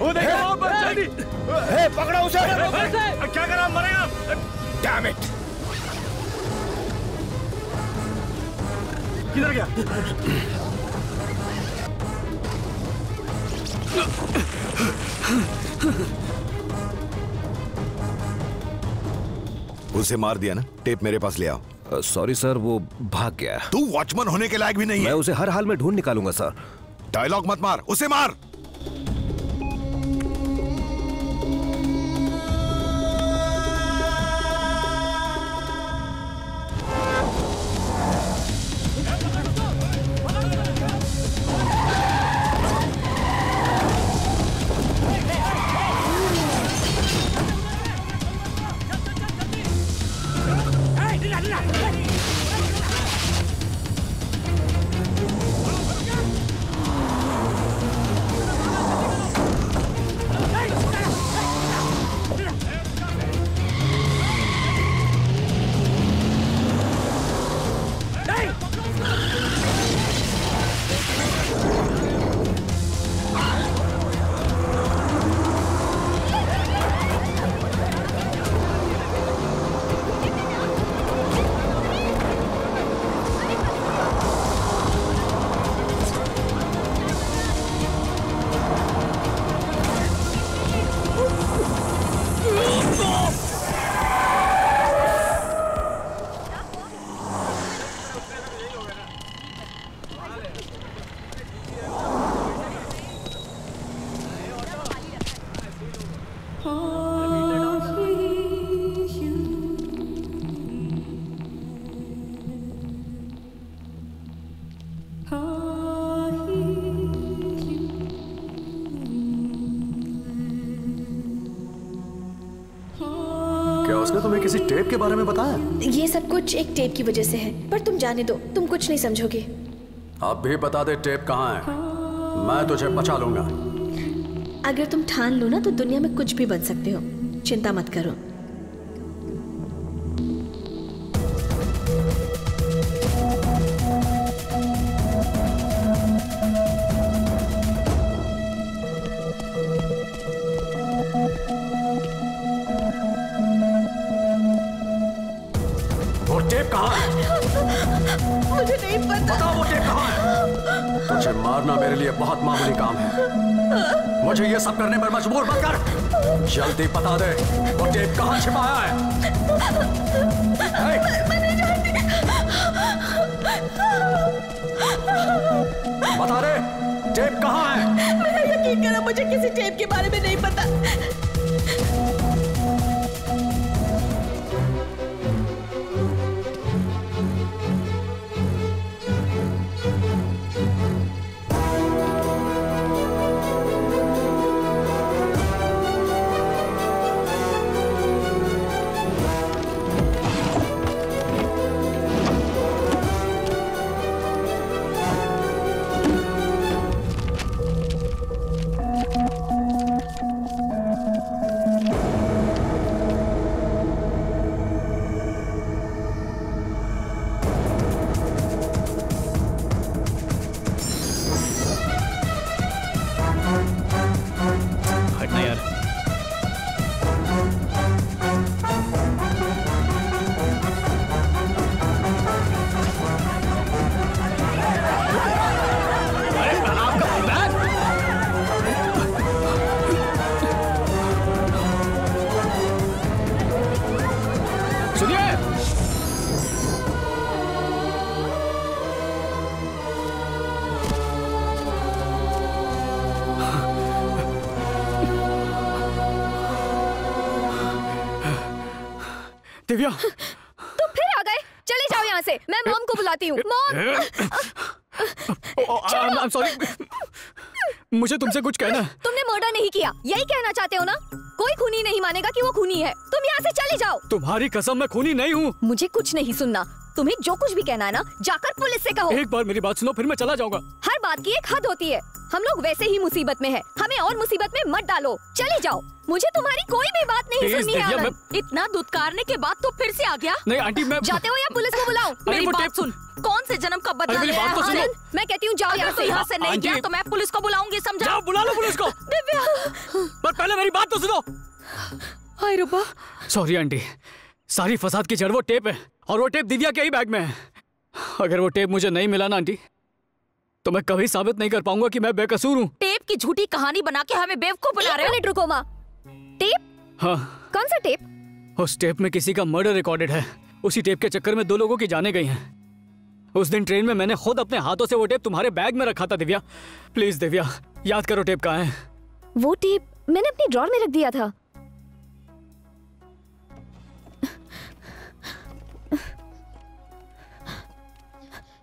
वो देखो वहां पर, जल्दी। पकड़ो उसे। क्या करा, मरेगा। Damn it. किधर गया? उसे मार दिया ना? टेप मेरे पास ले आओ। सॉरी सर, वो भाग गया। तू वॉचमैन होने के लायक भी नहीं है। मैं उसे हर हाल में ढूंढ निकालूंगा सर। डायलॉग मत मार, उसे मार। उसने तुम्हें किसी टेप के बारे में बताया? ये सब कुछ एक टेप की वजह से है, पर तुम जाने दो, तुम कुछ नहीं समझोगे। अब भी बता दे टेप कहाँ है, मैं तुझे बचा लूंगा। अगर तुम ठान लो ना तो दुनिया में कुछ भी बन सकते हो, चिंता मत करो। वो टेप कहाँ है? मुझे नहीं पता। बताओ वो टेप कहाँ है? तुझे मारना मेरे लिए बहुत मामूली काम है, मुझे ये सब करने पर मजबूर मत कर। जल्दी बता दे वो टेप कहाँ छिपाया है? बता दे टेप कहाँ है? मेरा यकीन करो, मुझे किसी टेप के बारे में नहीं पता। दिव्या, तुम फिर आ गए? चले जाओ यहाँ से, मैं मॉम को बुलाती हूँ। मॉम! I'm sorry, मुझे तुमसे कुछ कहना है। तुमने मर्डर नहीं किया, यही कहना चाहते हो ना? कोई खूनी नहीं मानेगा कि वो खूनी है। तुम यहाँ से चले जाओ। तुम्हारी कसम, मैं खूनी नहीं हूँ। मुझे कुछ नहीं सुनना। तुम्हें जो कुछ भी कहना है ना, जाकर पुलिस से कहो। एक बार मेरी बात सुनो, फिर मैं चला जाऊंगा। हर बात की एक हद होती है। हम लोग वैसे ही मुसीबत में हैं। हमें और मुसीबत में मत डालो। चले जाओ। मुझे तुम्हारी कोई भी बात नहीं सुननी है। आनंद, इतना दुत्कारने के बाद तो फिर से आ गया। नहीं आंटी, मैं जाते हो या पुलिस को बुलाऊं? मेरी बात सुन, कौन से जन्म का बदला ले रहा है? मैं कहती हूँ जाओ यहाँ से। यहाँ से नहीं गया तो मैं पुलिस को बुलाऊंगी, समझा? जाओ, बुला लो पुलिस को। दिव्या, पर पहले मेरी बात तो सुनो। हाय रूपा। सॉरी आंटी, सारी फसाद की जड़ वो टेप है, और वो टेप दिव्या के ही बैग में है। अगर वो टेप मुझे नहीं मिला ना आंटी, तो मैं कभी साबित नहीं कर पाऊंगा कि मैं बेकसूर हूँ। टेप की झूठी कहानी बना के हमें बेवकूफ बना रहे हो। एक मिनट रुको माँ। टेप? हाँ। कौन सा टेप? उस टेप में किसी का मर्डर रिकॉर्डेड है। उसी टेप के चक्कर में 2 लोगों की जाने गई हैं। उस दिन ट्रेन में मैंने खुद अपने हाथों से वो टेप तुम्हारे बैग में रखा था। दिव्या, प्लीज दिव्या, याद करो टेप कहाँ है। वो टेप मैंने अपनी ड्रॉर में रख दिया था।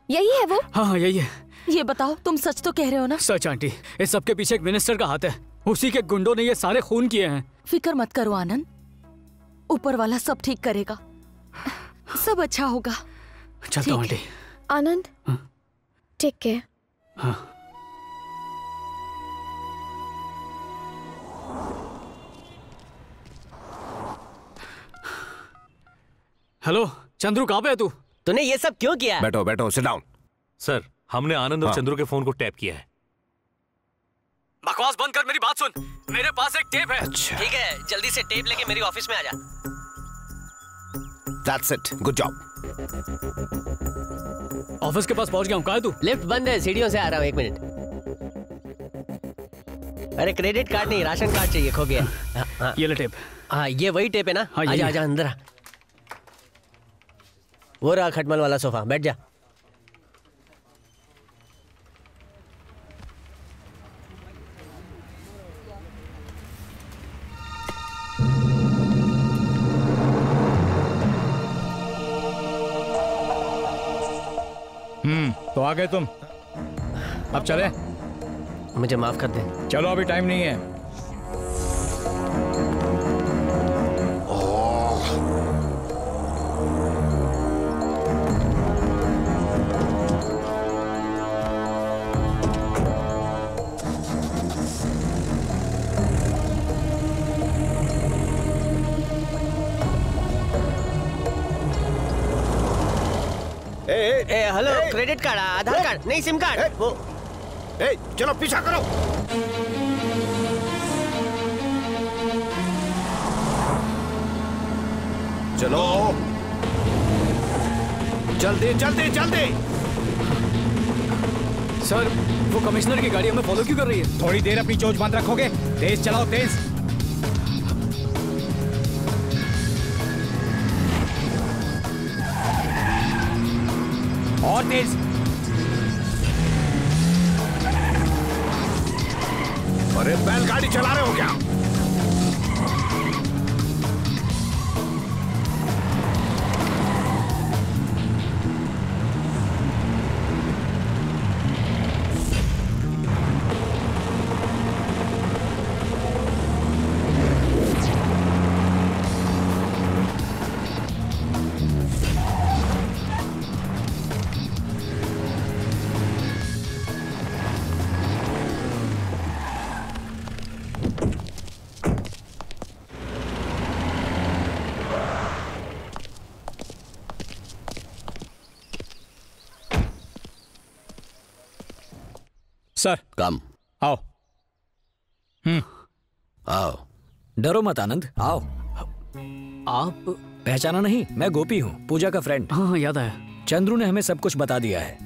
यही है वो? हाँ यही है। ये बताओ, तुम सच तो कह रहे हो ना? सच आंटी, इस सबके पीछे एक मिनिस्टर का हाथ है। उसी के गुंडों ने ये सारे खून किए हैं। फिक्र मत करो आनंद, ऊपर वाला सब ठीक करेगा, सब अच्छा होगा। चलता हूँ आंटी। आनंद, टेक केयर। हाँ। हेलो चंद्रू, कहाँ पे है तू? तूने ये सब क्यों किया? बैठो बैठो, सिट डाउन। सर, हमने आनंद और चंद्रू के फोन को टैप किया है। बकवास बंद कर, मेरी बात सुन। मेरे पास एक टेप है। अच्छा। ठीक है, जल्दी से टेप लेके मेरी ऑफिस में आ जा। That's it. Good job. Office के पास पहुंच गया हूँ। कहाँ है तू? लिफ्ट बंद है, सीढ़ियों से आ रहा हूँ। 1 मिनट। अरे क्रेडिट कार्ड नहीं, राशन कार्ड चाहिए, खो गया। हाँ। ये ले टेप। हाँ, ये वही टेप है ना? हाँ, आजा आजा अंदर आ। वो रहा खटमल वाला सोफा, बैठ जा। तो आ गए तुम, अब चले? मुझे माफ कर दे। चलो, अभी टाइम नहीं है। हेलो, क्रेडिट कार्ड, आधार कार्ड, नहीं सिम कार्ड। वो चलो पीछा करो। चलो जल्दी जल्दी जल्दी। सर वो कमिश्नर की गाड़ी हमें फॉलो क्यों कर रही है? थोड़ी देर अपनी चोंच बंद रखोगे? तेज चलाओ, तेज। और तेज। अरे बैलगाड़ी चला रहे हो क्या? सर कम आओ। आओ। डरो मत आनंद, आओ। आप पहचाना नहीं? मैं गोपी हूँ, पूजा का फ्रेंड। हाँ याद आया। चंद्रू ने हमें सब कुछ बता दिया है।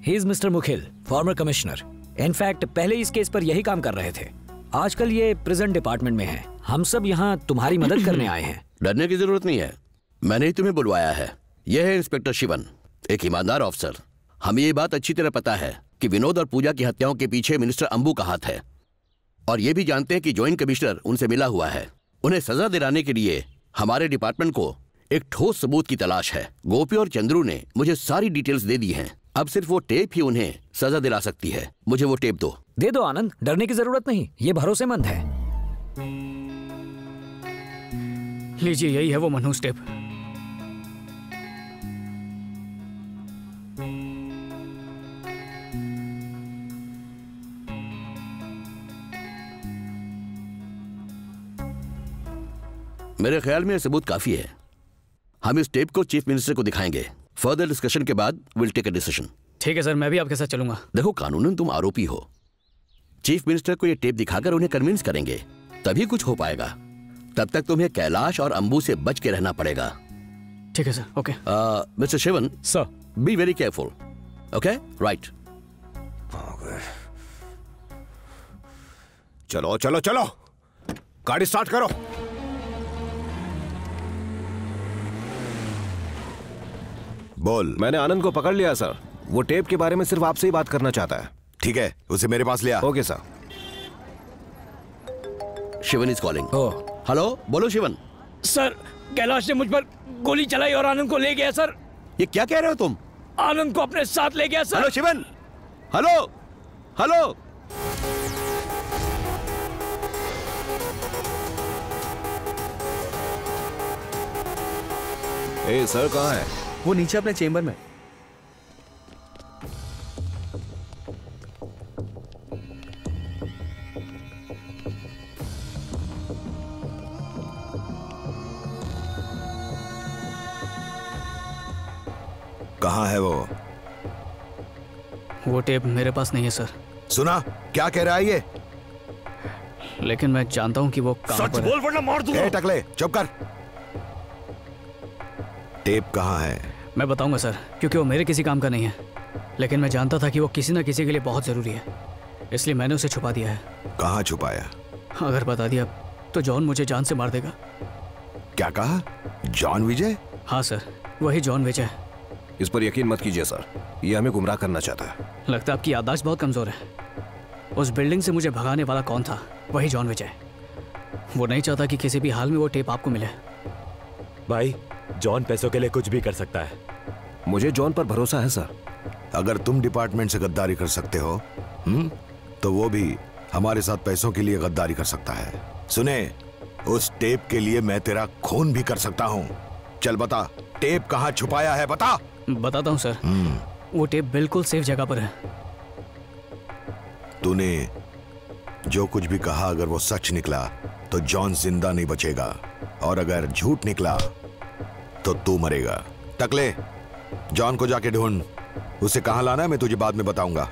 He is mister Mukhil, former commissioner. In fact पहले इस केस पर यही काम कर रहे थे। आजकल ये प्रिजन डिपार्टमेंट में है। हम सब यहाँ तुम्हारी मदद करने आए हैं। डरने की जरूरत नहीं है, मैंने ही तुम्हें बुलवाया है। यह है इंस्पेक्टर शिवन, एक ईमानदार ऑफिसर। हमें ये बात अच्छी तरह पता है कि विनोद और पूजा की हत्याओं के पीछे मिनिस्टर अंबू का हाथ है, और ये भी जानते हैं कि जॉइंट कमिश्नर उनसे मिला हुआ है। उन्हें सजा दिलाने के लिए हमारे डिपार्टमेंट को एक ठोस सबूत की तलाश है। गोपी और चंद्रू ने मुझे सारी डिटेल्स दे दी हैं। अब सिर्फ वो टेप ही उन्हें सजा दिला सकती है। मुझे वो टेप दो। दे दो आनंद, डरने की जरूरत नहीं, ये भरोसेमंद है। लीजिए, यही है वो मनहूस टेप। मेरे ख्याल में यह सबूत काफी है। हम इस टेप को चीफ मिनिस्टर को दिखाएंगे। फर्दर डिस्कशन के बाद विल टेक अ डिसीजन। ठीक है सर, मैं भी आपके साथ चलूंगा। देखो, कानूनन तुम आरोपी हो। चीफ मिनिस्टर को यह टेप दिखाकर उन्हें कन्विंस करेंगे, तभी कुछ हो पाएगा। तब तक तुम्हें कैलाश और अंबू से बच के रहना पड़ेगा। ठीक है sir, okay. Mister Shivan sir, be very careful. Okay, right. चलो चलो चलो, गाड़ी स्टार्ट करो। बोल। मैंने आनंद को पकड़ लिया सर। वो टेप के बारे में सिर्फ आपसे ही बात करना चाहता है। ठीक है, उसे मेरे पास लिया। Okay sir. Shivan is calling. Hello, बोलो शिवन। सर, कैलाश ने मुझ पर गोली चलाई और आनंद को ले गया सर। ये क्या कह रहे हो तुम? आनंद को अपने साथ ले गया sir. Hello Shivan, hello hello. ए सर, कहाँ है? वो नीचे अपने चेंबर में। कहाँ है वो? वो टेप मेरे पास नहीं है सर। सुना क्या कह रहा है ये? लेकिन मैं जानता हूँ कि वो कहाँ पर है। सच बोल वरना मार दूंगा। टकले, चुप कर। टेप कहाँ है? मैं बताऊंगा सर, क्योंकि वो मेरे किसी काम का नहीं है। लेकिन मैं जानता था कि वो किसी न किसी के लिए बहुत जरूरी है, इसलिए मैंने उसे छुपा दिया है। कहाँ छुपाया? अगर बता दिया तो जॉन मुझे जान से मार देगा। क्या कहा? जॉन विजय? हाँ सर, वही जॉन विजय। इस पर यकीन मत कीजिए सर, ये हमें गुमराह करना चाहता है। लगता है आपकी याददाश्त बहुत कमजोर है। उस बिल्डिंग से मुझे भगाने वाला कौन था? वही जॉन विजय। वो नहीं चाहता कि किसी भी हाल में वो टेप आपको मिले। भाई, जॉन पैसों के लिए कुछ भी कर सकता है। मुझे जॉन पर भरोसा है सर। अगर तुम डिपार्टमेंट से गद्दारी कर सकते हो, तो वो भी हमारे साथ पैसों के लिए गद्दारी कर सकता है। सुने, उस टेप के लिए मैं तेरा खून भी कर सकता हूँ। चल बता, टेप कहाँ छुपाया है? बता। बताता हूँ सर। वो टेप बिल्कुल सेफ जगह पर है। तूने जो कुछ भी कहा, अगर वो सच निकला तो जॉन जिंदा नहीं बचेगा, और अगर झूठ निकला तो तू मरेगा। टकले, जॉन को जाके ढूंढ, उसे कहां लाना है मैं तुझे बाद में बताऊंगा।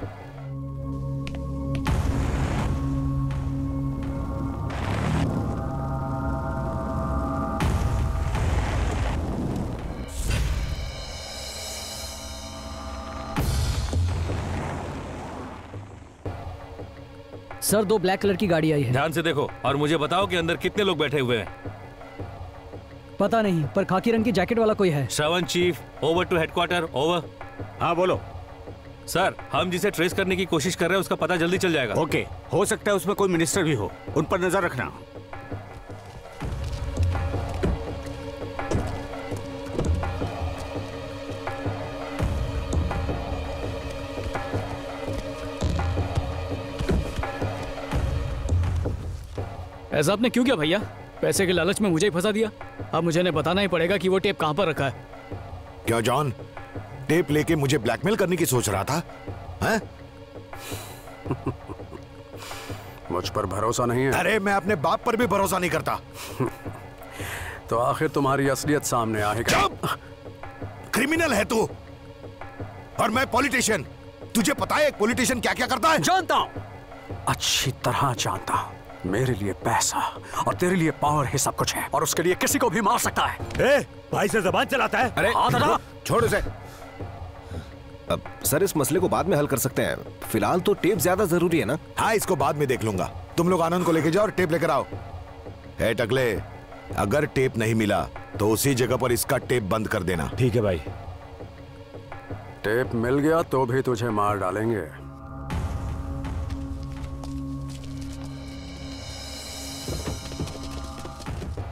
सर 2 ब्लैक कलर की गाड़ी आई है। ध्यान से देखो और मुझे बताओ कि अंदर कितने लोग बैठे हुए हैं। पता नहीं, पर खाकी रंग की जैकेट वाला कोई है। Shravan chief, over to headquarter, over. हाँ बोलो सर, हम जिसे ट्रेस करने की कोशिश कर रहे हैं उसका पता जल्दी चल जाएगा। ओके, हो सकता है उसमें कोई मिनिस्टर भी हो, उन पर नजर रखना। ऐसा आपने क्यों किया भैया? पैसे के लालच में मुझे ही फंसा दिया। अब मुझे ने बताना ही पड़ेगा कि वो टेप कहां पर रखा है। क्या जॉन टेप लेके मुझे ब्लैकमेल करने की सोच रहा था? हैं? मुझ पर भरोसा नहीं है? अरे मैं अपने बाप पर भी भरोसा नहीं करता। तो आखिर तुम्हारी असलियत सामने आएगी। क्रिमिनल है तू और मैं पॉलिटिशियन। तुझे पता है एक पॉलिटिशियन क्या क्या करता है? जानता हूं, अच्छी तरह जानता हूं। मेरे लिए पैसा और तेरे लिए पावर ही सब कुछ है, और उसके लिए किसी को भी मार सकता है। भाई से जबान चलाता है। अरे छोड़ उसे। अब सर इस मसले को बाद में हल कर सकते हैं, फिलहाल तो टेप ज्यादा जरूरी है ना। हाँ, इसको बाद में देख लूंगा। तुम लोग आनंद को लेके जाओ और टेप लेकर आओ। ए टकले, अगर टेप नहीं मिला तो उसी जगह पर इसका टेप बंद कर देना। ठीक है भाई। टेप मिल गया तो भी तुझे मार डालेंगे।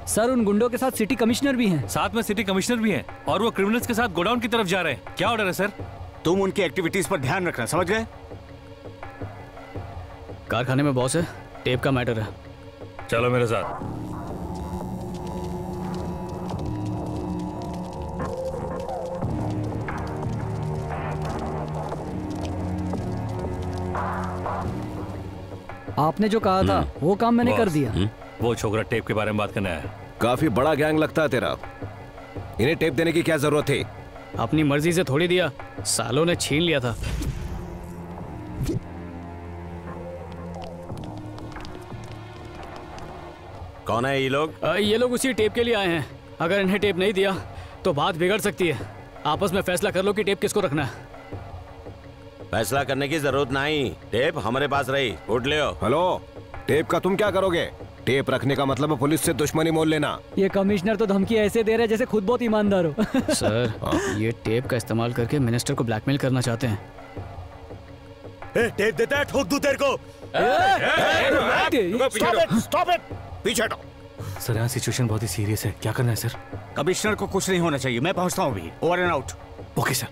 सर उन गुंडों के साथ सिटी कमिश्नर भी हैं। साथ में सिटी कमिश्नर भी हैं और वो क्रिमिनल्स के साथ गोडाउन की तरफ जा रहे हैं। क्या ऑर्डर है सर? तुम उनकी एक्टिविटीज पर ध्यान रखना, समझ गए? कारखाने में बॉस है, टेप का मैटर है। चलो मेरे साथ। आपने जो कहा था वो काम मैंने कर दिया। वो छोकरा टेप के बारे में बात करना है। काफी बड़ा गैंग लगता है तेरा। इन्हें टेप देने की क्या जरूरत थी? अपनी मर्जी से थोड़ी दिया, सालों ने छीन लिया था। कौन है ये लोग? ये लोग उसी टेप के लिए आए हैं। अगर इन्हें टेप नहीं दिया तो बात बिगड़ सकती है। आपस में फैसला कर लो कि टेप किसको रखना है। फैसला करने की जरूरत नहीं, टेप हमारे पास रही, उठ ले। हेलो, टेप का तुम क्या करोगे? टेप रखने का मतलब है पुलिस से दुश्मनी मोल लेना। ये कमिश्नर तो धमकी ऐसे दे रहे हैं जैसे खुद बहुत ईमानदार हो। सर ये टेप का इस्तेमाल करके मिनिस्टर को ब्लैकमेल करना चाहते हैं। टेप देता है, ठोक दूं तेरे को। स्टॉप इट, पीछे हटो। सर यहाँ सिचुएशन बहुत ही सीरियस है, क्या करना है सर? कमिश्नर को कुछ नहीं होना चाहिए, मैं पहुंचता हूँ अभी। Over and out. Okay sir.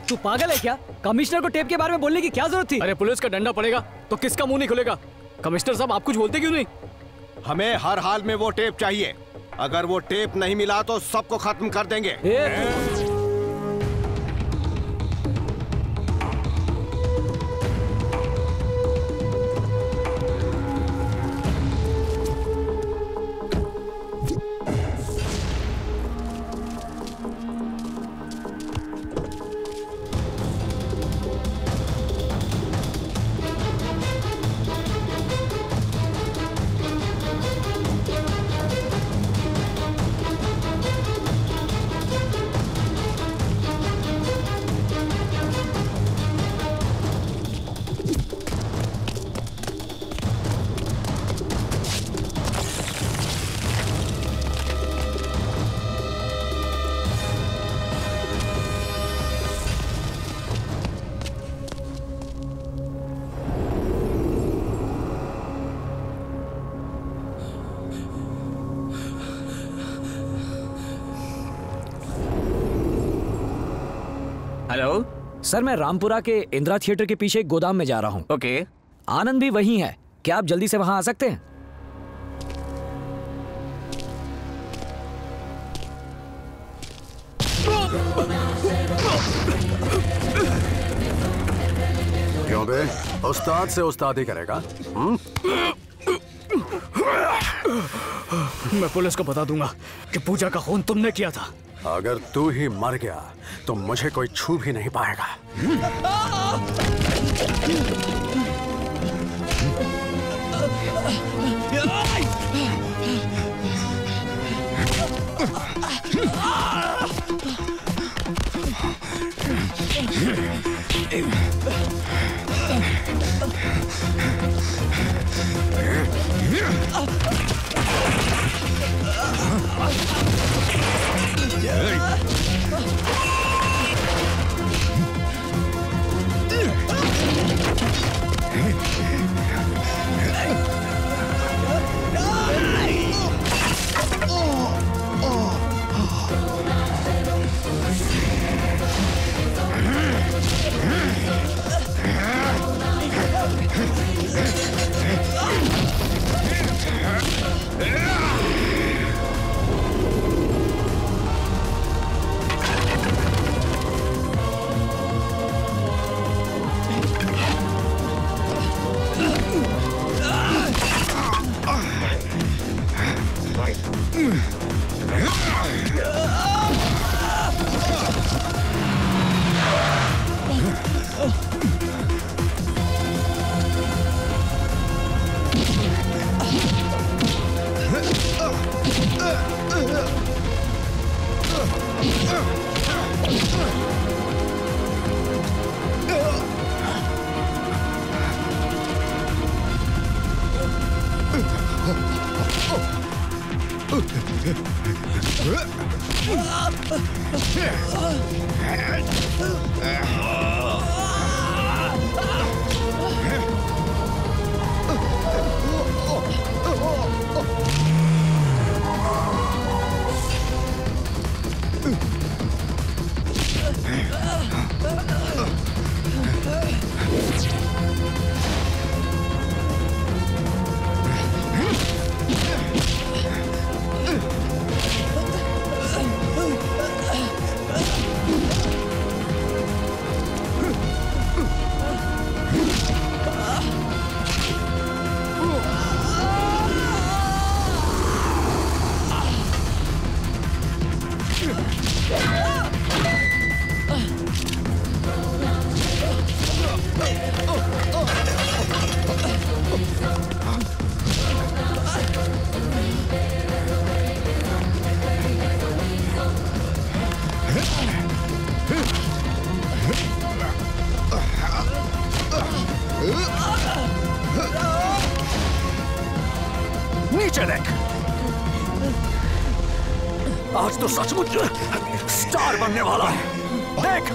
तू पागल है क्या? कमिश्नर को टेप के बारे में बोलने की क्या जरूरत थी? अरे पुलिस का डंडा पड़ेगा तो किसका मुंह नहीं खुलेगा? कमिश्नर साहब आप कुछ बोलते क्यों नहीं? हमें हर हाल में वो टेप चाहिए। अगर वो टेप नहीं मिला तो सबको खत्म कर देंगे। हेलो सर, मैं रामपुरा के इंदिरा थिएटर के पीछे एक गोदाम में जा रहा हूँ। ओके। आनंद भी वही है, क्या आप जल्दी से वहां आ सकते हैं? क्यों बे, उस्ताद से उस्ताद ही करेगा? मैं पुलिस को बता दूंगा कि पूजा का खून तुमने किया था। अगर तू ही मर गया तो मुझे कोई छू भी नहीं पाएगा। नीचे देख, आज तो सचमुच स्टार बनने वाला है। देख,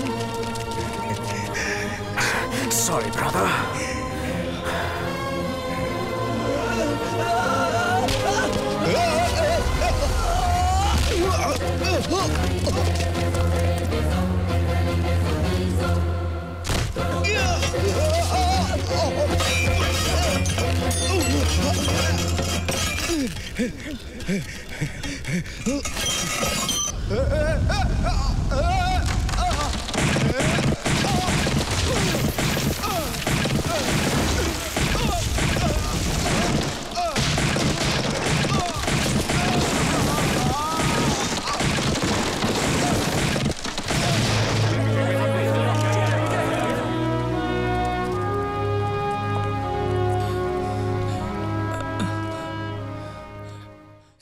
सॉरी ब्रदर।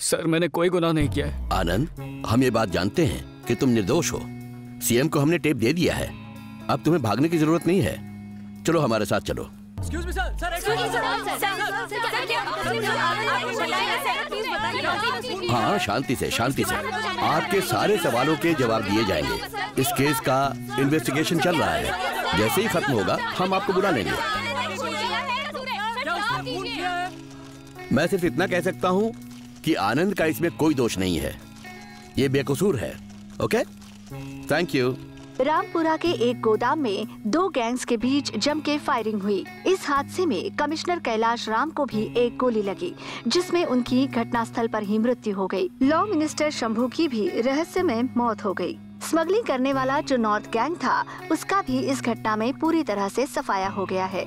सर, मैंने कोई गुनाह नहीं किया है। आनंद, हम ये बात जानते हैं कि तुम निर्दोष हो। सीएम को हमने टेप दे दिया है, अब तुम्हें भागने की जरूरत नहीं है। चलो हमारे साथ चलो। हाँ, शांति से, शांति से। आपके सारे सवालों के जवाब दिए जाएंगे। इस केस का इन्वेस्टिगेशन चल रहा है, जैसे ही खत्म होगा हम आपको बुला लेंगे। मैं सिर्फ इतना कह सकता हूँ कि आनंद का इसमें कोई दोष नहीं है, ये बेकसूर है। Okay, thank you. रामपुरा के एक गोदाम में दो गैंग्स के बीच जम के फायरिंग हुई। इस हादसे में कमिश्नर कैलाश राम को भी एक गोली लगी, जिसमें उनकी घटनास्थल पर ही मृत्यु हो गई। लॉ मिनिस्टर शंभू की भी रहस्यमय मौत हो गई। स्मगलिंग करने वाला जो नॉर्थ गैंग था, उसका भी इस घटना में पूरी तरह से सफाया हो गया है।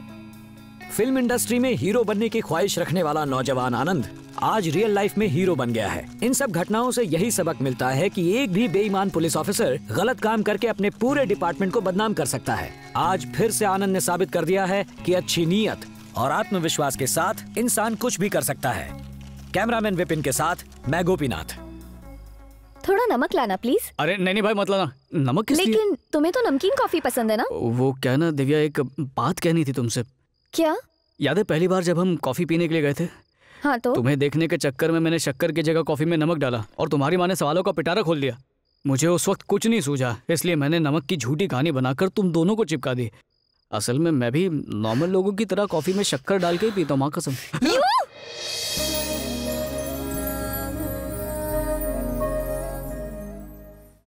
फिल्म इंडस्ट्री में हीरो बनने की ख्वाहिश रखने वाला नौजवान आनंद आज रियल लाइफ में हीरो बन गया है। इन सब घटनाओं से यही सबक मिलता है कि एक भी बेईमान पुलिस ऑफिसर गलत काम करके अपने पूरे डिपार्टमेंट को बदनाम कर सकता है। आज फिर से आनंद ने साबित कर दिया है कि अच्छी नीयत और आत्मविश्वास के साथ इंसान कुछ भी कर सकता है। कैमरामैन विपिन के साथ मैं गोपीनाथ। थोड़ा नमक लाना प्लीज। अरे नहीं भाई मत लाना, नमक किस लिए? लेकिन तुम्हें तो नमकीन कॉफी पसंद है ना? वो क्या ना दिव्या, एक बात कहनी थी तुमसे। क्या? याद है पहली बार जब हम कॉफी पीने के लिए गए थे? हाँ तो? तुम्हें देखने के चक्कर में मैंने शक्कर की जगह कॉफी में नमक डाला और तुम्हारी माँ ने सवालों का पिटारा खोल दिया। मुझे उस वक्त कुछ नहीं सूझा, इसलिए मैंने नमक की झूठी कहानी बनाकर तुम दोनों को चिपका दी। असल में मैं भी नॉर्मल लोगों की तरह कॉफी में शक्कर डाल के ही पीता हूँ, माँ कसम।